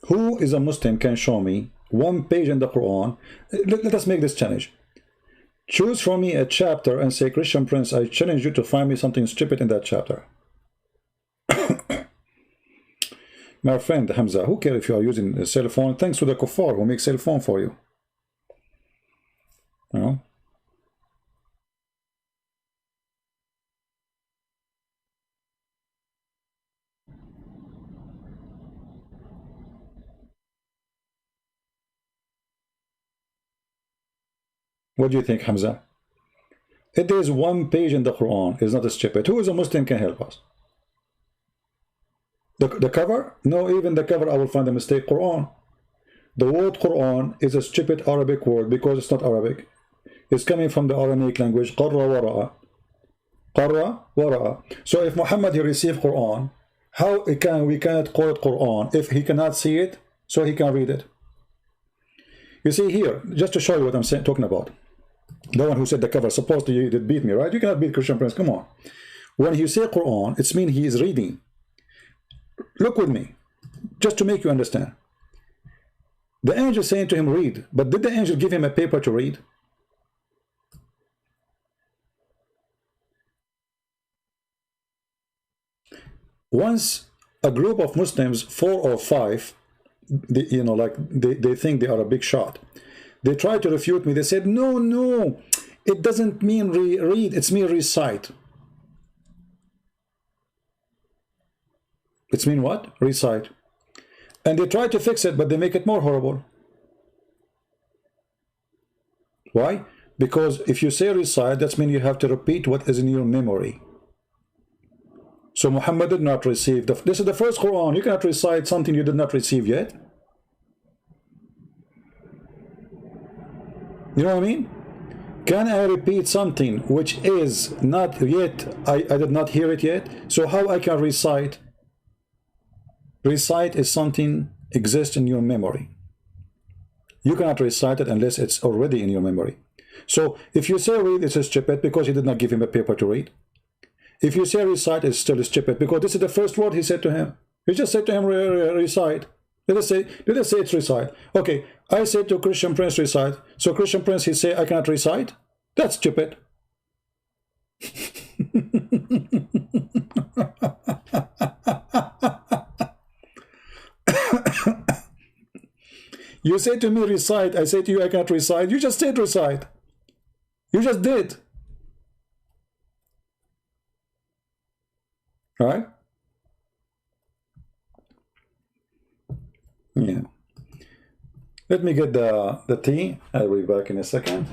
Who is a Muslim can show me one page in the Quran? Let us make this challenge. Choose for me a chapter and say, Christian Prince, I challenge you to find me something stupid in that chapter. My friend Hamza, who cares if you are using a cell phone? Thanks to the kuffar who make cell phone for you. You know? What do you think, Hamza? If there is one page in the Quran, it's not a stupid. Who is a Muslim can help us? The cover? No, even the cover I will find a mistake. Quran. The word Quran is a stupid Arabic word because it's not Arabic. It's coming from the Aramaic language. Qarra wara'a. Qarra wara'a. So if Muhammad he received Quran, how we cannot call it Quran if he cannot see it, so he can read it? You see here, just to show you what I'm talking about. The one who said the cover, supposedly you did beat me, right? You cannot beat Christian Prince, come on. When you say Quran, it means he is reading. Look with me, just to make you understand. The angel saying to him, read. But did the angel give him a paper to read? Once a group of Muslims, 4 or 5, they think they are a big shot. They tried to refute me. They said, no, it doesn't mean read, it's mean recite. It's mean what? Recite. And they try to fix it, but they make it more horrible. Why? Because if you say recite, that means you have to repeat what is in your memory. So Muhammad did not receive. This is the first Quran. You cannot recite something you did not receive yet. You know what I mean? Can I repeat something which is not yet, I did not hear it yet? So how I can recite? Recite is something exists in your memory. You cannot recite it unless it's already in your memory. So if you say read, it's stupid because he did not give him a paper to read. If you say recite, it's still stupid because this is the first word he said to him. He just said to him recite. Let us say it's recite. Okay, I said to Christian Prince recite. So Christian Prince, he say I cannot recite. That's stupid. You say to me recite, I say to you I can't recite. You just said recite. You just did. Right? Yeah. Let me get the tea. I'll be back in a second.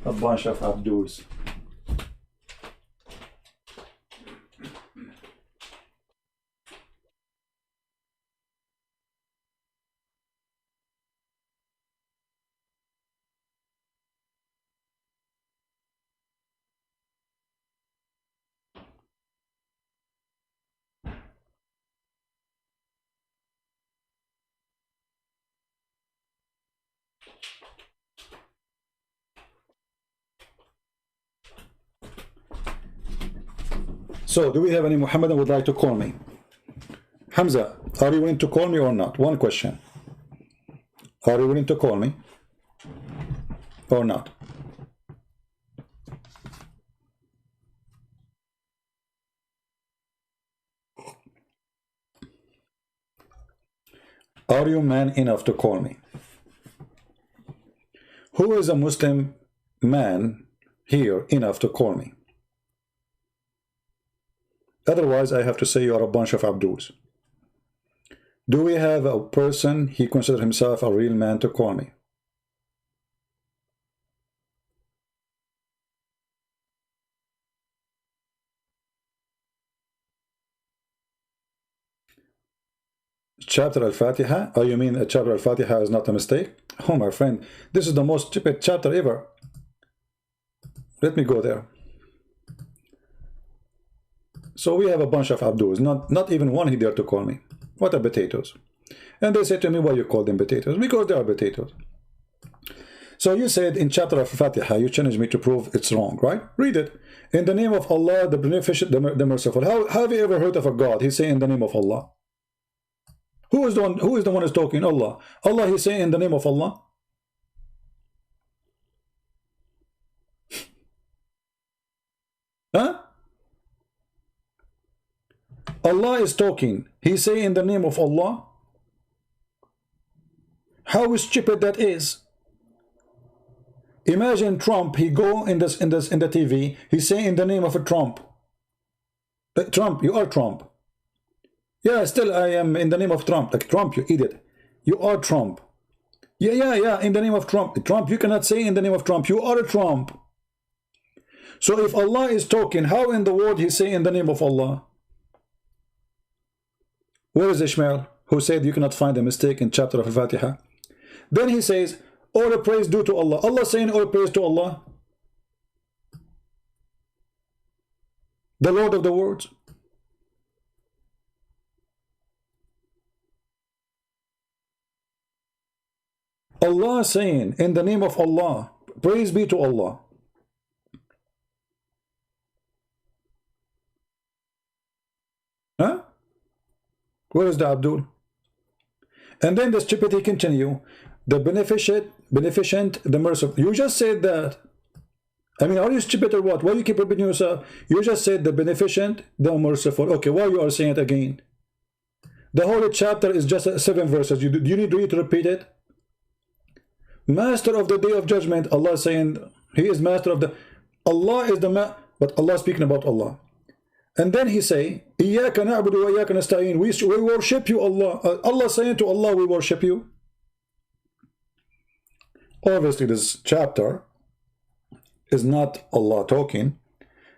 A bunch of Abduls. So, do we have any Muhammadan would like to call me? Hamza, are you willing to call me or not? One question. Are you willing to call me or not? Are you man enough to call me? Who is a Muslim man here enough to call me? Otherwise, I have to say you are a bunch of Abduls. Do we have a person, he considers himself a real man, to call me? Chapter Al-Fatiha? Oh, you mean chapter Al-Fatiha is not a mistake? Oh, my friend, this is the most stupid chapter ever. Let me go there. So we have a bunch of Abduls, not even one he dared to call me. What are potatoes? And they said to me, why you call them potatoes? Because they are potatoes. So you said in chapter of Fatiha, you challenged me to prove it's wrong, right? Read it. In the name of Allah, the beneficent, the merciful. How have you ever heard of a God? He say in the name of Allah. Who is the one who's talking? Allah. Allah, he say in the name of Allah. Huh? Allah is talking. He say in the name of Allah. How stupid that is. Imagine Trump, he go in the TV, he say in the name of a Trump. Trump, you are Trump. Yeah, still I am in the name of Trump. Like Trump, you idiot. You are Trump. Yeah, in the name of Trump. Trump, you cannot say in the name of Trump. You are a Trump. So if Allah is talking, how in the world he say in the name of Allah? Where is Ishmael, who said you cannot find a mistake in chapter of Al-Fatiha? Then he says, all the praise due to Allah. Allah saying all praise to Allah, the Lord of the worlds. Allah saying in the name of Allah, praise be to Allah. Huh? Where is the Abdul? And then the stupidity continue. The beneficent, the merciful. You just said that. I mean, are you stupid or what? Why you keep repeating yourself? You just said the beneficent, the merciful. Okay, why you are saying it again? The whole chapter is just 7 verses. Do you need really to repeat it? Master of the day of judgment. Allah saying he is master of the. Allah is the but Allah speaking about Allah. And then he say, إِيَّاكَ نَعْبُدُ وَإِيَّاكَ نَسْتَعِينُ. We worship you, Allah. Allah saying to Allah, we worship you. Obviously, this chapter is not Allah talking.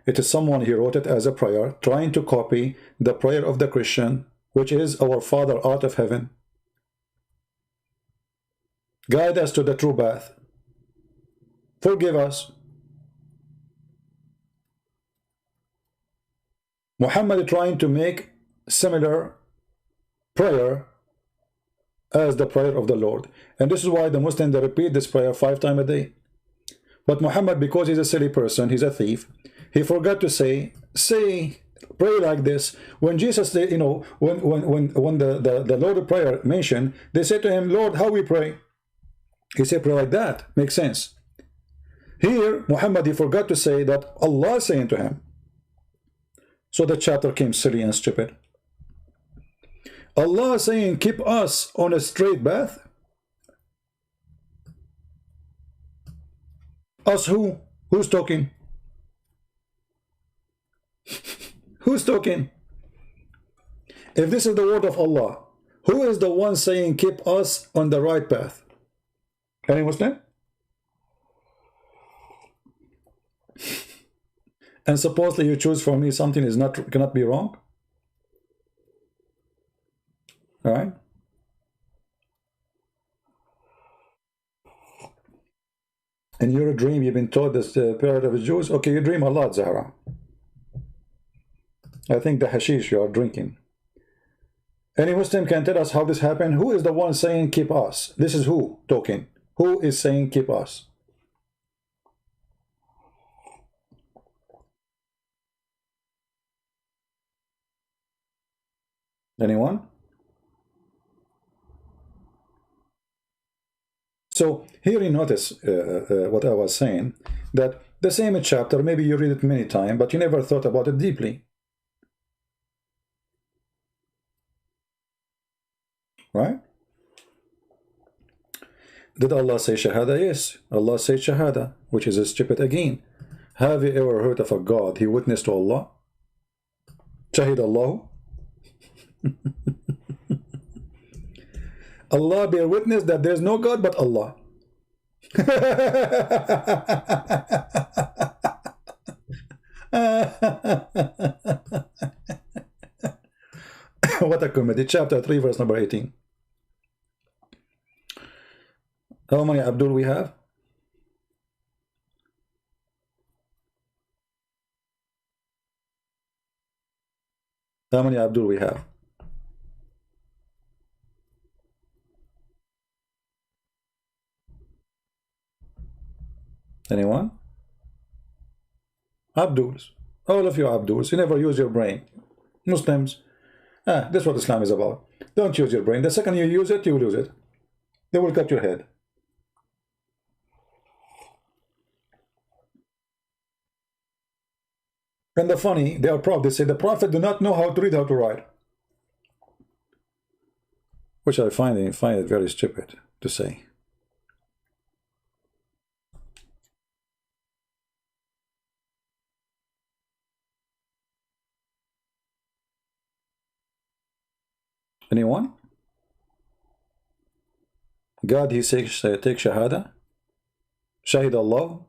It is someone, he wrote it as a prayer, trying to copy the prayer of the Christian, which is, our Father art of heaven, guide us to the true path. Forgive us. Muhammad trying to make similar prayer as the prayer of the Lord. And this is why the Muslims, they repeat this prayer 5 times a day. But Muhammad, because he's a silly person, he's a thief, he forgot to say, pray like this. When Jesus, you know, when the Lord of Prayer mentioned, they said to him, Lord, how we pray? He said, pray like that. Makes sense. Here, Muhammad, he forgot to say that Allah is saying to him. So the chapter came silly and stupid. Allah is saying, keep us on a straight path. Us who? Who's talking? Who's talking? If this is the word of Allah, Who is the one saying keep us on the right path? Any Muslim? And supposedly you choose for me something is cannot be wrong? All right? In your dream, you've been told this period of the Jews. Okay, you dream a lot, Zahra. I think the hashish you are drinking. Any Muslim can tell us how this happened? Who is the one saying keep us? This is who talking? Who is saying keep us? Anyone? So here you notice what I was saying, that the same chapter, maybe you read it many times, but you never thought about it deeply. Right? Did Allah say Shahada? Yes. Allah said Shahada, which is stupid again. Have you ever heard of a God? He witnessed to Allah? Shahid Allah? Allah bear witness that there is no God but Allah. What a comedy. Chapter 3, verse number 18. How many Abdul we have? How many Abdul we have? Anyone? Abduls. All of you Abduls. You never use your brain. Muslims. That's what Islam is about. Don't use your brain. The second you use it, you lose it. They will cut your head. And the funny, they are proud. They say the Prophet do not know how to read, how to write. Which I find it very stupid to say. Anyone? God, he says, take Shahada. Shahid Allah.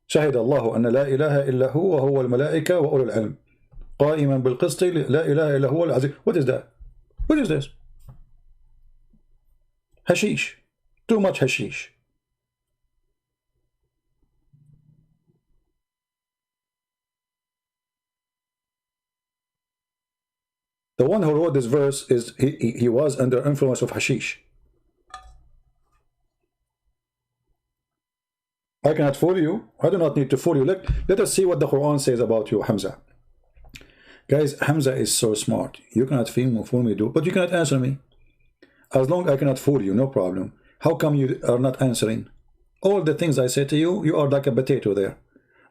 شهد الله أن لا إله إلا هو وهو الملائكة وأولو العلم قائما بالقسط لا إله إلا هو العزيز. What is that? What is this? Hashish. Too much hashish. The one who wrote this verse is he was under influence of hashish. I cannot fool you. I do not need to fool you. Let us see what the Quran says about you, Hamza. Guys, Hamza is so smart. You cannot fool me, but you cannot answer me. As long as I cannot fool you, no problem. How come you are not answering? All the things I say to you, you are like a potato there.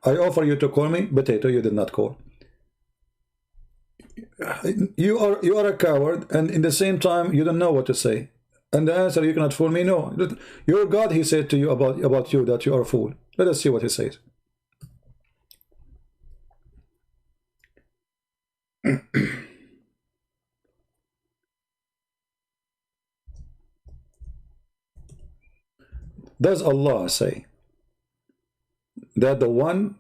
I offer you to call me potato, you did not call. You are a coward, and in the same time, you don't know what to say. And the answer, you cannot fool me. No, your God, he said to you about you that you are a fool. Let us see what he says. Does Allah say that the one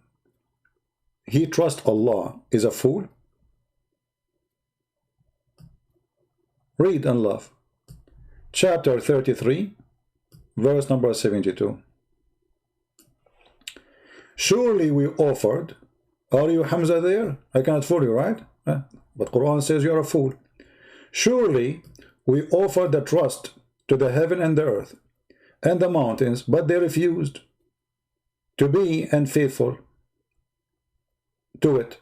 he trusts Allah is a fool? Read and love. Chapter 33, verse number 72. Surely we offered. Are you Hamza there? I cannot fool you, right? But Quran says you are a fool. Surely we offered the trust to the heaven and the earth and the mountains, but they refused to be unfaithful to it.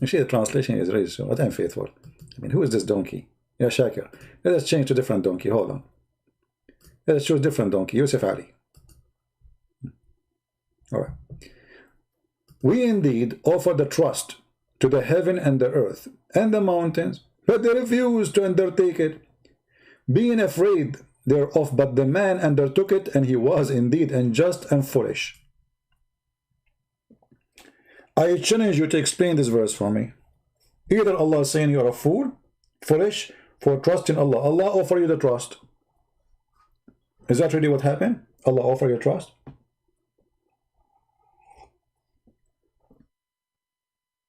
You see, the translation is really so. What unfaithful? I mean, who is this donkey? Yeah, Shakir. Let us change to different donkey. Hold on. Let us choose different donkey. Yusuf Ali. All right. We indeed offer the trust to the heaven and the earth and the mountains, but they refused to undertake it, being afraid thereof. But the man undertook it, and he was indeed unjust and foolish. I challenge you to explain this verse for me. Either Allah is saying you are a fool, foolish, for trusting Allah. Allah offer you the trust. Is that really what happened? Allah offer you trust?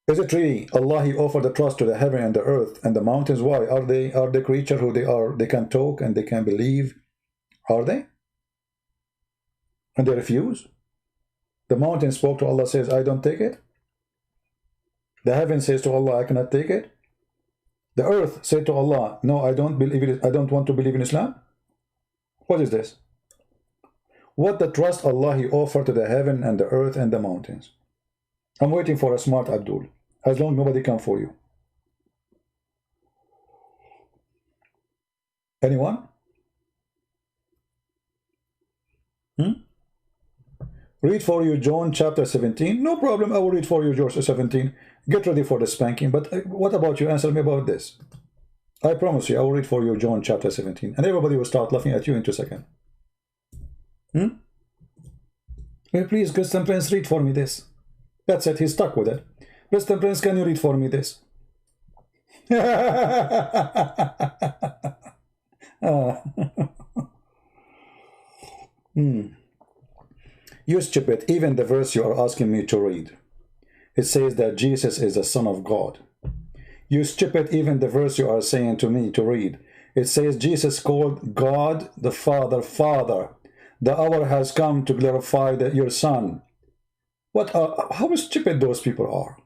Is it really Allah, He offered the trust to the heaven and the earth and the mountains? Why? Are they creatures who they can talk and they can believe? Are they? And they refuse? The mountain spoke to Allah, says, I don't take it. The heaven says to Allah, I cannot take it. The earth said to Allah, no, I don't believe it. I don't want to believe in Islam. What is this? What the trust Allah He offered to the heaven and the earth and the mountains. I'm waiting for a smart Abdul. As long as nobody come for you. Anyone? Read for you John chapter 17. No problem, I will read for you John 17. Get ready for the spanking. But what about you? Answer me about this. I promise you, I will read for you John chapter 17. And everybody will start laughing at you in 2 seconds. Well, please, Christian Prince, read for me this. That's it, he's stuck with it. Christian Prince, can you read for me this? You stupid, even the verse you are asking me to read. It says that Jesus is the Son of God. You stupid, even the verse you are saying to me to read. It says Jesus called God the Father, Father. The hour has come to glorify your Son. How stupid those people are.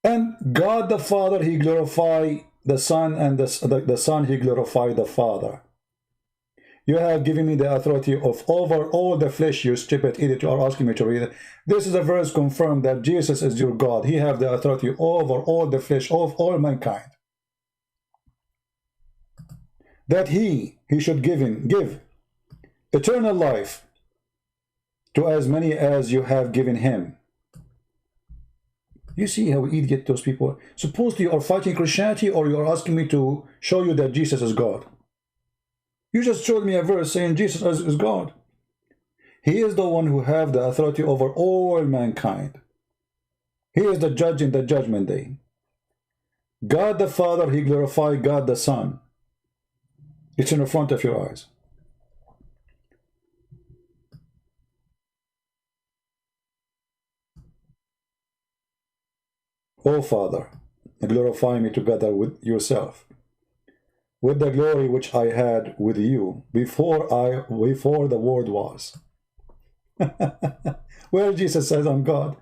And God the Father, He glorified the Son, and the Son, He glorified the Father. You have given me the authority of over all the flesh, you stupid idiot. You are asking me to read it. This is a verse confirmed that Jesus is your God. He have the authority over all the flesh of all mankind. That He should give eternal life to as many as you have given Him. You see how idiot those people are. Supposedly you are fighting Christianity, or you are asking me to show you that Jesus is God. You just showed me a verse saying Jesus is God. He is the one who have the authority over all mankind. He is the judge in the judgment day. God the Father, He glorified God the Son. It's in the front of your eyes. O Father, glorify me together with yourself, with the glory which I had with you before the world was. Where Jesus says, I'm God.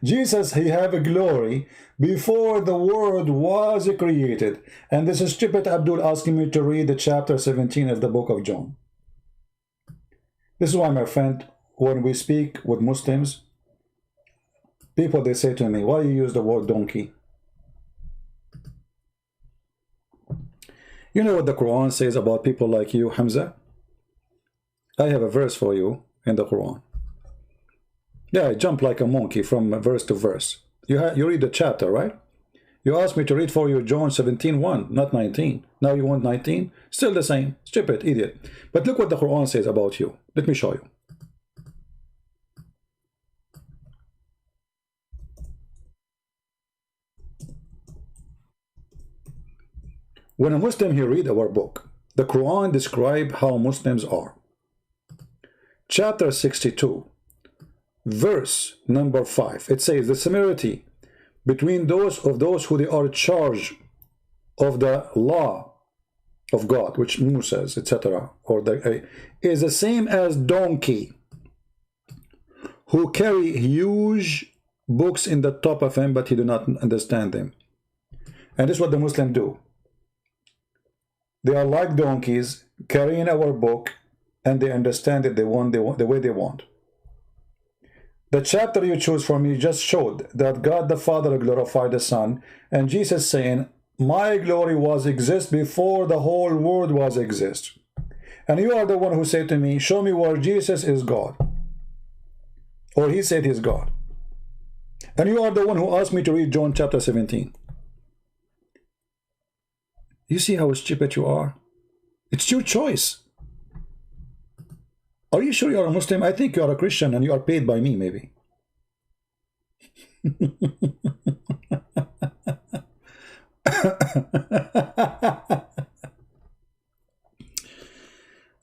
Jesus, He have a glory before the world was created. And this is stupid Abdul asking me to read the chapter 17 of the book of John. This is why, my friend, when we speak with Muslims, people, they say to me, why you use the word donkey? You know what the Quran says about people like you, Hamza? I have a verse for you in the Quran. Yeah, I jump like a monkey from verse to verse. You read the chapter, right? You asked me to read for you John 17:1, not 19. Now you want 19? Still the same. Stupid, idiot. But look what the Quran says about you. Let me show you. When a Muslim, he read our book, the Quran describe how Muslims are. Chapter 62, verse number 5. It says the similarity between those who they are charged of the law of God, which Moses, etc., or is the same as donkey who carry huge books in the top of him, but he do not understand them. And this is what the Muslims do. They are like donkeys carrying our book, and they understand it the way they want. The chapter you choose for me just showed that God the Father glorified the Son, and Jesus saying, my glory was exist before the whole world was exist. And you are the one who said to me, show me where Jesus is God. Or He said He's God. And you are the one who asked me to read John chapter 17. You see how stupid you are? It's your choice. Are you sure you are a Muslim? I think you are a Christian and you are paid by me, maybe.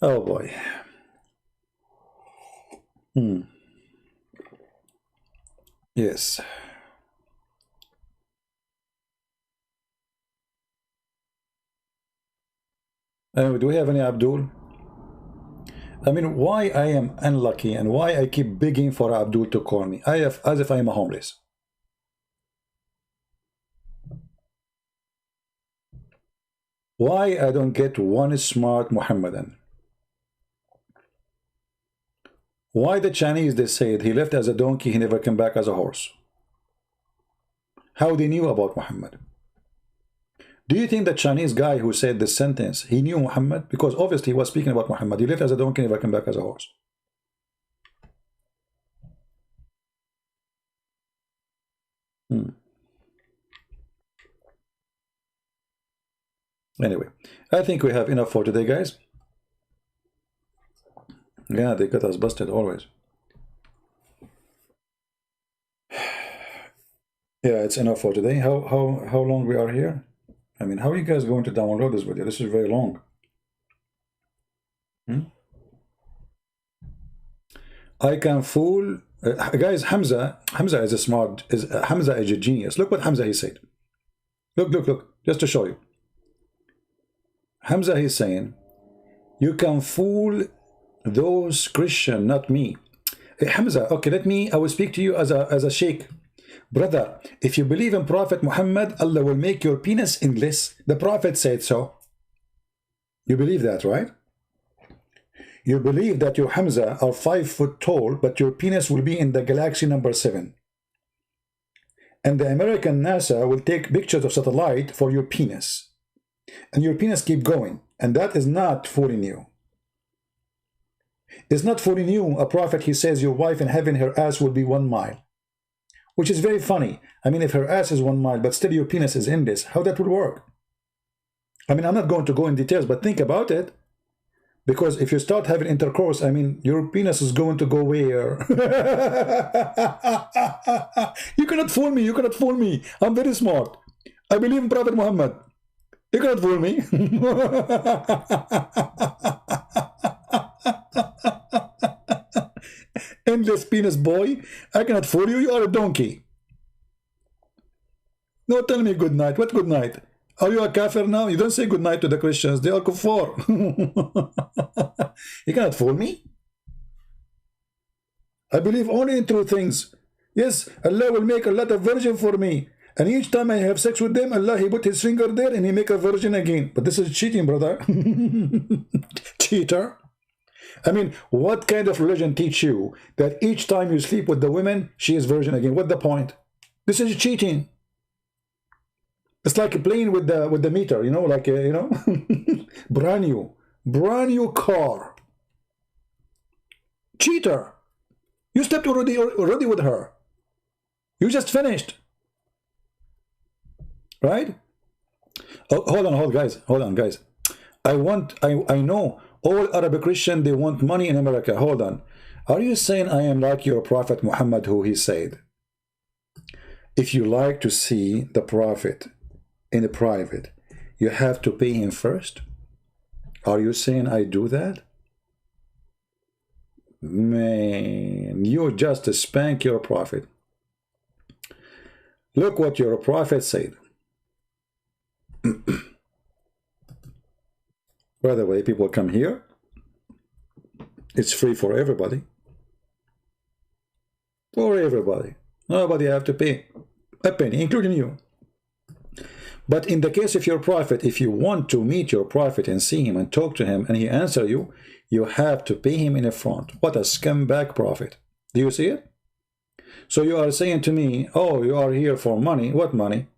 Oh boy. Yes. Do we have any Abdul? I mean, why I am unlucky and why I keep begging for Abdul to call me as if I am a homeless. Why I don't get one smart Muhammadan? Why the Chinese, they said he left as a donkey, he never came back as a horse? How they knew about Muhammad? Do you think the Chinese guy who said this sentence, he knew Muhammad? Because obviously he was speaking about Muhammad. He left as a donkey, never came back as a horse. Anyway, I think we have enough for today, guys. Yeah, they got us busted always. Yeah, it's enough for today. How long we are here? I mean, how are you guys going to download this video? This is very long. I can fool guys. Hamza is a smart. Hamza is a genius. Look what Hamza he said. Look. Just to show you. Hamza he's saying, you can fool those Christian, not me. Hey, Hamza, okay, I will speak to you as a sheikh. Brother, if you believe in Prophet Muhammad, Allah will make your penis endless. The Prophet said so. You believe that, right? You believe that you, Hamza, are 5 foot tall, but your penis will be in the galaxy number 7. And the American NASA will take pictures of satellite for your penis. And your penis keep going. And that is not fooling you. It's not fooling you. A prophet, he says your wife in heaven, her ass will be 1 mile. Which is very funny. I mean, if her ass is 1 mile, but still your penis is in this, how that would work? I mean, I'm not going to go in details, but think about it. Because if you start having intercourse, I mean, your penis is going to go where? You cannot fool me. You cannot fool me. I'm very smart. I believe in Prophet Muhammad. You cannot fool me. Endless penis boy. I cannot fool you. You are a donkey. No, tell me good night. What good night? Are you a kafir now? You don't say good night to the Christians. They are kuffar. You cannot fool me. I believe only in true things. Yes, Allah will make a lot of virgin for me. And each time I have sex with them, Allah, he put his finger there and he make a virgin again. But this is cheating, brother. Cheater. I mean, what kind of religion teach you that each time you sleep with the women, she is virgin again? What's the point? This is cheating. It's like playing with the meter, you know, like, you know, brand new car. Cheater. You slept already with her. You just finished. Right? Oh, hold on, guys. I know all Arab Christian, they want money in America. Hold on. Are you saying I am like your Prophet Muhammad, who he said, if you like to see the Prophet in the private, you have to pay him first? Are you saying I do that? Man, you just spank your Prophet. Look what your Prophet said. By the way, people come here. It's free for everybody. For everybody. Nobody have to pay a penny, including you. But in the case of your prophet, if you want to meet your prophet and see him and talk to him and he answer you, you have to pay him in a front. What a scumbag prophet. Do you see it? So you are saying to me, oh, you are here for money. What money?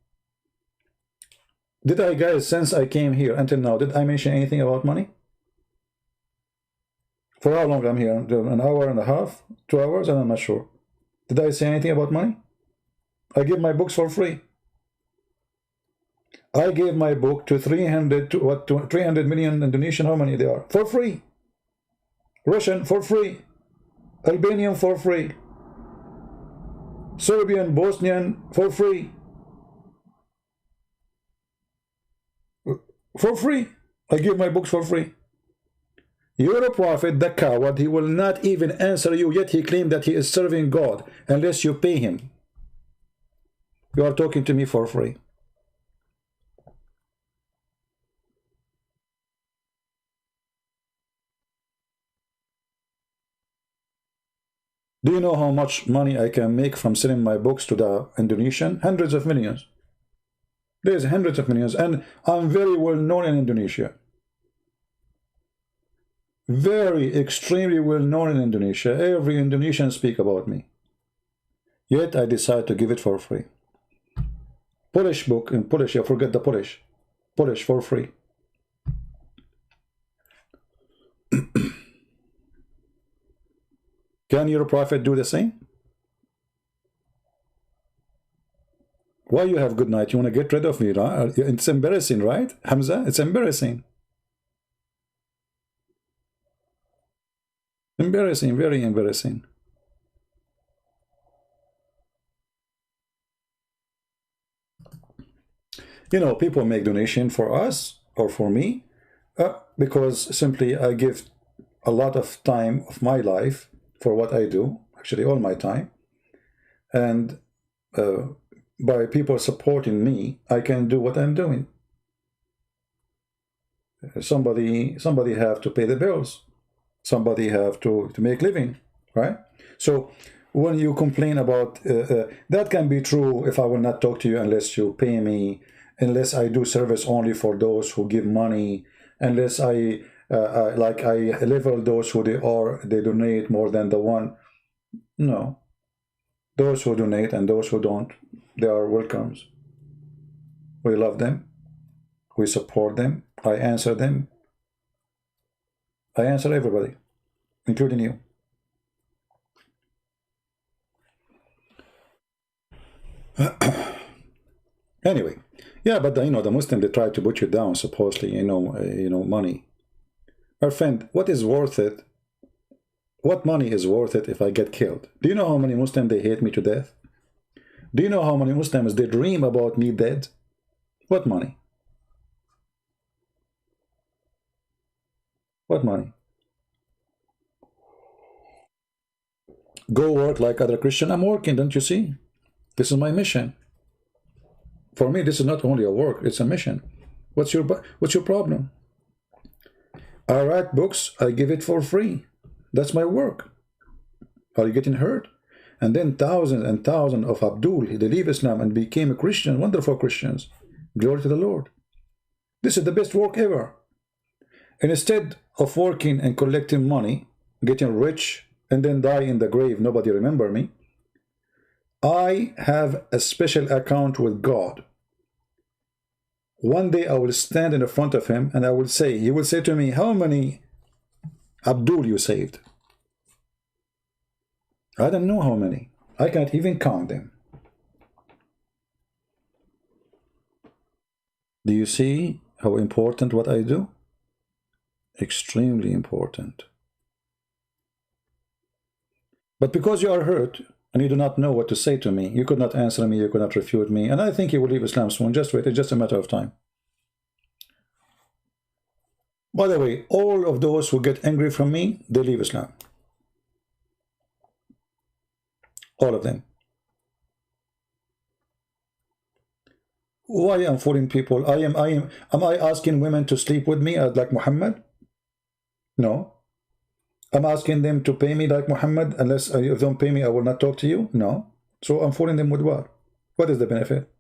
Did I, guys, since I came here until now, did I mention anything about money? For how long I'm here? An hour and a half? 2 hours? I'm not sure. Did I say anything about money? I give my books for free. I gave my book to 300 million Indonesian, how many they are? For free. Russian for free. Albanian for free. Serbian, Bosnian for free. For free. I give my books for free. You're a prophet, the coward. He will not even answer you, yet he claimed that he is serving God unless you pay him. You are talking to me for free. Do you know how much money I can make from selling my books to the Indonesian? Hundreds of millions. There's hundreds of millions, and I'm very well known in Indonesia. Very extremely well known in Indonesia. Every Indonesian speak about me. Yet I decide to give it for free. Polish book in Polish, you forget the Polish. Polish for free. Can your prophet do the same? Why you have good night? You want to get rid of me, right? It's embarrassing, right, Hamza? It's embarrassing. Embarrassing, very embarrassing. You know, people make donation for us or for me because simply I give a lot of time of my life for what I do, actually all my time. And by people supporting me, I can do what I'm doing. Somebody have to pay the bills. Somebody have to make living, right? So when you complain about that can be true if I will not talk to you unless you pay me, unless I do service only for those who give money, unless I level those who they donate more than the one. No, those who donate and those who don't, they are welcomes. We love them, we support them, I answer them. I answer everybody, including you. Anyway, yeah, but you know, the Muslim, they try to put you down, supposedly, you know, money. Our friend, what is worth it? What money is worth it if I get killed? Do you know how many Muslims, they hate me to death? Do you know how many Muslims, they dream about me dead? What money? What money? Go work like other Christian. I'm working, don't you see? This is my mission. For me, this is not only a work, it's a mission. What's your problem? I write books, I give it for free. That's my work. Are you getting hurt? And then thousands and thousands of Abdul, they leave Islam and became a Christian, wonderful Christians. Glory to the Lord. This is the best work ever. And instead of working and collecting money, getting rich, and then die in the grave, nobody remember me, I have a special account with God. One day I will stand in front of him and I will say, he will say to me, how many Abdul you saved? I don't know how many. I can't even count them. Do you see how important what I do? Extremely important. But because you are hurt and you do not know what to say to me, you could not answer me, you could not refute me, and I think you will leave Islam soon. Just wait, it's just a matter of time. By the way, all of those who get angry from me, they leave Islam. All of them. Why am I fooling people? Am I asking women to sleep with me like Muhammad? No. I'm asking them to pay me like Muhammad. Unless if they don't pay me, I will not talk to you. No. So I'm fooling them with what? What is the benefit?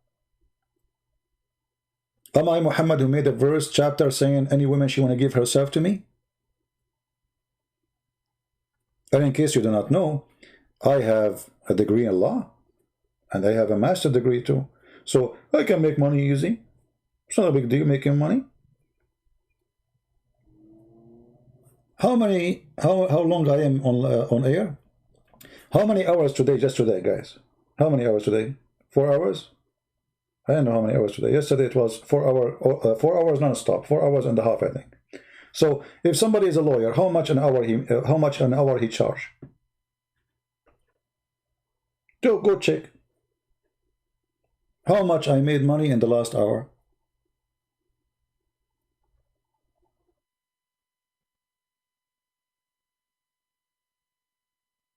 Am I Muhammad who made a verse, chapter saying any woman she want to give herself to me? And in case you do not know, I have a degree in law and I have a master's degree too. So I can make money easy. It's not a big deal making money. How long I am on air? How many hours today, just today, guys? How many hours today? 4 hours? I don't know how many hours today. Yesterday it was 4 hours non-stop, 4 hours and a half, I think. So if somebody is a lawyer, how much an hour he charge? Go check. How much I made money in the last hour?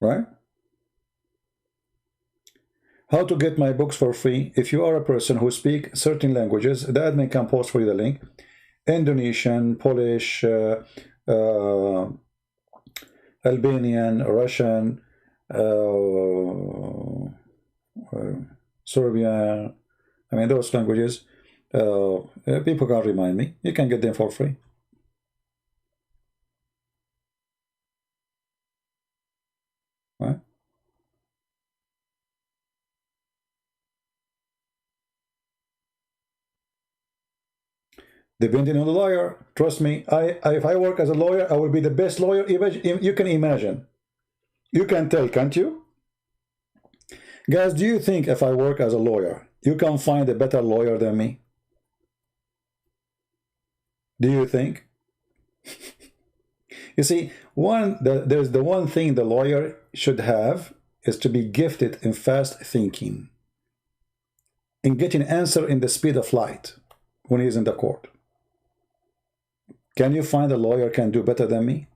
right? How to get my books for free? If you are a person who speaks certain languages, the admin can post for you the link. Indonesian, Polish, Albanian, Russian, Serbian, I mean those languages. People can remind me. You can get them for free. Right? Depending on the lawyer, trust me, if I work as a lawyer, I will be the best lawyer you can imagine. You can tell, can't you? Guys, do you think if I work as a lawyer, you can find a better lawyer than me? Do you think? You see, there's the one thing the lawyer should have is to be gifted in fast thinking, in getting answer in the speed of light when he's in the court. Can you find a lawyer can do better than me?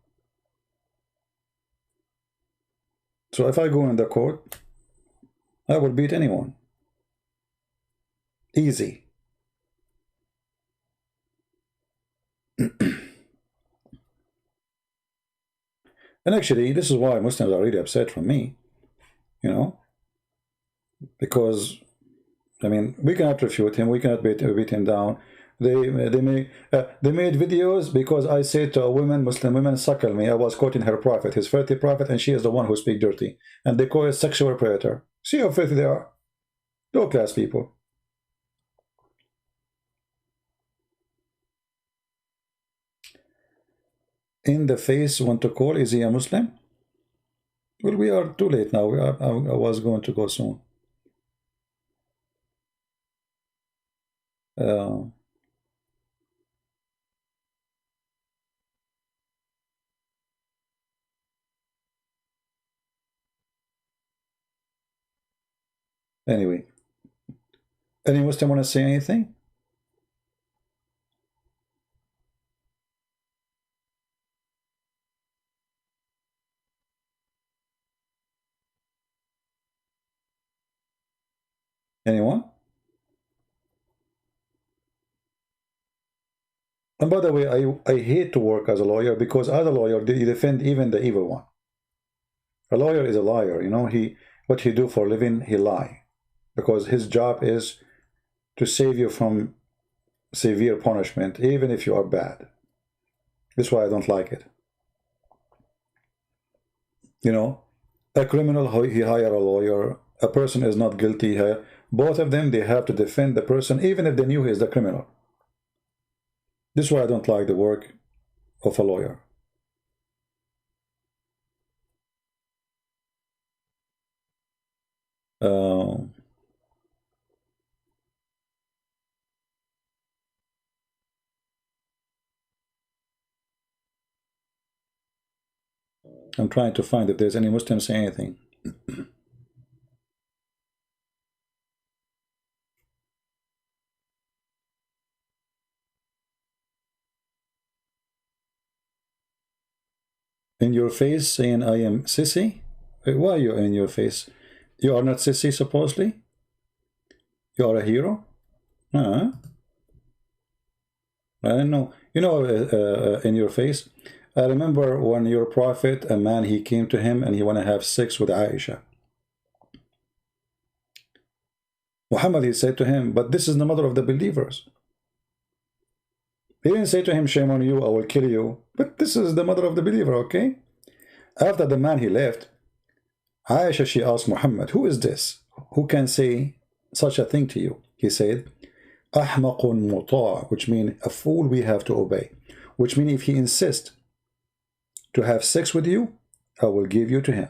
So if I go in the court, I will beat anyone. Easy. And actually, this is why Muslims are really upset from me, you know, because, I mean, we cannot refute him, we cannot beat him down. They made videos because I said to a woman, Muslim women, suckle me. I was quoting her prophet, his filthy prophet, and she is the one who speaks dirty. And they call it sexual predator. See how filthy they are? Low class people. In the face want to call, is he a Muslim? Well, we are too late now. I was going to go soon. Anyway, any Muslim want to say anything? Anyone? And by the way, I hate to work as a lawyer because as a lawyer, you defend even the evil one. A lawyer is a liar, you know. What he do for a living, he lie. Because his job is to save you from severe punishment, even if you are bad. That's why I don't like it. You know, a criminal, he hire a lawyer. A person is not guilty. Both of them, they have to defend the person, even if they knew he is the criminal. This is why I don't like the work of a lawyer. I'm trying to find if there's any Muslim saying anything. In your face saying I am sissy? Why are you in your face? You are not sissy, supposedly? You are a hero? I don't know. You know, in your face. I remember when your prophet, a man, he came to him and he wanted to have sex with Aisha. Muhammad, he said to him, but this is the mother of the believers. He didn't say to him, shame on you, I will kill you. But this is the mother of the believer, okay? After the man, he left, Aisha, she asked Muhammad, who is this? Who can say such a thing to you? He said, Ahmaqun muta', which means a fool we have to obey. Which means if he insists to have sex with you, I will give you to him.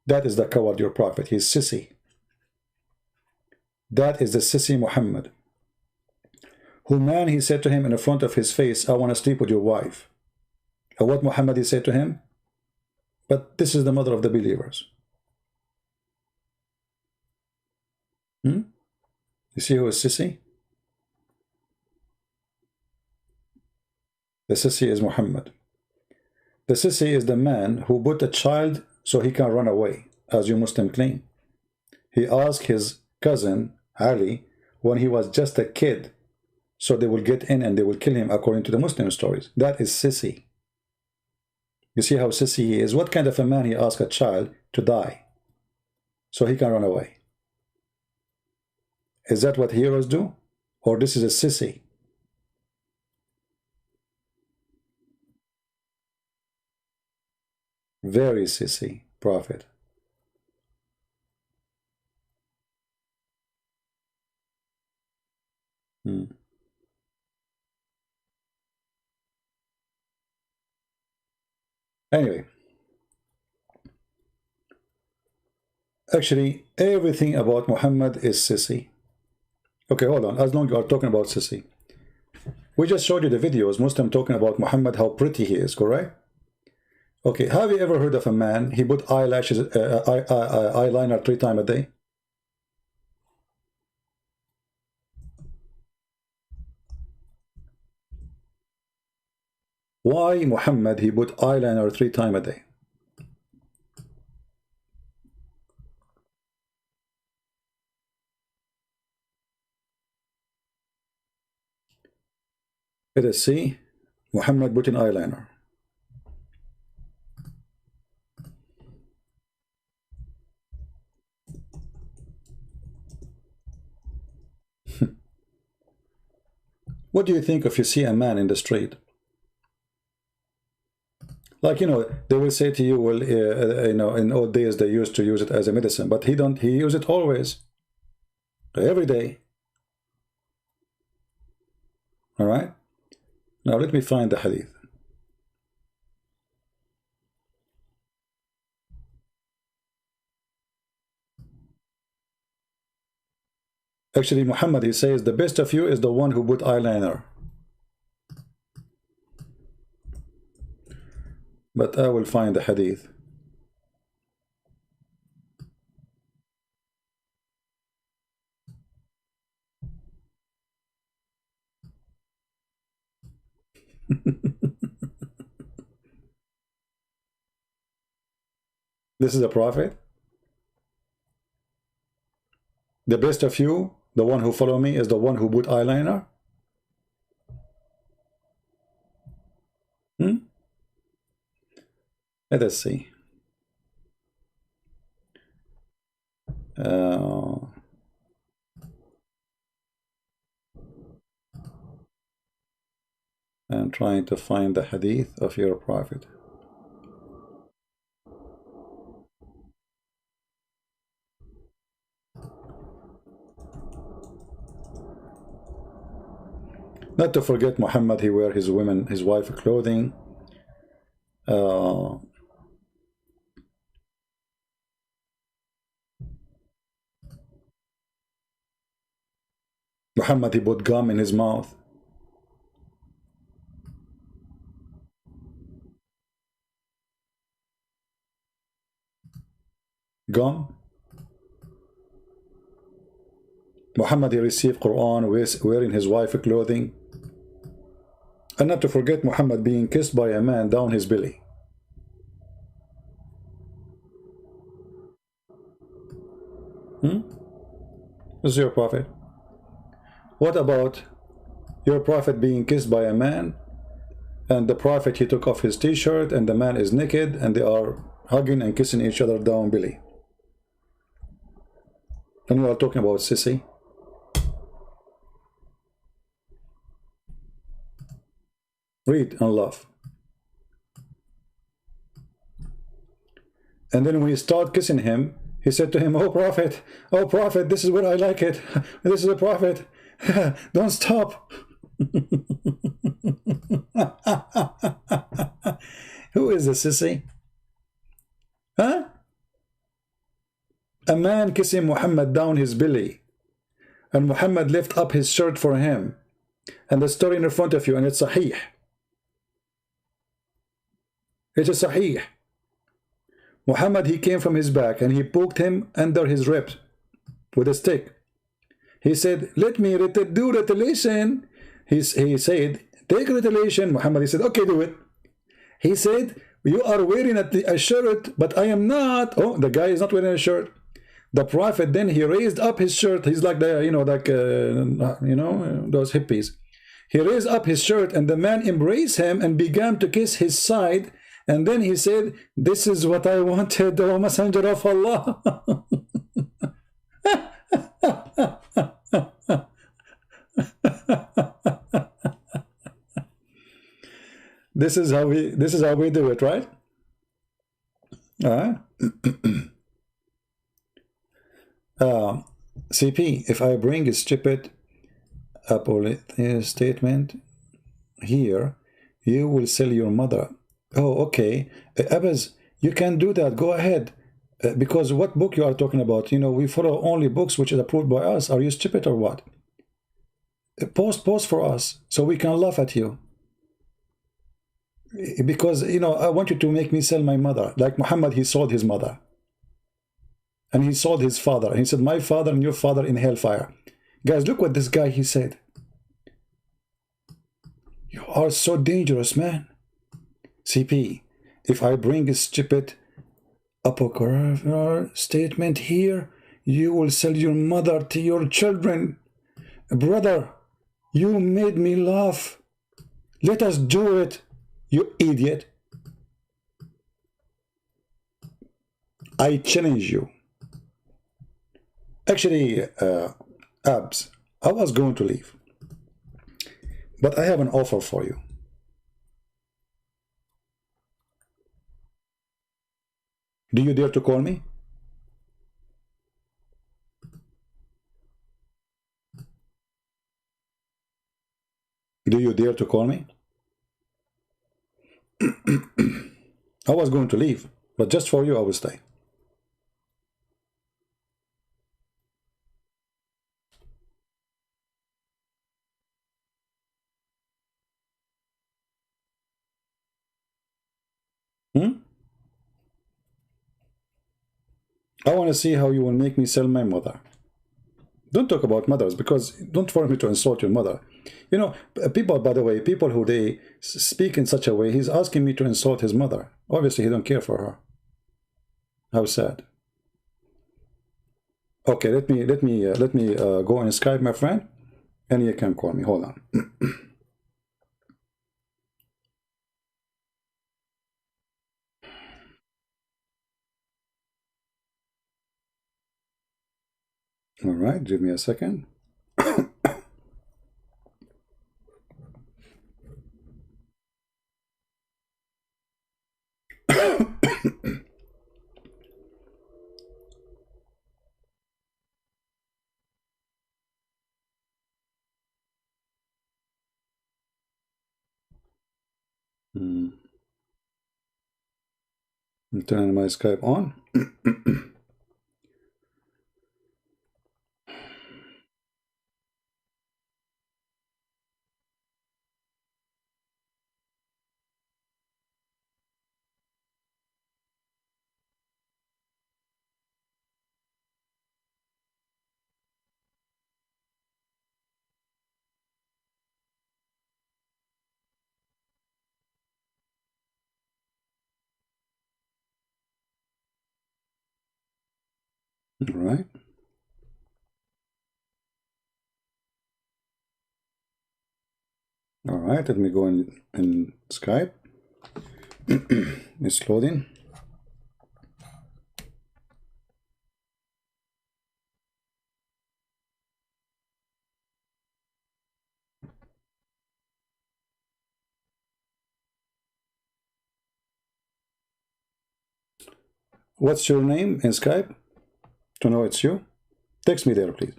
That is the coward, your prophet. He's sissy. That is the sissy Muhammad. Who man, he said to him in the front of his face, I want to sleep with your wife. And what Muhammad, he said to him? But this is the mother of the believers. You see who is sissy? The sissy is Muhammad. The sissy is the man who put a child so he can run away, as you Muslim claim. He asked his cousin Ali when he was just a kid, so they will get in and they will kill him according to the Muslim stories. That is sissy. You see how sissy he is? What kind of a man he asked a child to die so he can run away? Is that what heroes do? Or this is a sissy? Very sissy prophet. Anyway, actually everything about Muhammad is sissy. Okay, hold on. As long as you are talking about sissy, we just showed you the videos, Muslim talking about Muhammad, how pretty he is, correct? Okay, have you ever heard of a man, he put eyelashes, eyeliner 3 times a day? Why Muhammad, he put eyeliner 3 times a day? Let us see. Muhammad put in eyeliner. What do you think if you see a man in the street? Like, you know, they will say to you, well, you know, in old days they used to use it as a medicine, but he use it always, every day. All right. Now let me find the hadith. Actually, Muhammad, he says, the best of you is the one who put eyeliner. But I will find the hadith. This is a prophet. The best of you, the one who follow me, is the one who put eyeliner. Let us see. I'm trying to find the hadith of your prophet. Not to forget, Muhammad, he wear his wife clothing. Muhammad, he put gum in his mouth. Gum. Muhammad, he received Quran wearing his wife clothing. And not to forget, Muhammad being kissed by a man down his belly. This is your prophet. What about your prophet being kissed by a man, and the prophet, he took off his t-shirt and the man is naked and they are hugging and kissing each other down belly? And you are talking about sissy? Read and laugh. And then when he started kissing him, he said to him, oh prophet, this is where I like it. This is a prophet. Don't stop. Who is the sissy? Huh? A man kissing Muhammad down his belly, and Muhammad lift up his shirt for him, and the story in front of you, and it's sahih. It is sahih. Muhammad, he came from his back and he poked him under his ribs with a stick. He said, let me do retaliation. He said, take retaliation. Muhammad, he said, okay, do it. He said, You are wearing a shirt, but I am not. Oh, the guy is not wearing a shirt. The Prophet then he raised up his shirt. He's like the those hippies. He raised up his shirt, and the man embraced him and began to kiss his side. And then he said, "This is what I wanted, O Messenger of Allah." This is how we do it, right? CP, if I bring a stupid statement here, you will sell your mother. Oh, okay. Abbas, you can do that. Go ahead. Because what book you are talking about? You know, we follow only books which is approved by us. Are you stupid or what? Post for us so we can laugh at you. Because, you know, I want you to make me sell my mother. Like Muhammad, he sold his mother. And he sold his father. And he said, my father and your father in hellfire. Guys, look what this guy, he said. You are so dangerous, man. CP, if I bring a stupid apocryphal statement here, you will sell your mother to your children. Brother, you made me laugh. Let us do it, you idiot. I challenge you. Actually, Abs, I was going to leave. But I have an offer for you. Do you dare to call me? Do you dare to call me? I was going to leave, but just for you, I will stay. I want to see how you will make me sell my mother. Don't talk about mothers, because don't force me to insult your mother. You know, people, by the way, people who they speak in such a way, he's asking me to insult his mother. Obviously, he don't care for her. How sad. Okay, let me go on Skype, my friend, and you can call me. Hold on. All right, give me a second. I'm turning my Skype on. All right. All right, let me go in Skype. It's loading. What's your name in Skype? To know it's you? Text me there, please.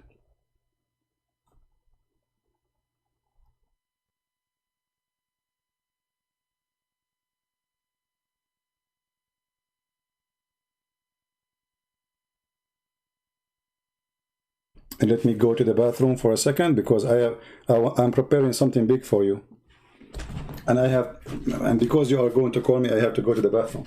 And let me go to the bathroom for a second, because I'm preparing something big for you. And because you are going to call me, I have to go to the bathroom.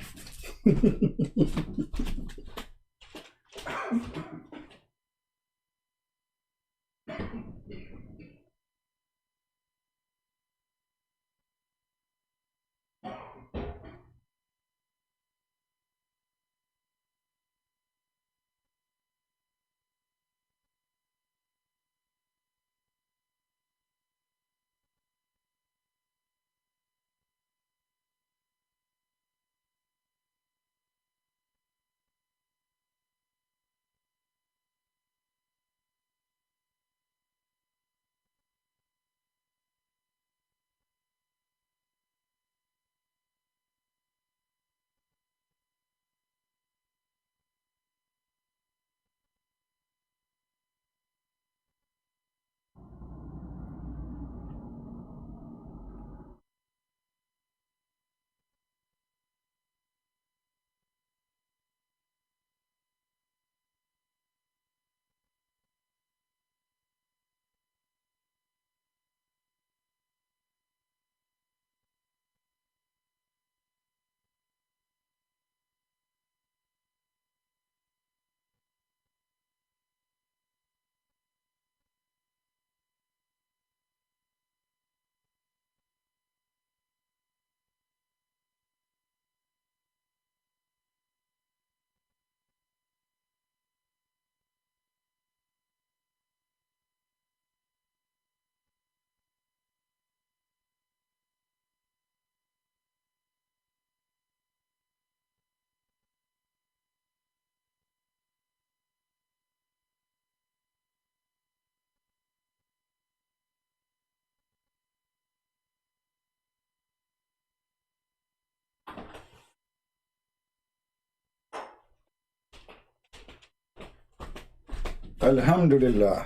Alhamdulillah.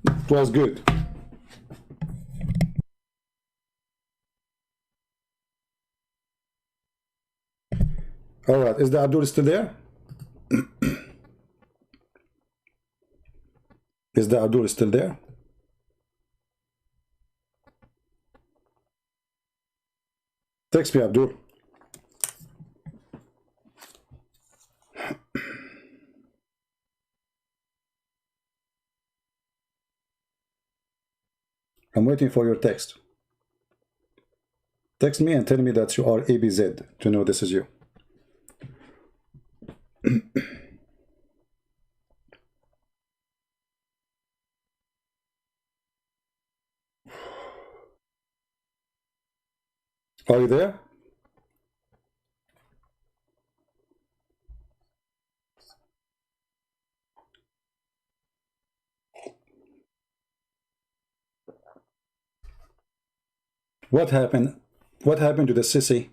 It was good. All right, is the Abdul still there? Is the Abdul still there? Text me, Abdul. I'm waiting for your text. Text me and tell me that you are ABZ to know this is you. Are you there? What happened? What happened to the sissy?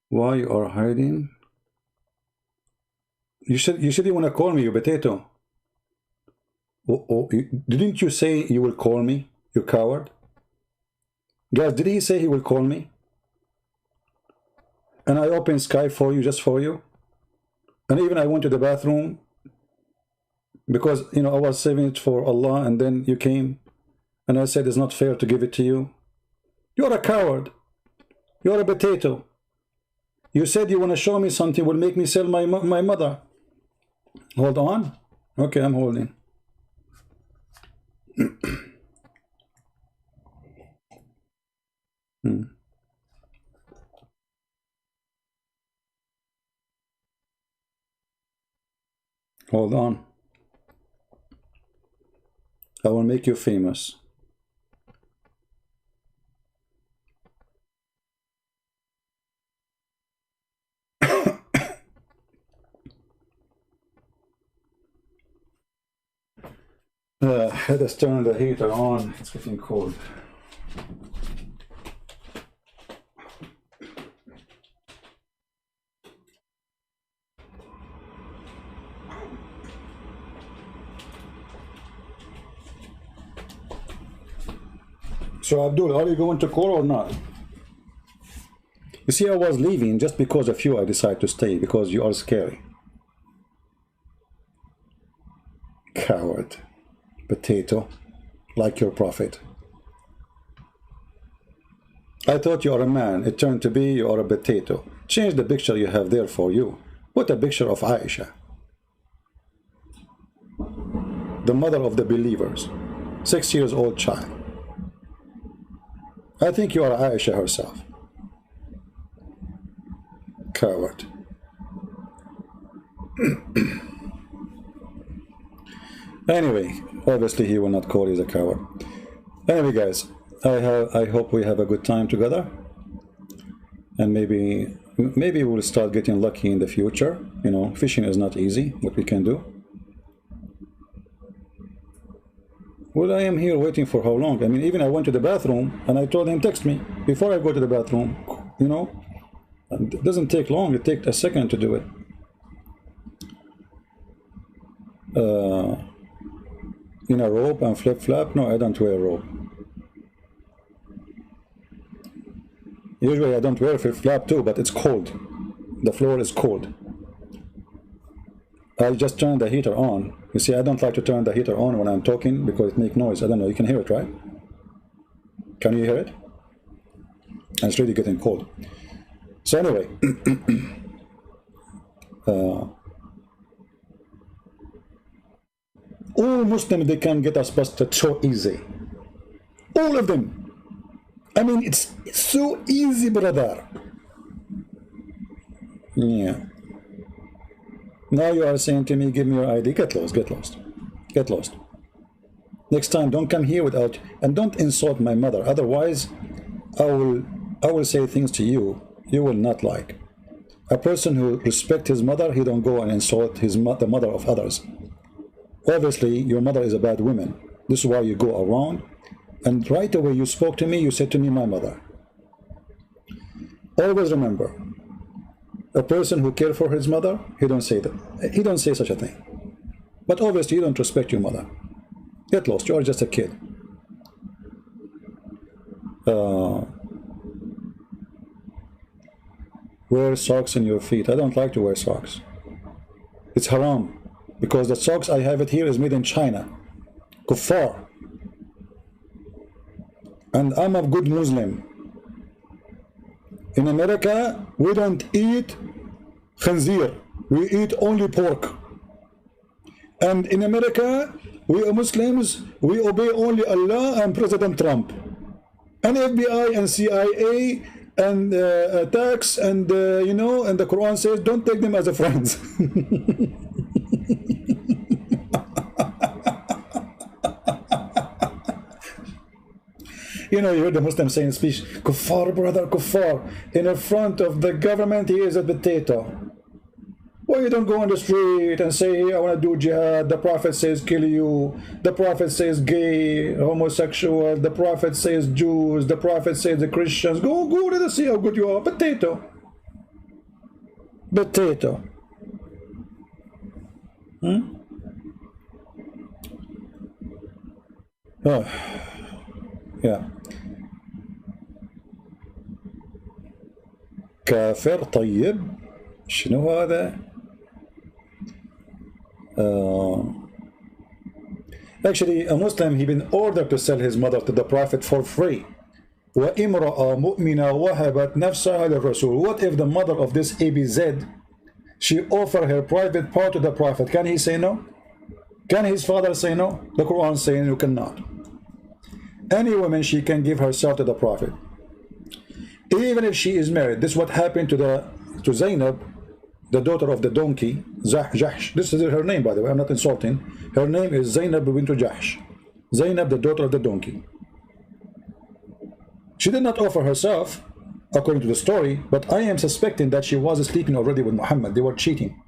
Why you are hiding? You said you want to call me, you potato. Didn't you say you will call me, you coward? Guys, did he say he will call me? And I opened Skype for you, just for you. And even I went to the bathroom because, you know, I was saving it for Allah, and then you came and I said it's not fair to give it to you. You're a coward. You're a potato. You said you want to show me something will make me sell my mother. Hold on. Okay, I'm holding. Hold on. I will make you famous. Let's turn the heater on. It's getting cold. So Abdul, are you going to call or not? You see, I was leaving just because of you. I decided to stay because you are scary. Coward. Potato. Like your prophet. I thought you are a man. It turned to be you are a potato. Change the picture you have there for you. Put a picture of Aisha, the mother of the believers, 6 years old child. I think you are Aisha herself. Coward. Anyway, obviously he will not call you a coward. Anyway, guys, I hope we have a good time together, and maybe we'll start getting lucky in the future. You know, fishing is not easy. What we can do. Well, I am here waiting for how long? I mean, even I went to the bathroom and I told him text me before I go to the bathroom. You know, and it doesn't take long. It takes a second to do it. In a robe and flip-flop? No, I don't wear a robe. Usually I don't wear flip-flop too, but it's cold. The floor is cold. I just turned the heater on. You see, I don't like to turn the heater on when I'm talking because it makes noise. I don't know, you can hear it, right? Can you hear it? And it's really getting cold. So anyway, all Muslims, they can get us busted so easy. All of them. I mean, it's so easy, brother. Yeah. Now you are saying to me, give me your ID. Get lost, get lost. Get lost. Next time, don't come here without, and don't insult my mother. Otherwise, I will say things to you will not like. A person who respects his mother, he don't go and insult the mother of others. Obviously, your mother is a bad woman. This is why you go around And right away you spoke to me, you said to me, my mother. Always remember, a person who cares for his mother, he don't say that. He don't say such a thing. But obviously you don't respect your mother. Get lost, you are just a kid. Wear socks in your feet. I don't like to wear socks. It's haram. Because the socks I have it here is made in China. Kuffar. And I'm a good Muslim. In America, we don't eat khanzir. We eat only pork. And in America, we are Muslims, we obey only Allah and President Trump. And FBI and CIA and tax and, you know, and the Quran says, don't take them as a friends. You know, you heard the Muslim saying speech, kuffar, brother, kuffar. In the front of the government, he is a potato. Why you don't go on the street and say, hey, I want to do jihad, the Prophet says kill you, the Prophet says gay, homosexual, the Prophet says Jews, the Prophet says the Christians. Go, let us see how good you are. Potato. Potato. Oh. Yeah. كافر طيب شنو هذا؟ Actually, a Muslim, he been ordered to sell his mother to the Prophet for free. وَإِمْرَأَ مُؤْمِنَةً وَهَبَتْ نَفْسَهَا لِلرَّسُولِ. What if the mother of this ABZ, she offered her private part to the Prophet? Can he say no? Can his father say no? The Quran is saying you cannot. Any woman, she can give herself to the Prophet. Even if she is married. This is what happened to Zainab, the daughter of the donkey, Jahsh. This is her name, by the way, I'm not insulting. Her name is Zainab bint Jahsh. Zainab, the daughter of the donkey. She did not offer herself, according to the story, but I am suspecting that she was sleeping already with Muhammad. They were cheating.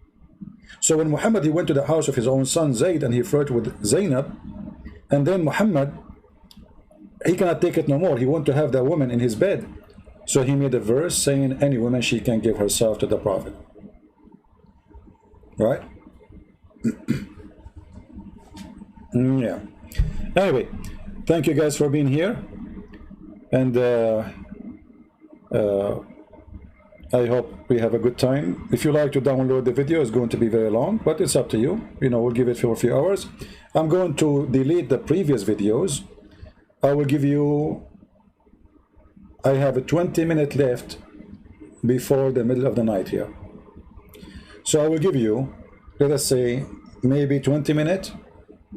So when Muhammad, he went to the house of his own son Zayd and he flirted with Zainab, and then Muhammad, he cannot take it no more. He wanted to have that woman in his bed. So he made a verse saying any woman, she can give herself to the Prophet. Right? Yeah. Anyway, thank you guys for being here. And I hope we have a good time. If you like to download the video, it's going to be very long, but it's up to you. You know, we'll give it for a few hours. I'm going to delete the previous videos. I will give you, I have a 20-minute left before the middle of the night here. So I will give you, let us say, maybe 20 minutes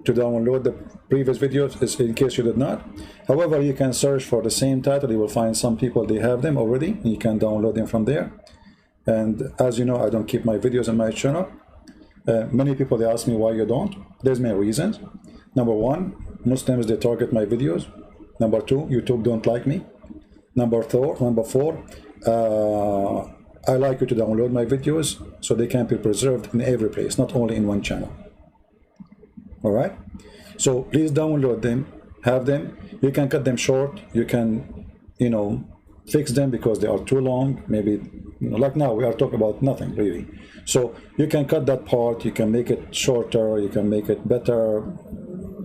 to download the previous videos in case you did not. However, you can search for the same title. You will find some people, they have them already. You can download them from there. And as you know, I don't keep my videos on my channel. Many people, they ask me why you don't. There's many reasons. Number one, Muslims, they target my videos. Number two, YouTube don't like me. Number four, I like you to download my videos so they can be preserved in every place, not only in one channel. All right? So please download them, have them. You can cut them short. You can, you know, fix them because they are too long. Maybe, you know, like now we are talking about nothing really. So you can cut that part. You can make it shorter. You can make it better.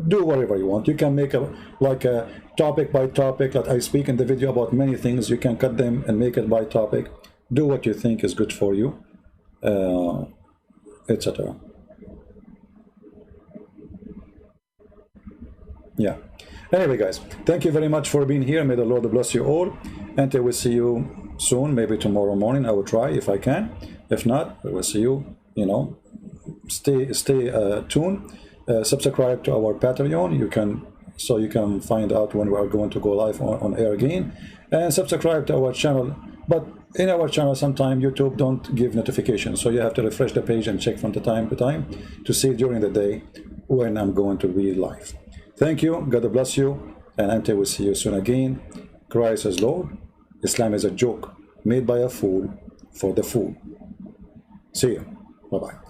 Do whatever you want. You can make a topic by topic, like I speak in the video about many things. You can cut them and make it by topic. Do what you think is good for you, etc. Yeah. Anyway, guys, thank you very much for being here. May the Lord bless you all. And I will see you soon, maybe tomorrow morning. I will try if I can. If not, I will see you. You know, stay tuned. Subscribe to our Patreon. You can find out when we are going to go live on air again, and subscribe to our channel. But in our channel, sometimes YouTube don't give notifications, so you have to refresh the page and check from time to time to see during the day when I'm going to be live. Thank you. God bless you, and until we see you soon again. Christ is Lord. Islam is a joke made by a fool for the fool. See you. Bye bye.